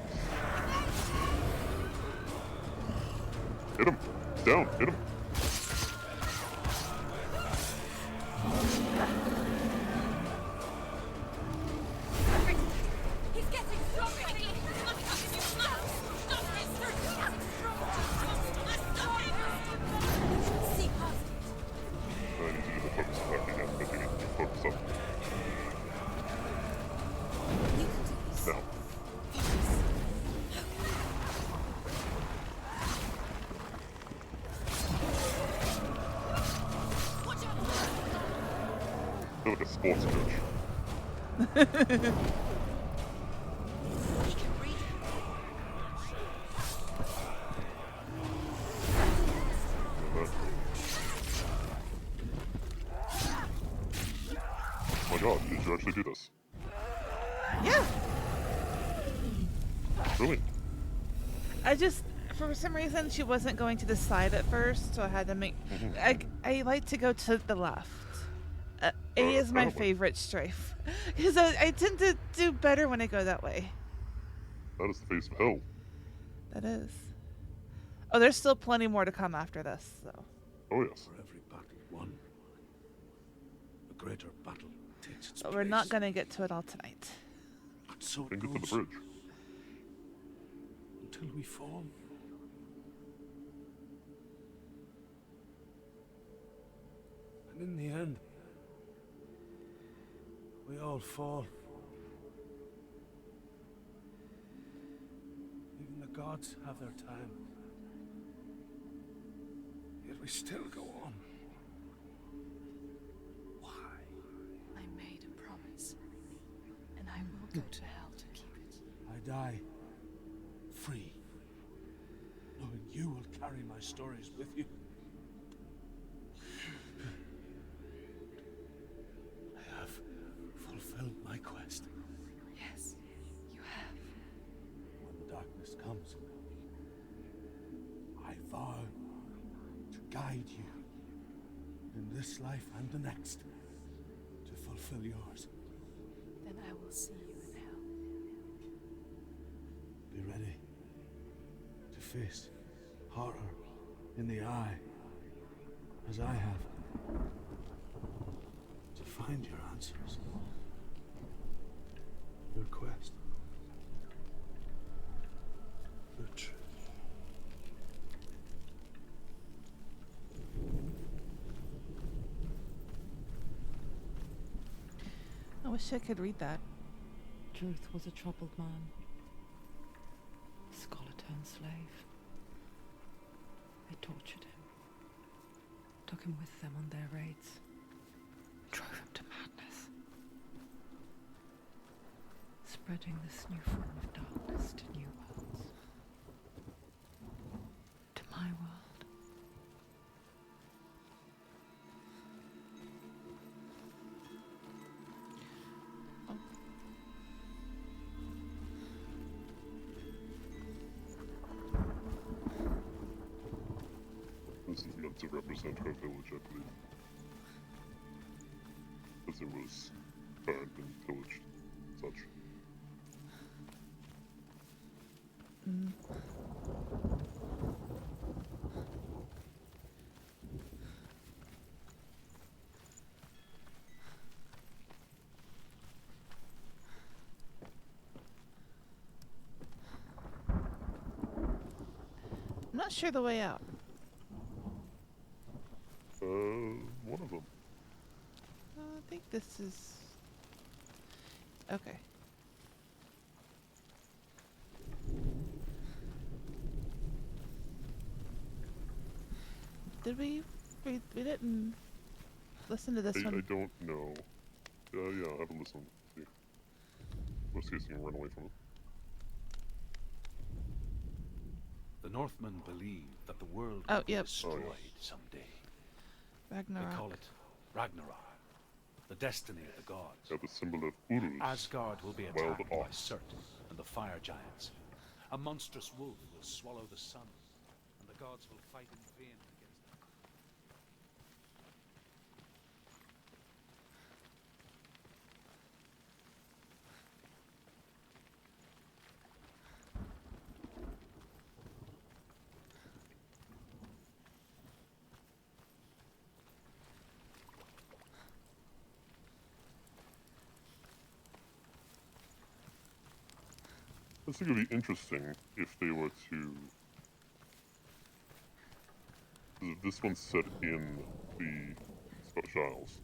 Hit him. He's down. Hit him. He's getting stronger! Stop him, you must! Stop him! He's getting stronger! Stop him! See past it. I need to do the focus attack again, but you need to focus up. You can do this. Now. Watch out! I feel like a sports coach. He can read. Oh my god, did you actually do this? Yeah. Brilliant. I just, for some reason, she wasn't going to the side at first, so I had to make. I like to go to the left. A is my favorite strafe because I tend to do better when I go that way. That is the face of hell. That is. Oh, there's still plenty more to come after this, so. Oh yes. For every battle won, a greater battle takes its But place. we're not gonna get to it all tonight. But so it Then get to the goes bridge. until we fall. And in the end, we all fall. Even the gods have their time. Yet we still go on. Why? I made a promise, and I will go to hell to keep it. I die free, knowing you will carry my stories with you. I have fulfilled my quest. Yes, you have. When the darkness comes, I vow to guide you in this life and the next to fulfill yours. Then I will see you in hell. Be ready to face horror in the eye, as I have, to find your answers, your quest, your truth. I wish I could read that. Truth was a troubled man, a scholar turned slave. They tortured him, took him with them on their raids, drove him to madness, spreading this new form of darkness to new worlds, to my world. This is meant to represent her village, I believe. As it was burned and pillaged, such. not sure the way out. One of them. I think this is... Okay. Did we didn't listen to this I one. don't know. Yeah, I haven't listened. See. Worst case, you can run away from it. The Northmen believe that the world Oh, will be yep. destroyed Oh, yes. someday. Ragnarok. They call it Ragnarok, the destiny of the gods. Yeah, the symbol of Uruz. Asgard will be Wild attacked by ox. Surt and the fire giants. A monstrous wolf will swallow the sun, and the gods will fight in vain against them. I think it would be interesting if they were to... This one's set in the Scottish Isles,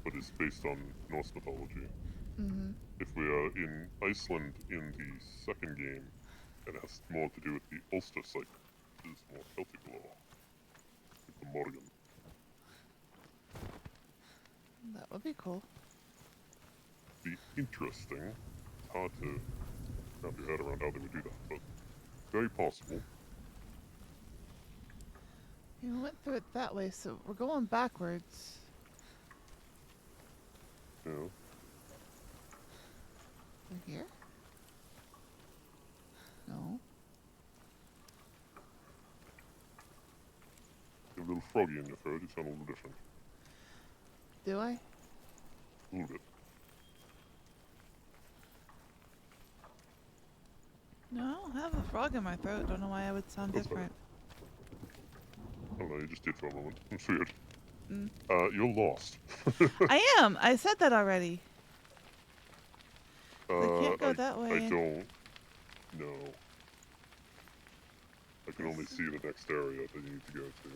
but is based on Norse mythology. Mm-hmm. If we are in Iceland in the second game, it has more to do with the Ulster cycle, which is more Celtic law, like the Morgan. That would be cool. Be interesting. It's hard to wrap your head around how they would do that, but very possible. You went through it that way, so we're going backwards. Yeah. Through here? No. You have a little froggy in your throat, you sound a little different. Do I? A little bit. No, I don't have a frog in my throat. Don't know why I would sound That's different. I don't know, you just did for a moment. It's weird. Mm. You're lost. I am! I said that already. I can't go that way. I don't know. I can only see the next area that you need to go to.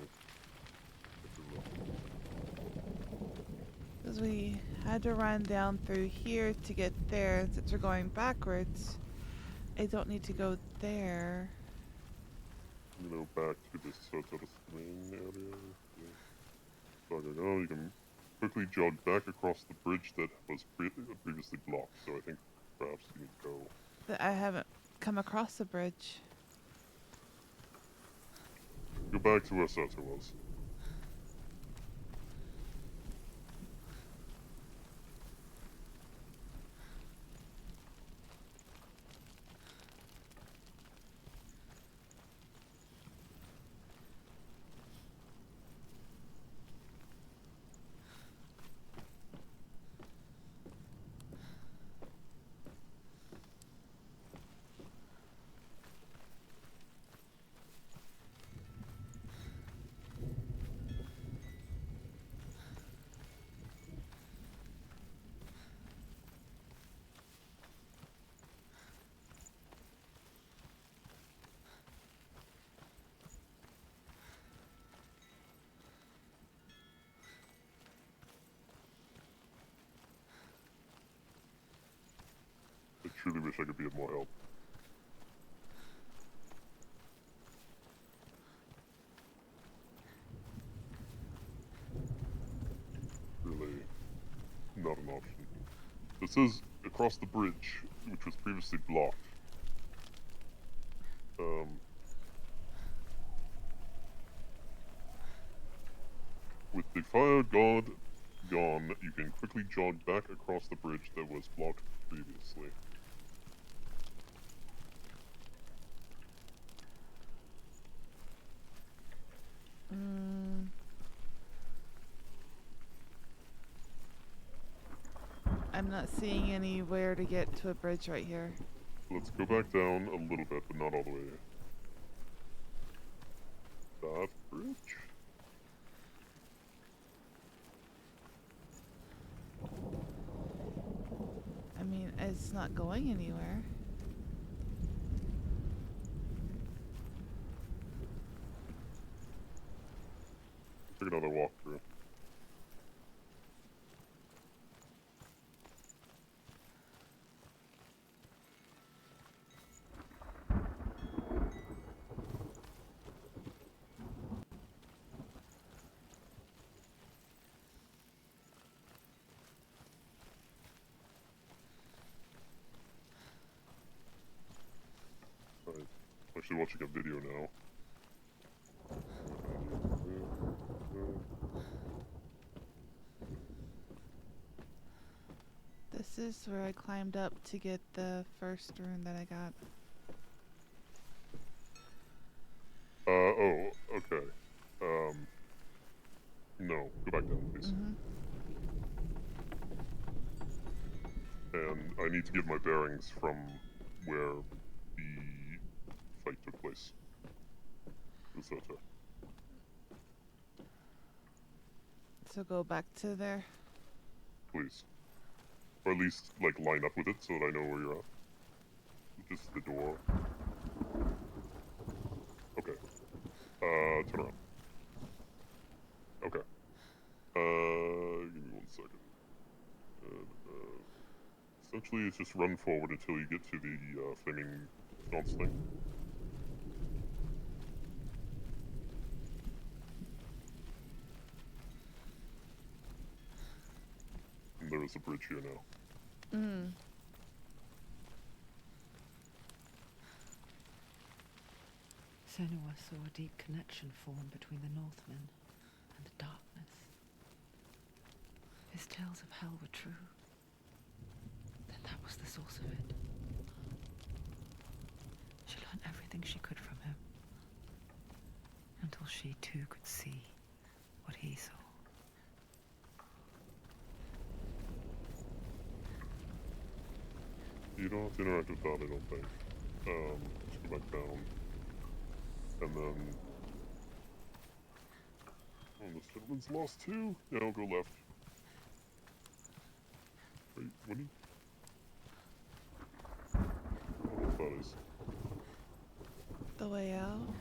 Because we had to run down through here to get there. And since we're going backwards, I don't need to go there. You know, back to this sort of main area. Yeah. So I go, oh, you can quickly jog back across the bridge that was previously blocked. So I think perhaps you need to go. That I haven't come across the bridge. Go back to where Sota was. I truly wish I could be of more help. Really not an option. This is across the bridge, which was previously blocked. With the fire god gone, you can quickly jog back across the bridge that was blocked previously. I'm not seeing anywhere to get to a bridge right here. Let's go back down a little bit, but not all the way. That bridge? I mean, it's not going anywhere. actually watching a video now. This is where I climbed up to get the first rune that I got. Oh, okay. No, go back down, please. And I need to get my bearings from where the fight took place. Lesotho. So go back to there. Please. Or at least, like, line up with it so that I know where you're at. This is the door. Okay. Turn around. Okay. Give me 1 second. Essentially, it's just run forward until you get to the, flaming sconce thing. And there is a bridge here now. Senua saw a deep connection form between the Northmen and the darkness. His tales of hell were true. Then that was the source of it. She learned everything she could from him, until she too could see what he saw. You don't have to interact with that, I don't think. Just go back down. And then... Oh, this gentleman's lost too? Yeah, I'll go left. Wait, what do you... I don't know what that is. The way out.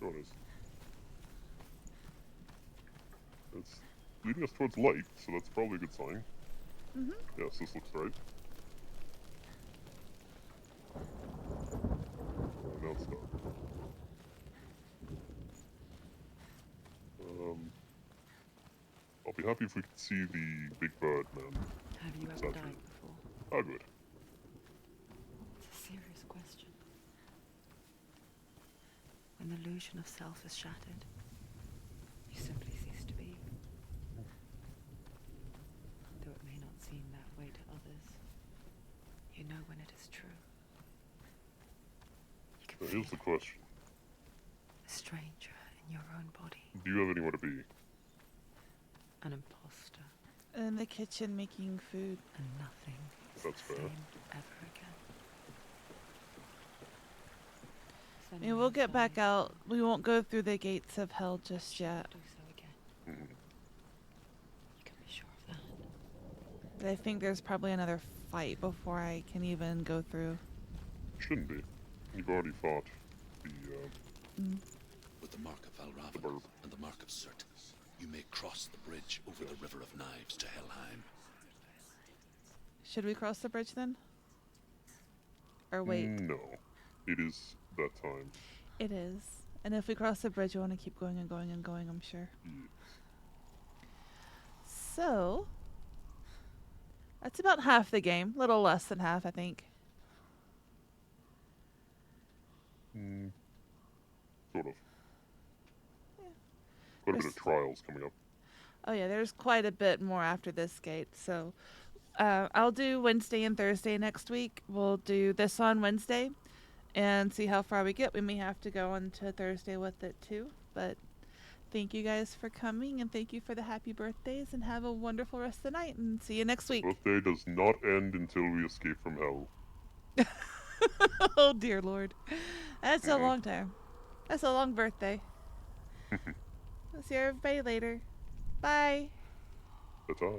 Oh, it is. It's leading us towards light, so that's probably a good sign. Yes, this looks right. Now it's dark. I'll be happy if we could see the big bird, man. Have you ever died before? I would. It's a serious question. When the illusion of self is shattered, you simply cease to be. Though it may not seem that way to others, you know when it is true. You can Now, feel here's the question. a stranger in your own body, Do you have anywhere to be? an imposter, In the kitchen making food. and nothing is That's the fair. same ever again. I mean, we'll get back out. We won't go through the gates of hell just yet. Do so again. Mhm. You can be sure of that. But I think there's probably another fight before I can even go through. Shouldn't be. You've already fought the, With the mark of the Valravan bird. and the mark of Surt, you may cross the bridge over the River of Knives to Helheim. Should we cross the bridge then? Or wait? No. It is that time. It is. And if we cross the bridge, we want to keep going and going and going, I'm sure. Yes. So, that's about half the game. A little less than half, I think. Sort of. Yeah. Quite a bit There's- of trials coming up. Oh yeah, there's quite a bit more after this gate. So, I'll do Wednesday and Thursday next week. We'll do this on Wednesday and see how far we get. We may have to go on to Thursday with it too. But thank you guys for coming, and thank you for the happy birthdays, and have a wonderful rest of the night, and see you next week. Birthday does not end until we escape from hell. Oh dear Lord. That's a long time. That's a long birthday. I'll see everybody later. Bye. Ta-ta.